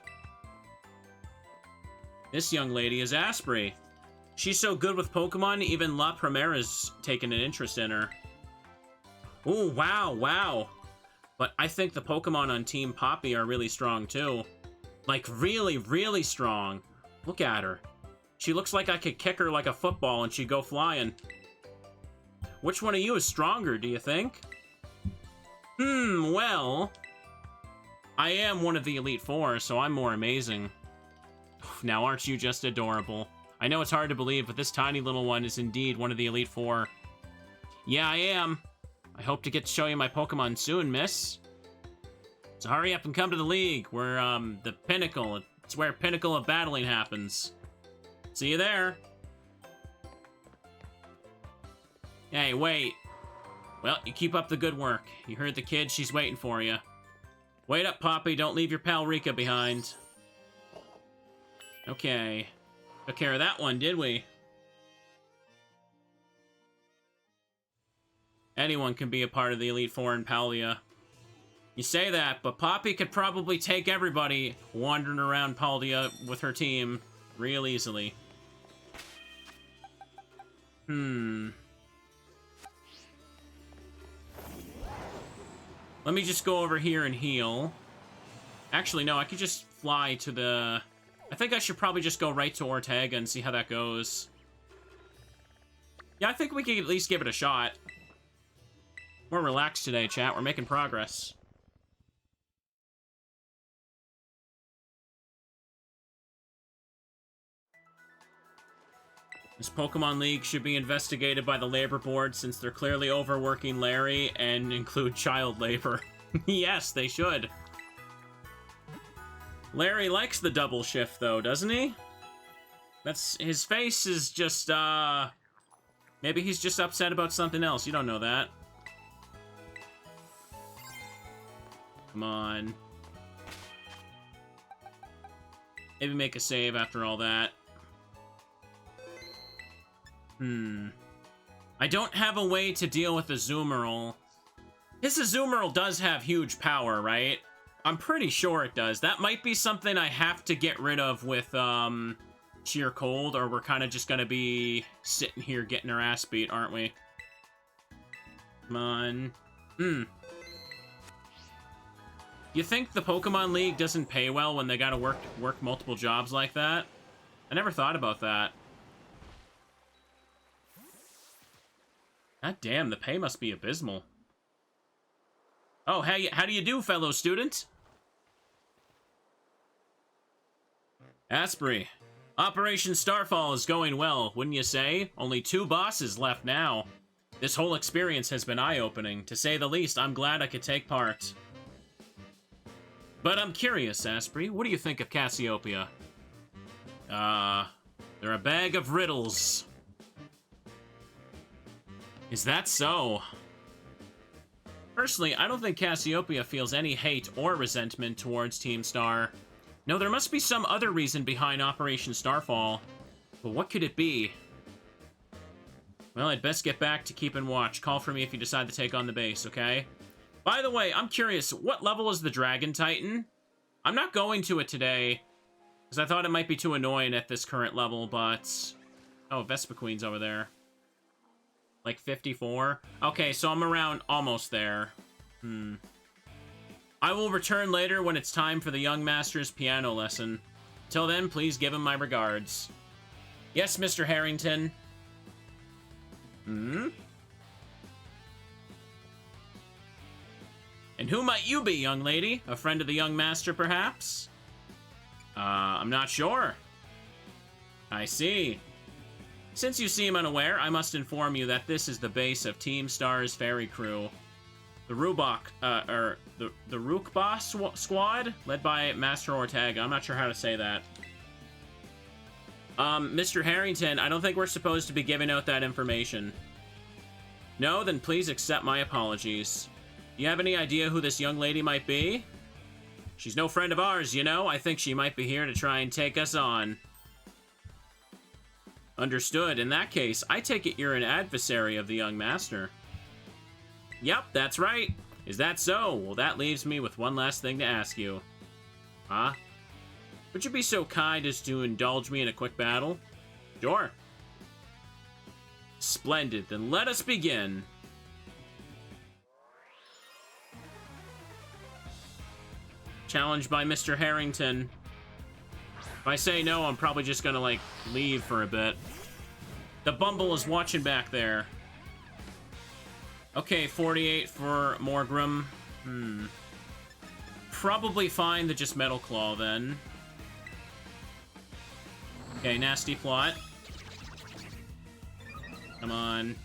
This young lady is Asprey. She's so good with Pokemon, even La Primera's taken an interest in her. Ooh, wow. But I think the Pokemon on Team Poppy are really strong, too. Like, really strong. Look at her. She looks like I could kick her like a football and she'd go flying. Which one of you is stronger, do you think? Well... I am one of the Elite Four, so I'm more amazing. Now, aren't you just adorable? I know it's hard to believe, but this tiny little one is indeed one of the Elite Four. Yeah, I am. I hope to get to show you my Pokemon soon, miss. So hurry up and come to the league. We're, the pinnacle. It's where pinnacle of battling happens. See you there. Hey, wait. Well, you keep up the good work. You heard the kid, she's waiting for you. Wait up, Poppy, don't leave your pal Rika behind. Okay. Took care of that one, did we? Anyone can be a part of the Elite Four in Paldea. You say that, but Poppy could probably take everybody wandering around Paldea with her team real easily. Let me just go over here and heal. Actually, no, I could just fly to the... I think I should probably just go right to Ortega and see how that goes. Yeah, I think we can at least give it a shot. We're relaxed today, chat. We're making progress. This Pokemon League should be investigated by the labor board since they're clearly overworking Larry and include child labor. Yes, they should. Larry likes the double shift, though, doesn't he? His face is just, maybe he's just upset about something else. You don't know that. Come on. Maybe make a save after all that. I don't have a way to deal with the Azumarill. His Azumarill does have huge power, right? I'm pretty sure it does. That might be something I have to get rid of with, Sheer Cold, or we're kind of just gonna be sitting here getting our ass beat, aren't we? Come on. You think the Pokemon League doesn't pay well when they gotta work multiple jobs like that? I never thought about that. God damn, the pay must be abysmal. Oh, hey, how do you do, fellow student? Asprey. Operation Starfall is going well, wouldn't you say? Only 2 bosses left now. This whole experience has been eye-opening. To say the least, I'm glad I could take part. But I'm curious, Asprey, what do you think of Cassiopeia? They're a bag of riddles. Is that so? Personally, I don't think Cassiopeia feels any hate or resentment towards Team Star. No, there must be some other reason behind Operation Starfall. But what could it be? Well, I'd best get back to keeping watch. Call for me if you decide to take on the base, okay? By the way, I'm curious, what level is the Dragon Titan? I'm not going to it today, because I thought it might be too annoying at this current level, but... Oh, Vespiquen's over there. Like 54? Okay, so I'm around almost there. I will return later when it's time for the young master's piano lesson. Till then, please give him my regards. Yes, Mr. Harrington. Hmm? And who might you be, young lady? A friend of the young master, perhaps? I'm not sure. I see. Since you seem unaware, I must inform you that this is the base of Team Star's ferry crew. The Rookba squad, led by Master Ortega. I'm not sure how to say that. Mr. Harrington, I don't think we're supposed to be giving out that information. No? Then please accept my apologies. Do you have any idea who this young lady might be? She's no friend of ours, you know? I think she might be here to try and take us on. Understood. In that case, I take it you're an adversary of the young master. Yep, that's right. Is that so? Well, that leaves me with one last thing to ask you. Huh? Would you be so kind as to indulge me in a quick battle? Sure. Splendid. Then let us begin. Challenged by Mr. Harrington. If I say no, I'm probably just gonna, like, leave for a bit. The Bumble is watching back there. Okay, 48 for Morgrim. Probably fine to just Metal Claw, then. Okay, nasty plot. Come on.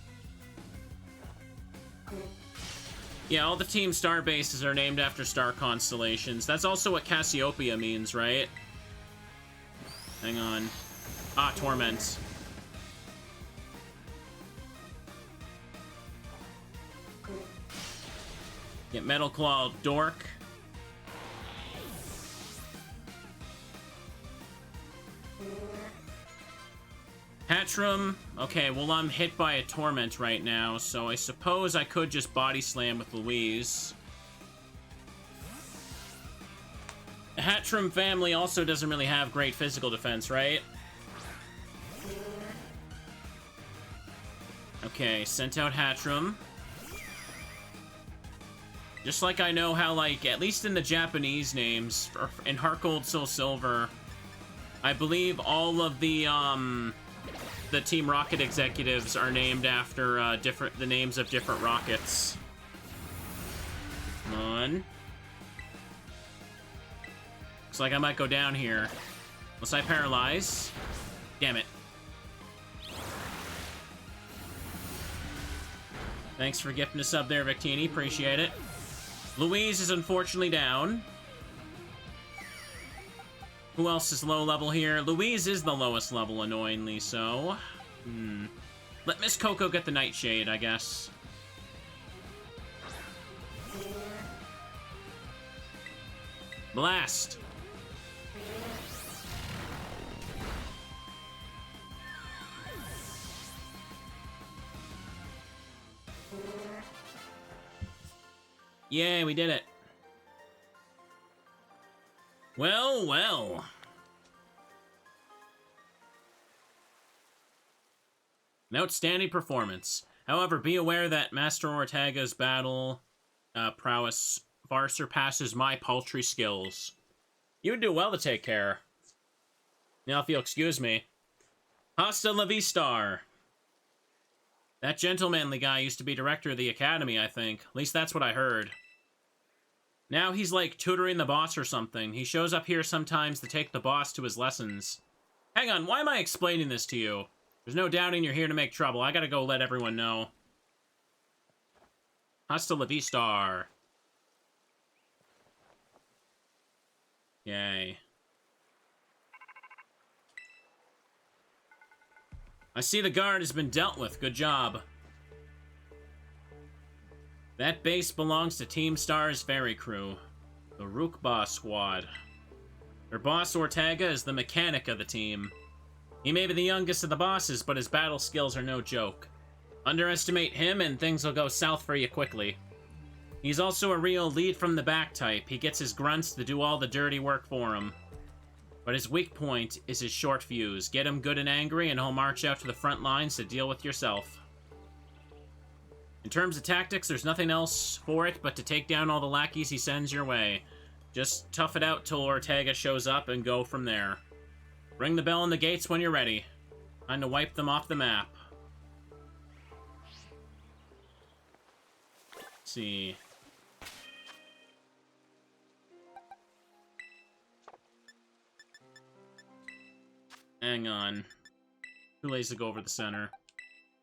Yeah, all the Team Star bases are named after star constellations. That's also what Cassiopeia means, right? Hang on. Ah, Torment. Get Metal Claw, Dork. Hatchram. Okay, well, I'm hit by a Torment right now, so I suppose I could just Body Slam with Louise. The Hatchram family also doesn't really have great physical defense, right? Okay, sent out Hatchram. Just like I know how, like, at least in the Japanese names, in Heart Gold, Soul Silver, I believe all of the Team Rocket executives are named after the names of different rockets. Come on. Looks like I might go down here. Unless I paralyze. Damn it. Thanks for gifting a sub there, Victini. Appreciate it. Louise is unfortunately down. Who else is low level here? Louise is the lowest level, annoyingly so. Let Miss Coco get the Nightshade, I guess. Blast! Yay, we did it. Well, well. An outstanding performance. However, be aware that Master Ortega's battle prowess far surpasses my paltry skills. You would do well to take care. Now, if you'll excuse me. Hasta la vista. That gentlemanly guy used to be director of the academy, I think. At least that's what I heard. Now he's like tutoring the boss or something. He shows up here sometimes to take the boss to his lessons. Hang on, why am I explaining this to you? There's no doubting you're here to make trouble. I gotta go let everyone know. Hasta la vista. Yay. I see the guard has been dealt with. Good job. That base belongs to Team Star's ferry crew, the Rookba squad. Their boss, Ortega, is the mechanic of the team. He may be the youngest of the bosses, but his battle skills are no joke. Underestimate him and things will go south for you quickly. He's also a real lead-from-the-back type. He gets his grunts to do all the dirty work for him. But his weak point is his short fuse. Get him good and angry, and he'll march out to the front lines to deal with yourself. In terms of tactics, there's nothing else for it but to take down all the lackeys he sends your way. Just tough it out till Ortega shows up and go from there. Ring the bell on the gates when you're ready. Time to wipe them off the map. Let's see. Hang on. Too lazy to go over the center.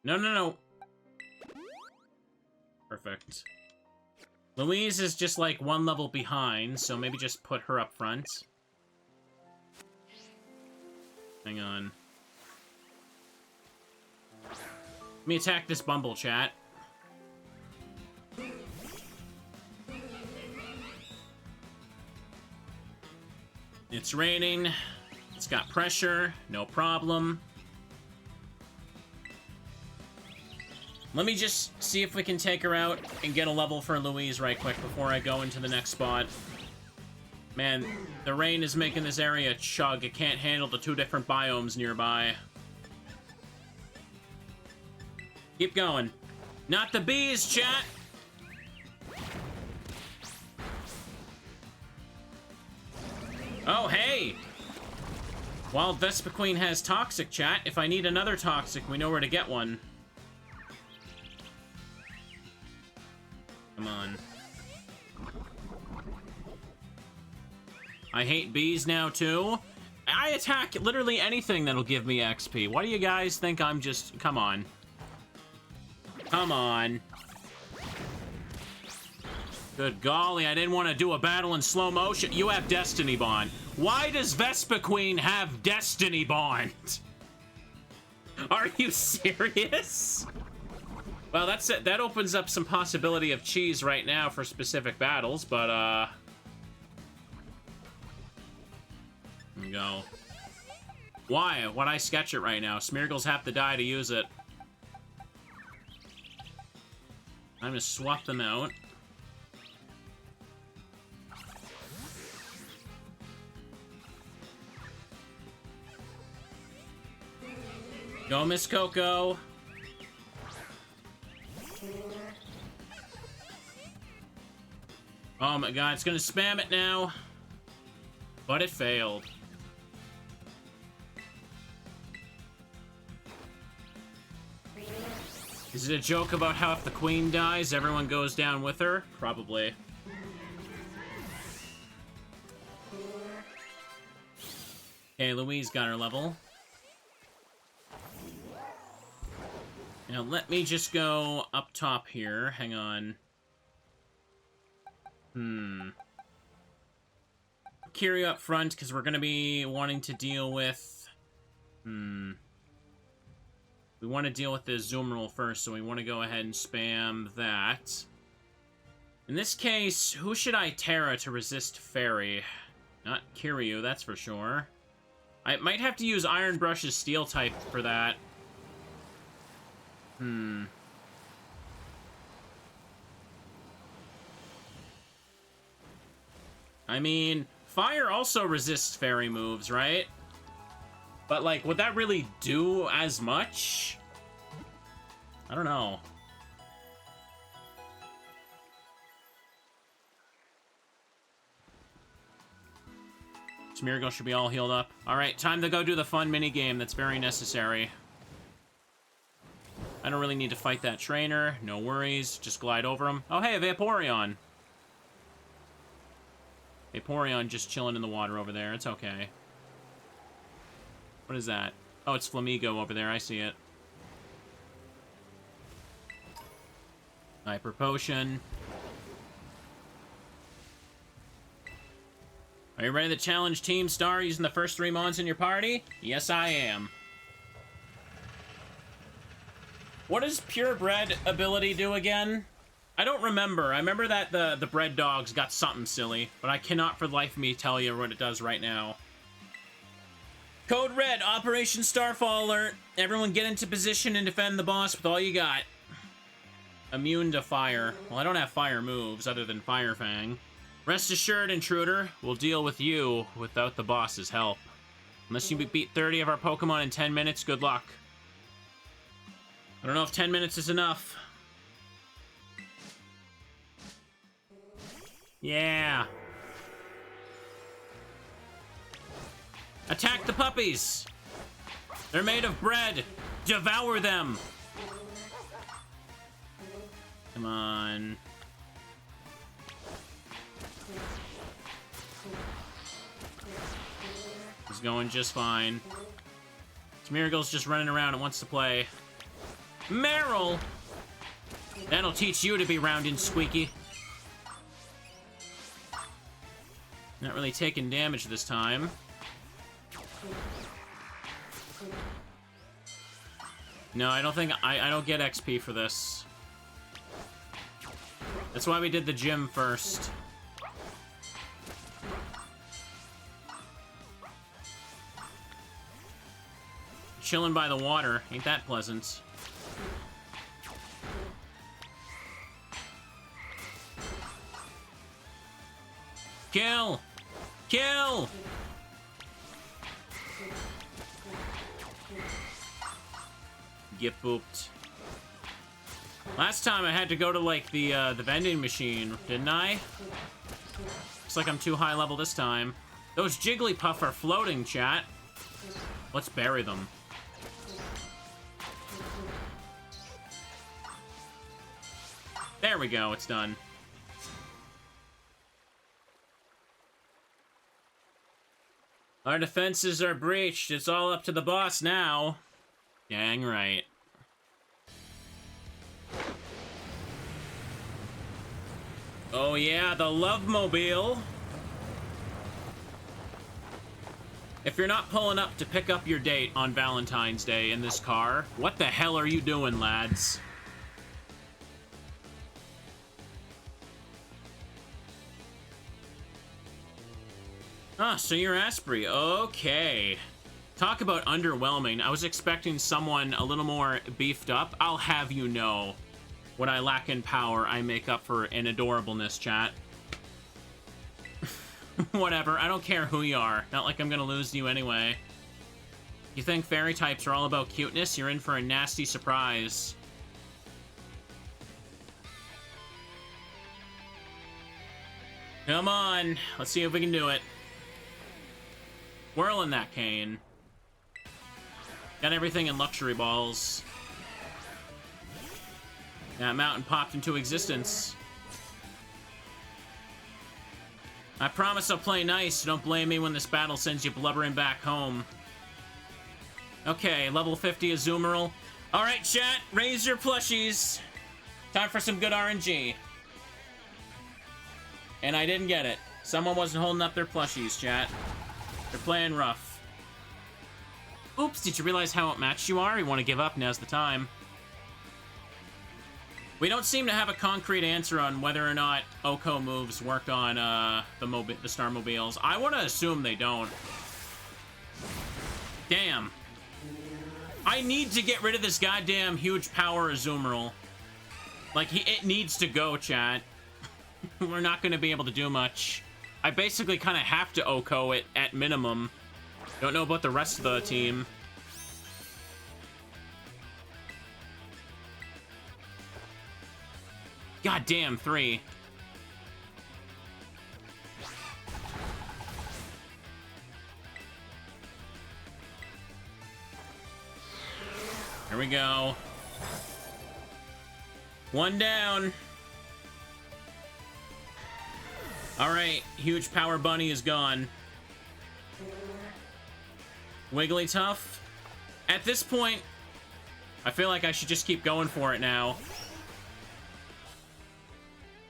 No, no, no. Perfect. Louise is just like one level behind, so maybe just put her up front. Hang on. Let me attack this Bumble, chat. It's raining. It's got pressure. No problem. Let me just see if we can take her out and get a level for Louise right quick before I go into the next spot. Man, the rain is making this area chug. It can't handle the 2 different biomes nearby. Keep going. Not the bees, chat! Oh, hey! Wild Vespiquen has Toxic, chat. If I need another Toxic, we know where to get one. Come on. I hate bees now, too. I attack literally anything that'll give me XP. Why do you guys think I'm just... Come on. Come on. Good golly, I didn't want to do a battle in slow motion. You have Destiny Bond. Why does Vespiquen have Destiny Bond? Are you serious? Well, that's it. That opens up some possibility of cheese right now for specific battles, but, There we go. Why? Why'd I sketch it right now? Smeargles have to die to use it. I'm gonna swap them out. Go, Miss Coco. Oh my god, it's gonna spam it now. But it failed. Is it a joke about how if the queen dies, everyone goes down with her? Probably. Okay, Louise got her level. Now let me just go up top here. Hang on. Kiryu up front, because we're going to be wanting to deal with... We want to deal with the Zoom roll first, so we want to go ahead and spam that. In this case, who should I Terra to resist Fairy? Not Kiryu, that's for sure. I might have to use Iron Brush's Steel type for that. I mean, Fire also resists Fairy moves, right? But, like, would that really do as much? I don't know. Smeargle should be all healed up. Alright, time to go do the fun minigame that's very necessary. I don't really need to fight that trainer. No worries. Just glide over him. Oh, hey, a Vaporeon. Vaporeon just chilling in the water over there. It's okay. What is that? Oh, it's Flamigo over there. I see it. Hyper Potion. Are you ready to challenge Team Star using the first 3 mons in your party? Yes, I am. What does Purebred ability do again? I don't remember. I remember that the bread dogs got something silly, but I cannot for the life of me tell you what it does right now. Code Red, Operation Starfall alert. Everyone get into position and defend the boss with all you got. Immune to fire. Well, I don't have fire moves other than Fire Fang. Rest assured, Intruder, we'll deal with you without the boss's help. Unless you beat 30 of our Pokemon in 10 minutes, good luck. I don't know if 10 minutes is enough. Yeah. Attack the puppies! They're made of bread! Devour them! Come on. It's going just fine. Smeargle's just running around and wants to play. Meryl! That'll teach you to be round and squeaky. Not really taking damage this time. No, I don't think... I don't get XP for this. That's why we did the gym first. Chilling by the water. Ain't that pleasant. Kill! Kill! Get booped. Last time I had to go to, like, the vending machine, didn't I? Looks like I'm too high level this time. Those Jigglypuff are floating, chat. Let's bury them. There we go, it's done. Our defenses are breached. It's all up to the boss now. Dang right. Oh yeah, the Love Mobile. If you're not pulling up to pick up your date on Valentine's Day in this car, what the hell are you doing, lads? Ah, so you're Asprey. Okay. Talk about underwhelming. I was expecting someone a little more beefed up. I'll have you know, what I lack in power, I make up for in adorableness, chat. Whatever, I don't care who you are. Not like I'm gonna lose to you anyway. You think fairy types are all about cuteness? You're in for a nasty surprise. Come on, let's see if we can do it. Whirling that cane. Got everything in luxury balls. That mountain popped into existence. I promise I'll play nice. Don't blame me when this battle sends you blubbering back home. Okay, level 50 Azumarill. Alright, chat, raise your plushies. Time for some good RNG. And I didn't get it. Someone wasn't holding up their plushies, chat. They're playing rough. Oops, did you realize how outmatched you are? You want to give up? Now's the time. We don't seem to have a concrete answer on whether or not Oko moves worked on the Starmobiles. I want to assume they don't. Damn. I need to get rid of this goddamn huge power Azumarill. Like, it needs to go, chat. We're not going to be able to do much. I basically kind of have to Oko it at minimum. Don't know about the rest of the team. God damn, 3. Here we go. 1 down. Alright, huge power bunny is gone. Wigglytuff. At this point, I feel like I should just keep going for it now.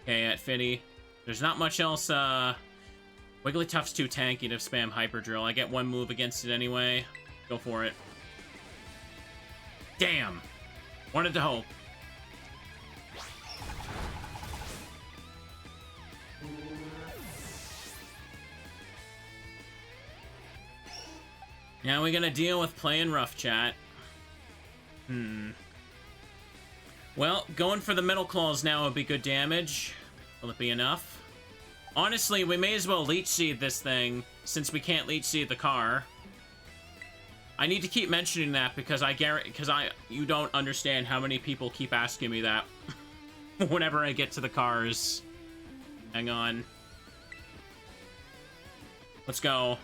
Okay, at Finny. There's not much else, Wigglytuff's too tanky to spam Hyper Drill. I get 1 move against it anyway. Go for it. Damn! Wanted to hope. Now we're gonna deal with playing rough, chat. Well, going for the Metal Claws now would be good damage. Will it be enough? Honestly, we may as well Leech Seed this thing, since we can't Leech Seed the car. I need to keep mentioning that because you don't understand how many people keep asking me that whenever I get to the cars. Hang on. Let's go.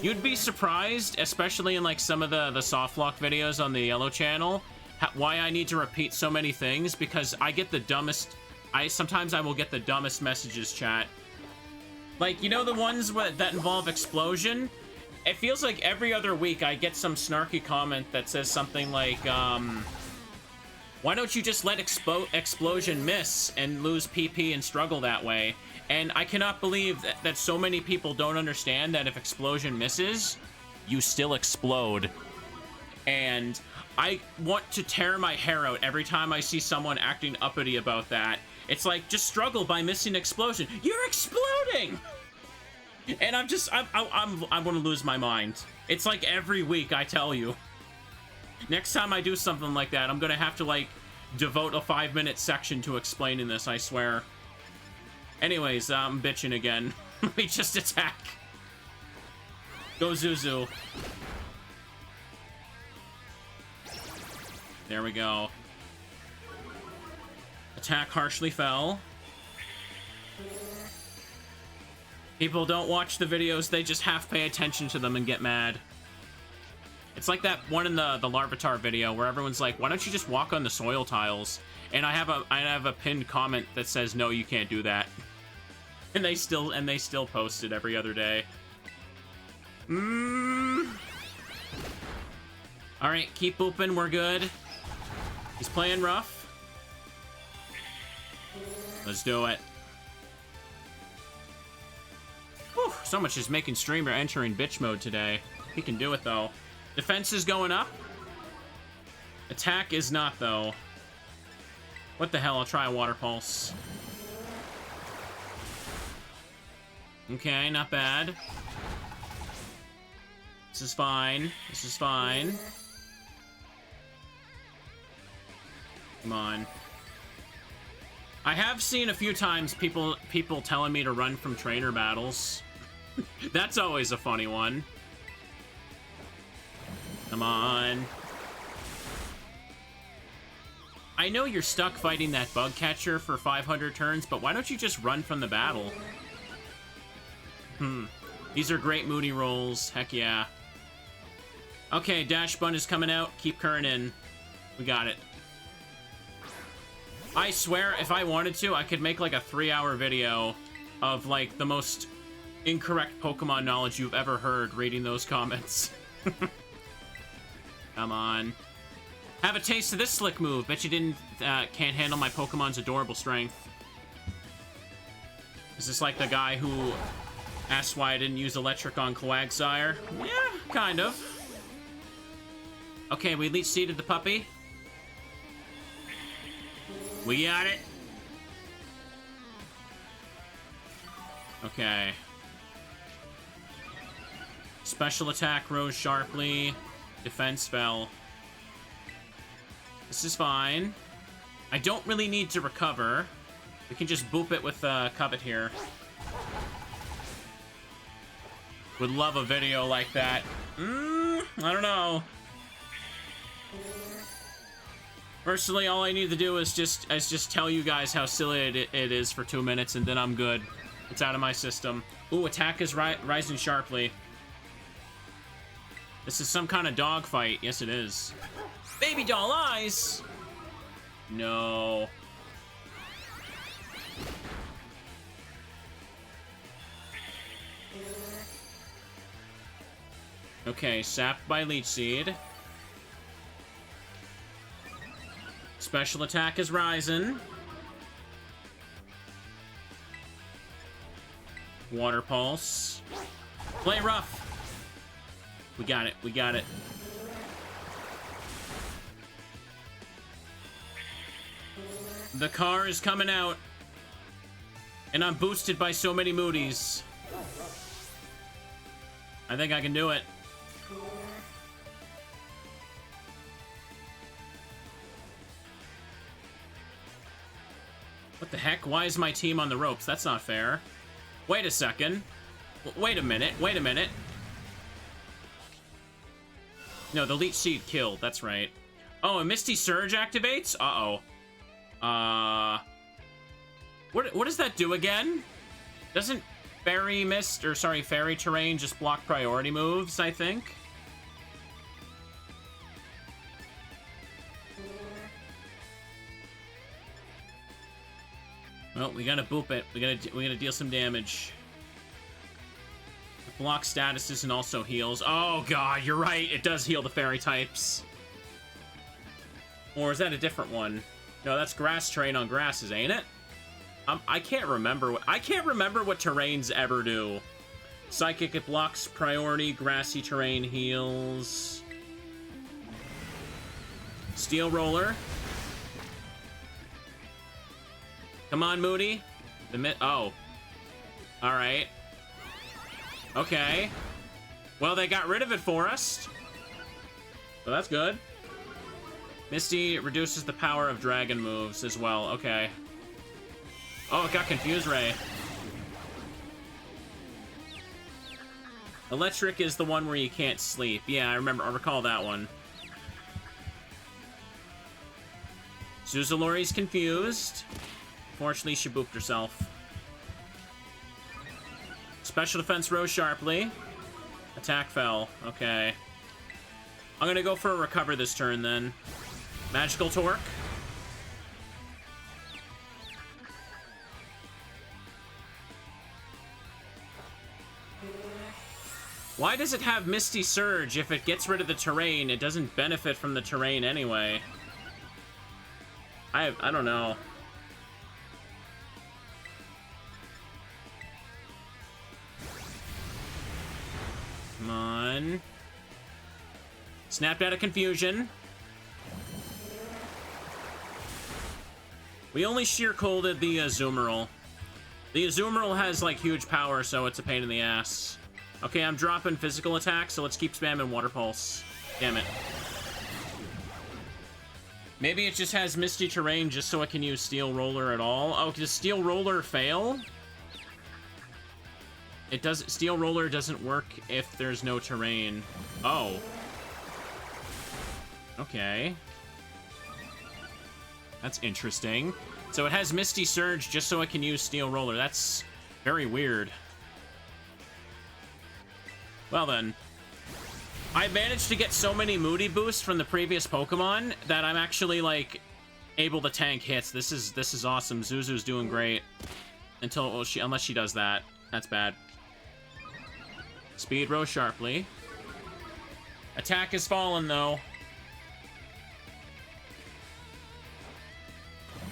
You'd be surprised, especially in like some of the softlock videos on the Yellow channel, why I need to repeat so many things, because I get the dumbest... Sometimes I will get the dumbest messages, chat. Like, you know the ones that involve explosion? It feels like every other week I get some snarky comment that says something like, why don't you just let explosion miss and lose PP and struggle that way? And I cannot believe that so many people don't understand that if explosion misses, you still explode. And I want to tear my hair out every time I see someone acting uppity about that. It's like, just struggle by missing explosion. You're exploding! And I'm gonna lose my mind. It's like every week I tell you. Next time I do something like that, I'm gonna have to, like, devote a 5-minute section to explaining this, I swear. Anyways, I'm bitching again. Let me just attack. Go Zuzu. There we go. Attack harshly fell. People don't watch the videos, they just half pay attention to them and get mad. It's like that one in the Larvitar video where everyone's like, why don't you just walk on the soil tiles? And I have a pinned comment that says, no, you can't do that. And they still post it every other day. Alright, keep booping, we're good. He's playing rough. Let's do it. Whew, so much is making streamer entering bitch mode today. He can do it, though. Defense is going up. Attack is not, though. What the hell? I'll try a Water Pulse. Okay, not bad. This is fine. This is fine. Come on. I have seen a few times people telling me to run from trainer battles. That's always a funny one. Come on. I know you're stuck fighting that bug catcher for 500 turns, but why don't you just run from the battle? These are great moody rolls. Heck yeah. Okay, Dash Bun is coming out. Keep current in. We got it. I swear, if I wanted to, I could make like a 3-hour video of like the most incorrect Pokemon knowledge you've ever heard reading those comments. Come on. Have a taste of this slick move. Bet you can't handle my Pokemon's adorable strength. Is this like the guy who asked why I didn't use electric on Quagsire? Yeah, kind of. Okay, we Leech Seeded the puppy. We got it. Okay. Special attack rose sharply. Defense fell. This is fine. I don't really need to recover. We can just boop it with Covet here. Would love a video like that. I don't know. Personally, all I need to do is just tell you guys how silly it is for 2 minutes, and then I'm good. It's out of my system. Ooh, attack is rising sharply. This is some kind of dog fight. Yes, it is. Baby doll eyes! No. Okay, sapped by Leech Seed. Special attack is rising. Water Pulse. Play rough. We got it. We got it. The car is coming out. And I'm boosted by so many Moody's. I think I can do it. What the heck? Why is my team on the ropes? That's not fair. Wait a second. Wait a minute. Wait a minute. No, the Leech Seed killed. That's right. Oh, a Misty Surge activates? Uh-oh. What does that do again? Doesn't Fairy mist, or sorry, fairy terrain just block priority moves, I think. Well, we gotta boop it. We gotta deal some damage. Block statuses and also heals. Oh god, you're right. It does heal the fairy types. Or is that a different one? No, that's grass terrain on grasses, ain't it? I can't remember. I can't remember what terrains ever do. Psychic, it blocks priority. Grassy terrain heals. Steel roller. Come on, Moody. Oh. Alright. Okay. Well, they got rid of it for us. So that's good. Misty reduces the power of dragon moves as well. Okay. Oh, it got Confuse Ray. Electric is the one where you can't sleep. Yeah, I recall that one. Zuzalori's confused. Fortunately, she booped herself. Special defense rose sharply. Attack fell. Okay. I'm gonna go for a recover this turn, then. Magical Torque. Why does it have Misty Surge? If it gets rid of the terrain, it doesn't benefit from the terrain anyway. I don't know. Come on. Snapped out of confusion. We only sheer colded the Azumarill. The Azumarill has like huge power, so it's a pain in the ass. Okay, I'm dropping physical attack, so let's keep spamming Water Pulse. Damn it. Maybe it just has Misty Terrain just so I can use Steel Roller at all. Oh, does Steel Roller fail? It does. Steel Roller doesn't work if there's no terrain. Oh. Okay. That's interesting. So it has Misty Surge just so I can use Steel Roller. That's very weird. Well then. I managed to get so many Moody boosts from the previous Pokemon that I'm actually, like, able to tank hits. This is awesome. Zuzu's doing great. Unless she does that. That's bad. Speed rose sharply. Attack has fallen, though.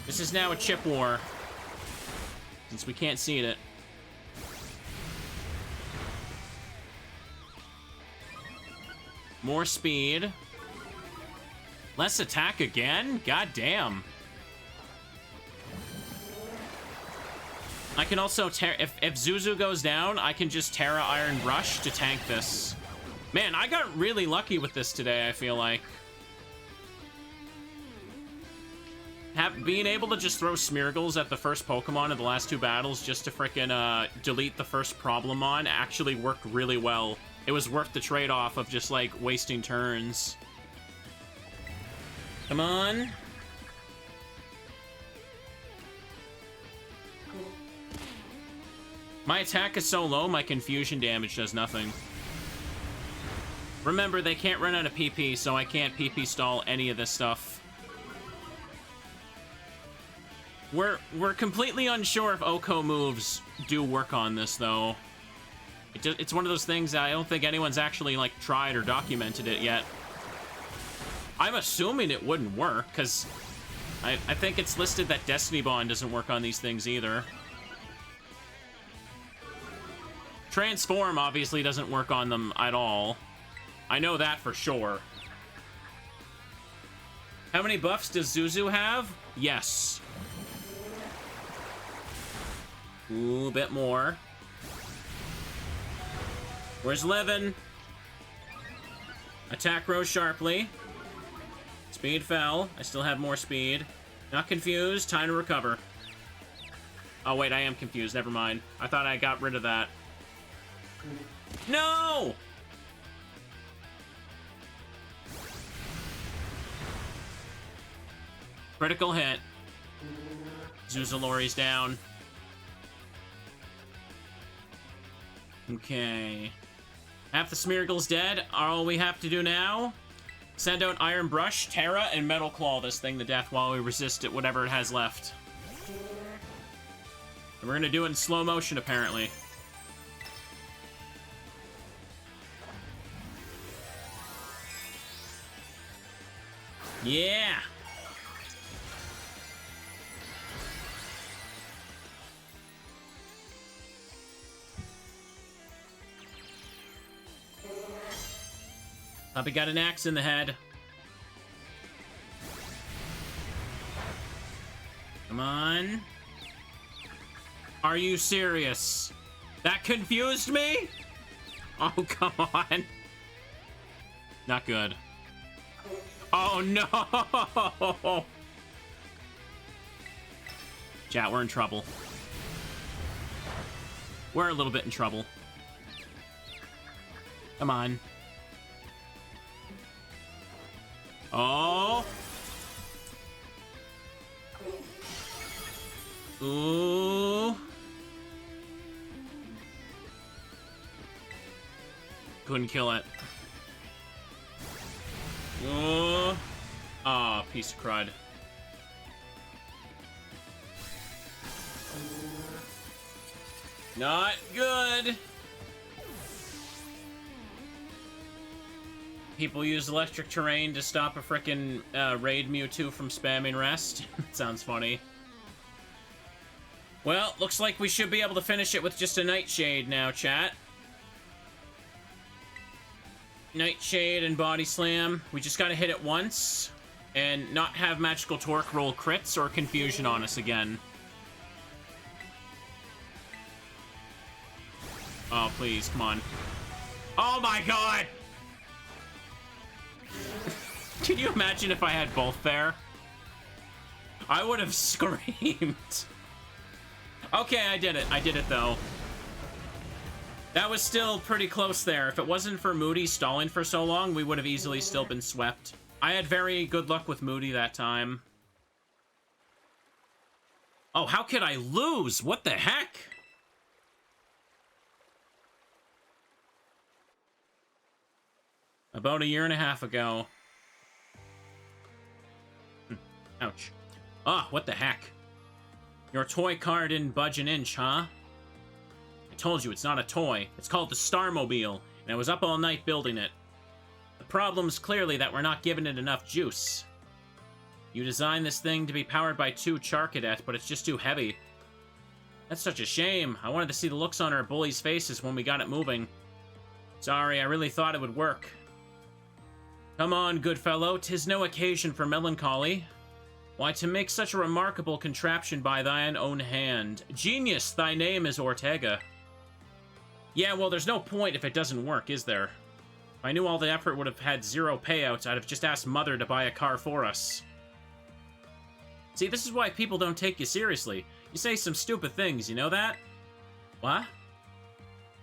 This is now a chip war. Since we can't see it. More speed. Less attack again? God damn. I can also if Zuzu goes down, I can just Terra Iron Rush to tank this. Man, I got really lucky with this today, I feel like. Being able to just throw Smeargles at the first Pokemon of the last two battles just to frickin' delete the first Problemon actually worked really well. It was worth the trade-off of just, like, wasting turns. Come on. My attack is so low, my confusion damage does nothing. Remember, they can't run out of PP, so I can't PP stall any of this stuff. We're completely unsure if Oko moves do work on this, though. It's one of those things that I don't think anyone's actually, like, tried or documented it yet. I'm assuming it wouldn't work, because I think it's listed that Destiny Bond doesn't work on these things either. Transform obviously doesn't work on them at all. I know that for sure. How many buffs does Zuzu have? Yes. Ooh, a bit more. Where's Levin? Attack rose sharply. Speed fell. I still have more speed. Not confused. Time to recover. Oh, wait, I am confused. Never mind. I thought I got rid of that. No! Critical hit. Zuzalori's down. Okay. Half the Smeargle's dead. All we have to do now, send out Iron Brush, Terra, and Metal Claw this thing to death while we resist it, whatever it has left. And we're gonna do it in slow motion, apparently. Yeah! Puppy got an axe in the head. Come on. Are you serious? That confused me? Oh, come on. Not good. Oh, no! Chat, we're in trouble. We're a little bit in trouble. Come on. Oh! Ooh! Couldn't kill it. Ooh! Ah, oh, piece of crud. Not good! People use electric terrain to stop a frickin' raid Mewtwo from spamming rest. Sounds funny. Well, looks like we should be able to finish it with just a Nightshade now, chat. Nightshade and Body Slam. We just gotta hit it once and not have Magical Torque roll crits or confusion on us again. Oh, please, come on. Oh my god! Can you imagine if I had both there? I would have screamed. Okay, I did it. I did it, though. That was still pretty close there. If it wasn't for Moody stalling for so long, we would have easily still been swept. I had very good luck with Moody that time. Oh, how could I lose? What the heck? About a year and a half ago. Ouch. Ah, what the heck? Your toy car didn't budge an inch, huh? I told you, it's not a toy. It's called the Starmobile, and I was up all night building it. The problem's clearly that we're not giving it enough juice. You designed this thing to be powered by 2 Charcadet, but it's just too heavy. That's such a shame. I wanted to see the looks on our bullies' faces when we got it moving. Sorry, I really thought it would work. Come on, good fellow, 'tis no occasion for melancholy. Why, to make such a remarkable contraption by thine own hand. Genius, thy name is Ortega. Yeah, well, there's no point if it doesn't work, is there? If I knew all the effort would have had 0 payouts, I'd have just asked Mother to buy a car for us. See, this is why people don't take you seriously. You say some stupid things, you know that? What?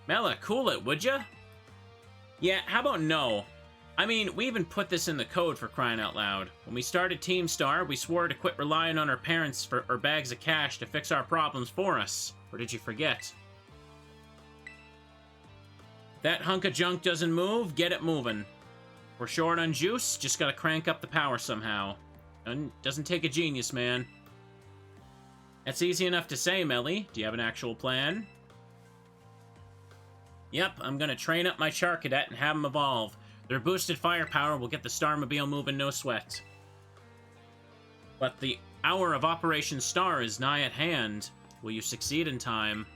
Mela, cool it, would ya? Yeah, how about no? I mean, we even put this in the code, for crying out loud. When we started Team Star, we swore to quit relying on our parents or bags of cash to fix our problems for us. Or did you forget? If that hunk of junk doesn't move, get it moving. If we're short on juice, just gotta crank up the power somehow. And doesn't take a genius, man. That's easy enough to say, Melly. Do you have an actual plan? Yep, I'm gonna train up my Charcadet and have them evolve. Their boosted firepower will get the Starmobile moving no sweat. But the hour of Operation Star is nigh at hand. Will you succeed in time?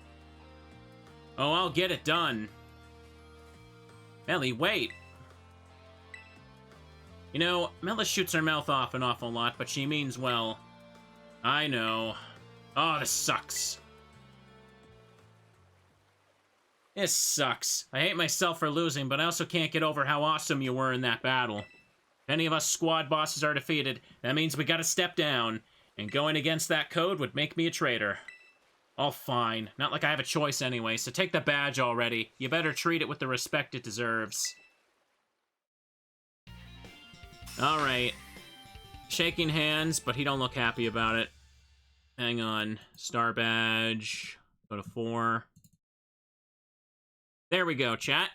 Oh, I'll get it done. Melly, wait. You know, Mela shoots her mouth off an awful lot, but she means well. I know. Oh, this sucks. This sucks. I hate myself for losing, but I also can't get over how awesome you were in that battle. If any of us squad bosses are defeated, that means we gotta step down, and going against that code would make me a traitor. Oh, fine. Not like I have a choice anyway, so take the badge already. You better treat it with the respect it deserves. Alright. Shaking hands, but he don't look happy about it. Hang on. Star badge. Go to 4. There we go, chat.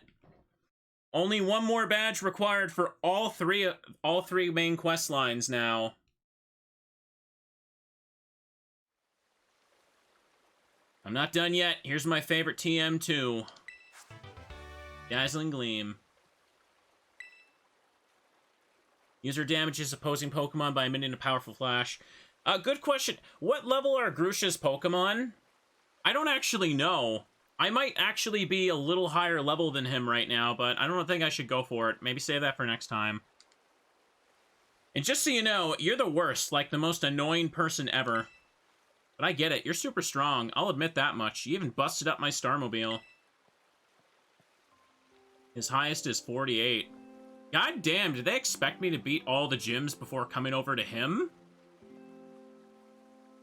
Only one more badge required for all three main quest lines now. I'm not done yet. Here's my favorite TM2. Dazzling Gleam. User damages opposing Pokemon by emitting a powerful flash. Good question. What level are Grusha's Pokemon? I don't actually know. I might actually be a little higher level than him right now, but I don't think I should go for it. Maybe save that for next time. And just so you know, you're the worst, like the most annoying person ever. But I get it. You're super strong. I'll admit that much. You even busted up my Starmobile. His highest is 48. God damn, did they expect me to beat all the gyms before coming over to him?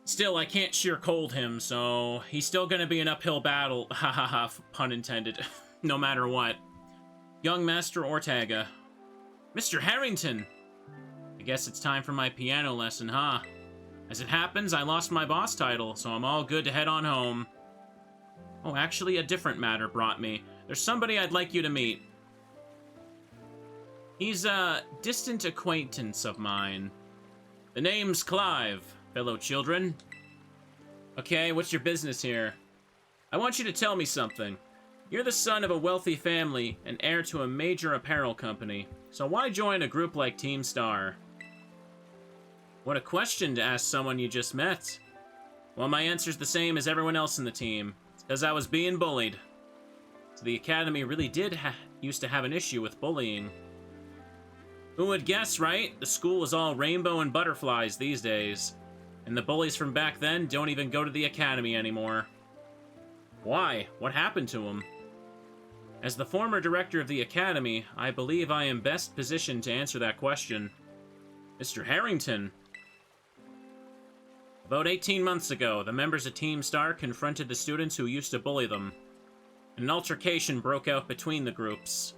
Still, I can't sheer cold him, so he's still gonna be an uphill battle. Ha ha ha, pun intended. No matter what. Young Master Ortega. Mr. Harrington! I guess it's time for my piano lesson, huh? As it happens, I lost my boss title, so I'm all good to head on home. Oh, actually, a different matter brought me. There's somebody I'd like you to meet. He's a distant acquaintance of mine. The name's Clive, fellow children. Okay, what's your business here? I want you to tell me something. You're the son of a wealthy family and heir to a major apparel company, so why join a group like Team Star? What a question to ask someone you just met. Well, my answer's the same as everyone else in the team. It's because I was being bullied. So the Academy really did used to have an issue with bullying. Who would guess, right? The school was all rainbow and butterflies these days. And the bullies from back then don't even go to the Academy anymore. Why? What happened to them? As the former director of the Academy, I believe I am best positioned to answer that question. Mr. Harrington. About 18 months ago, the members of Team Star confronted the students who used to bully them. An altercation broke out between the groups.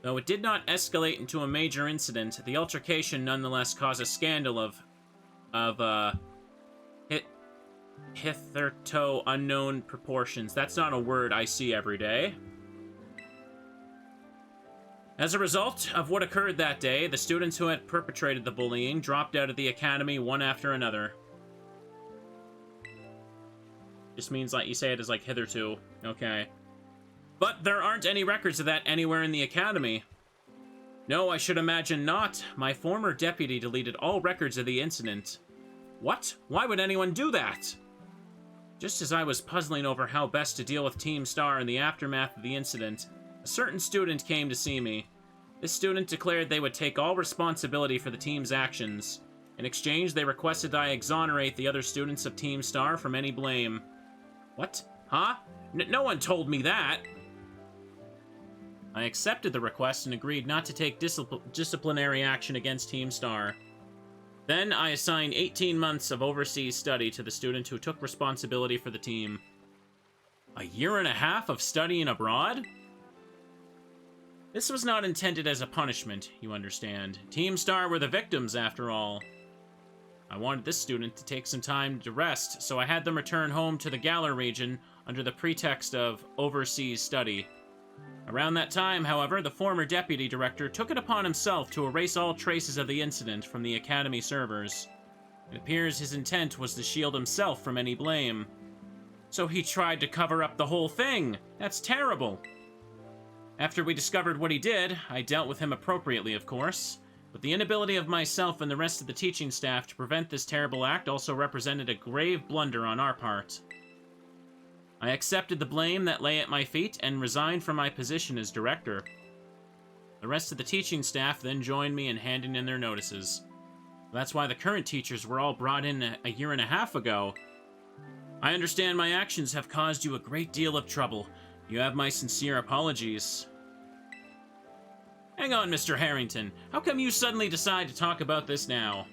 Though it did not escalate into a major incident, the altercation nonetheless caused a scandal of hitherto unknown proportions. That's not a word I see every day. As a result of what occurred that day, the students who had perpetrated the bullying dropped out of the Academy one after another. Just means like you say it as like hitherto. Okay. But there aren't any records of that anywhere in the Academy. No, I should imagine not. My former deputy deleted all records of the incident. What? Why would anyone do that? Just as I was puzzling over how best to deal with Team Star in the aftermath of the incident, a certain student came to see me. This student declared they would take all responsibility for the team's actions. In exchange, they requested I exonerate the other students of Team Star from any blame. What? Huh? No one told me that! I accepted the request and agreed not to take disciplinary action against Team Star. Then I assigned 18 months of overseas study to the student who took responsibility for the team. A year and a half of studying abroad? This was not intended as a punishment, you understand. Team Star were the victims, after all. I wanted this student to take some time to rest, so I had them return home to the Galar region under the pretext of overseas study. Around that time, however, the former deputy director took it upon himself to erase all traces of the incident from the Academy servers. It appears his intent was to shield himself from any blame. So he tried to cover up the whole thing! That's terrible! After we discovered what he did, I dealt with him appropriately, of course. But the inability of myself and the rest of the teaching staff to prevent this terrible act also represented a grave blunder on our part. I accepted the blame that lay at my feet and resigned from my position as director. The rest of the teaching staff then joined me in handing in their notices. That's why the current teachers were all brought in a year and a half ago. I understand my actions have caused you a great deal of trouble. You have my sincere apologies. Hang on, Mr. Harrington. How come you suddenly decide to talk about this now?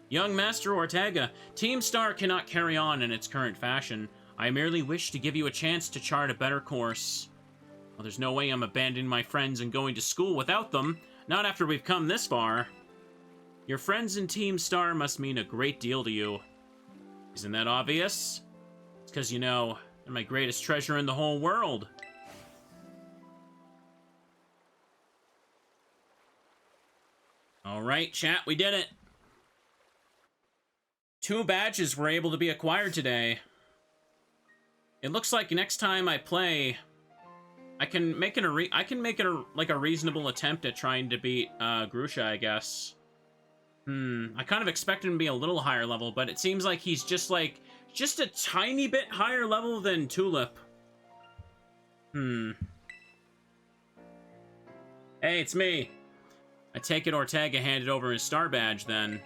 Young Master Ortega, Team Star cannot carry on in its current fashion. I merely wish to give you a chance to chart a better course. Well, there's no way I'm abandoning my friends and going to school without them. Not after we've come this far. Your friends in Team Star must mean a great deal to you. Isn't that obvious? It's because, you know, they're my greatest treasure in the whole world. Alright, chat, we did it. 2 badges were able to be acquired today. It looks like next time I play, I can make it a reasonable attempt at trying to beat Grusha, I guess. I kind of expect him to be a little higher level, but it seems like he's just a tiny bit higher level than Tulip. Hey, it's me. I take it Ortega handed over his star badge, then.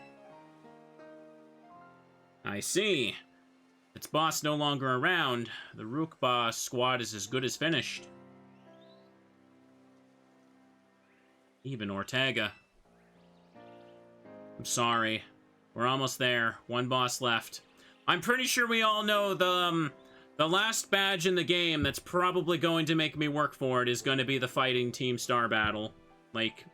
I see. Its boss no longer around. The Rook Boss squad is as good as finished. Even Ortega. I'm sorry. We're almost there. 1 boss left. I'm pretty sure we all know the last badge in the game that's probably going to make me work for it is going to be the fighting Team Star battle. Like,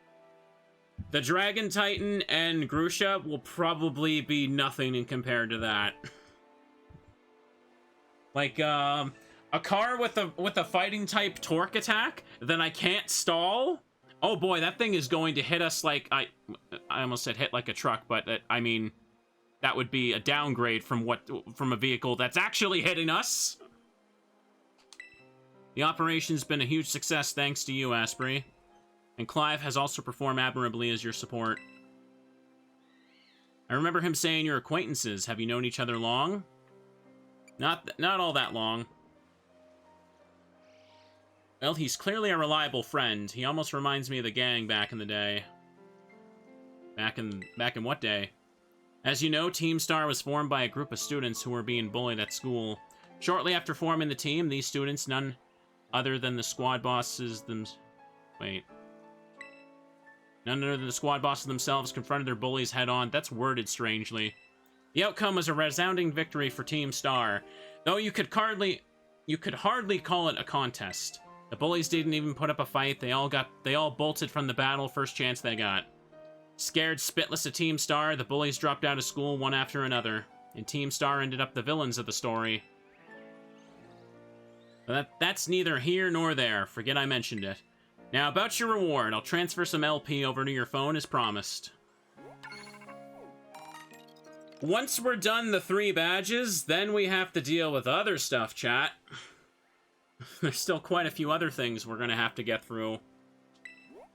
the Dragon Titan and Grusha will probably be nothing in compared to that. Like, a car with a fighting type torque attack that I can't stall. Oh boy, that thing is going to hit us like I almost said hit like a truck, but I mean, that would be a downgrade from a vehicle that's actually hitting us. The operation's been a huge success thanks to you, Asprey. And Clive has also performed admirably as your support. I remember him saying you're acquaintances. Have you known each other long? Not all that long. Well, he's clearly a reliable friend. He almost reminds me of the gang back in the day. Back in what day? As you know, Team Star was formed by a group of students who were being bullied at school. Shortly after forming the team, these students, none other than the squad bosses themselves, confronted their bullies head-on. That's worded strangely. The outcome was a resounding victory for Team Star, though you could hardly call it a contest. The bullies didn't even put up a fight. They all bolted from the battle first chance they got. Scared spitless of Team Star, the bullies dropped out of school one after another, and Team Star ended up the villains of the story. But that's neither here nor there. Forget I mentioned it. Now, about your reward, I'll transfer some LP over to your phone as promised. Once we're done the 3 badges, then we have to deal with other stuff, chat. There's still quite a few other things we're gonna have to get through.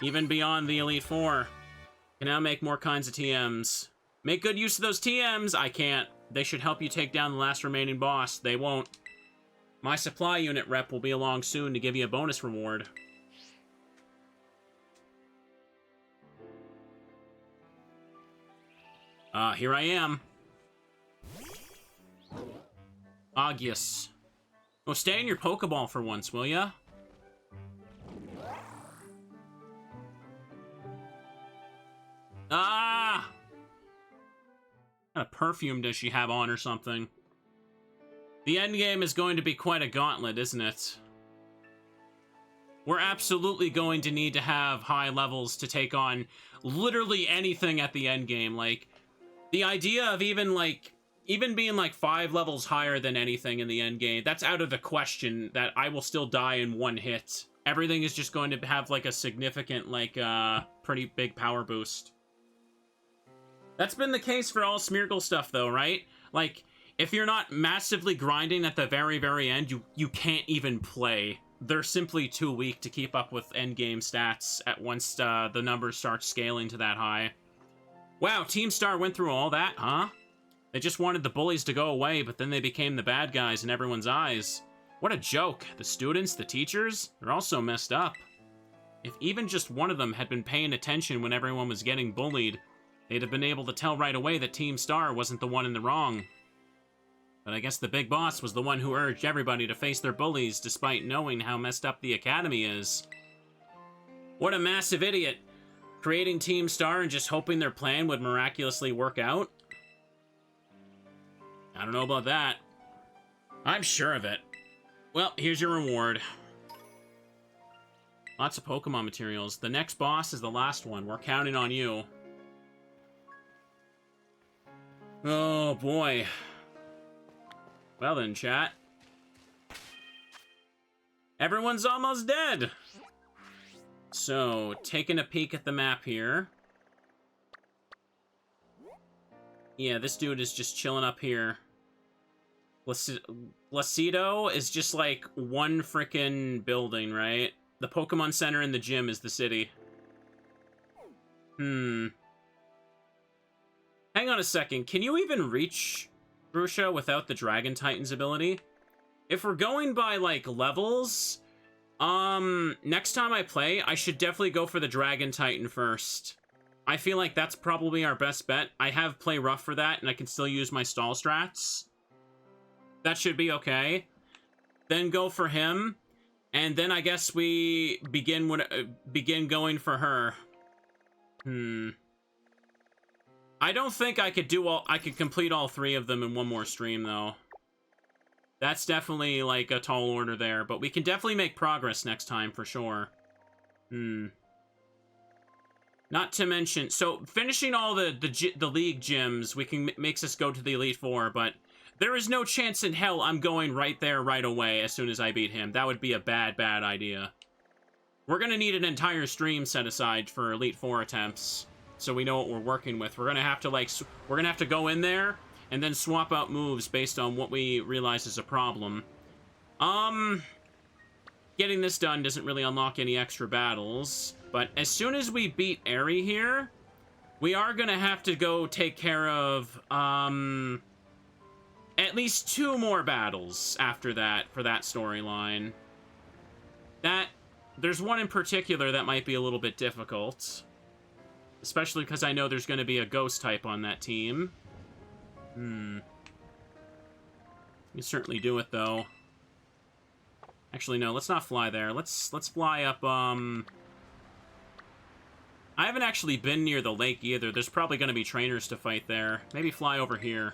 Even beyond the Elite Four. Can now make more kinds of TMs. Make good use of those TMs! I can't. They should help you take down the last remaining boss. They won't. My supply unit rep will be along soon to give you a bonus reward. Here I am. Augius. Oh, stay in your Pokeball for once, will ya? Ah! What kind of perfume does she have on or something? The endgame is going to be quite a gauntlet, isn't it? We're absolutely going to need to have high levels to take on literally anything at the endgame. Like, the idea of even being like 5 levels higher than anything in the endgame, that's out of the question. That I will still die in 1 hit. Everything is just going to have like a significant, pretty big power boost. That's been the case for all Smeargle stuff though, right? Like, if you're not massively grinding at the very, very end, you can't even play. They're simply too weak to keep up with endgame stats at once the numbers start scaling to that high. Wow, Team Star went through all that, huh? They just wanted the bullies to go away, but then they became the bad guys in everyone's eyes. What a joke. The students, the teachers, they're all so messed up. If even just one of them had been paying attention when everyone was getting bullied, they'd have been able to tell right away that Team Star wasn't the one in the wrong. But I guess the big boss was the one who urged everybody to face their bullies despite knowing how messed up the academy is. What a massive idiot. Creating Team Star and just hoping their plan would miraculously work out? I don't know about that. I'm sure of it. Well, here's your reward. Lots of Pokemon materials. The next boss is the last one. We're counting on you. Oh, boy. Well then, chat. Everyone's almost dead! So, taking a peek at the map here. Yeah, this dude is just chilling up here. Placido is just like one freaking building, right? The Pokemon Center and the gym is the city. Hang on a second. Can you even reach Grusha without the Dragon Titan's ability? If we're going by, like, levels, next time I play, I should definitely go for the Dragon Titan first. I feel like that's probably our best bet. I have Play Rough for that, and I can still use my stall strats. That should be okay. Then go for him, and then I guess we begin going for her. I don't think I could complete all 3 of them in one more stream, though. That's definitely, like, a tall order there, but we can definitely make progress next time, for sure. Not to mention, so, finishing all the league gyms, makes us go to the Elite Four, but there is no chance in hell I'm going right there right away as soon as I beat him. That would be a bad, bad idea. We're gonna need an entire stream set aside for Elite Four attempts, so we know what we're working with. We're gonna have to, like, we're gonna have to go in there and then swap out moves based on what we realize is a problem. Getting this done doesn't really unlock any extra battles, but as soon as we beat Aerie here, we are gonna have to go take care of, at least 2 more battles after that for that storyline. There's one in particular that might be a little bit difficult, especially because I know there's gonna be a ghost type on that team. You certainly do it, though. Actually, no, let's not fly there. Let's fly up, I haven't actually been near the lake either. There's probably going to be trainers to fight there. Maybe fly over here.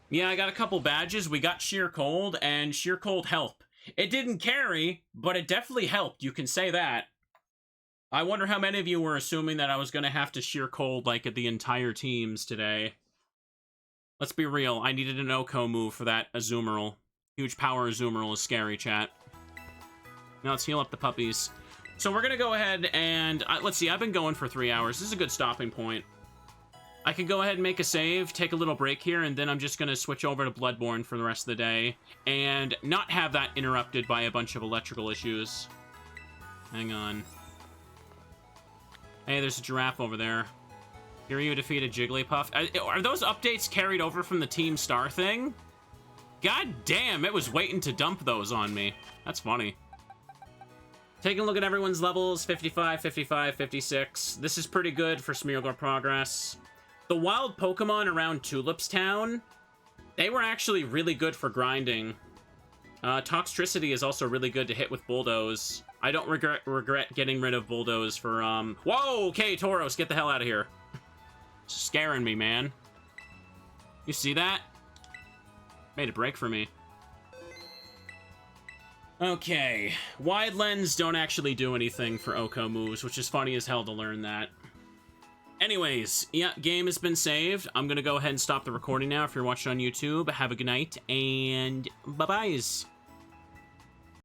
Yeah, I got a couple badges. We got Sheer Cold, and Sheer Cold help. It didn't carry, but it definitely helped. You can say that. I wonder how many of you were assuming that I was going to have to Sheer Cold, like, at the entire teams today. Let's be real. I needed an Oko move for that Azumarill. Huge power Azumarill is scary, chat. Now let's heal up the puppies. So we're going to go ahead and... let's see, I've been going for 3 hours. This is a good stopping point. I can go ahead and make a save, take a little break here, and then I'm just going to switch over to Bloodborne for the rest of the day. And not have that interrupted by a bunch of electrical issues. Hang on. Hey, there's a giraffe over there. Here you defeated Jigglypuff. Are those updates carried over from the Team Star thing? God damn, it was waiting to dump those on me. That's funny. Taking a look at everyone's levels, 55, 55, 56. This is pretty good for Smeargle progress. The wild Pokemon around Tulip's town, they were actually really good for grinding. Toxtricity is also really good to hit with Bulldoze. I don't regret getting rid of Bulldoze for, Whoa! Okay, Tauros, get the hell out of here. Scaring me, man. You see that? Made a break for me. Okay. Wide Lens don't actually do anything for Oko moves, which is funny as hell to learn that. Anyways, yeah, game has been saved. I'm gonna go ahead and stop the recording now if you're watching on YouTube. Have a good night, and bye-byes.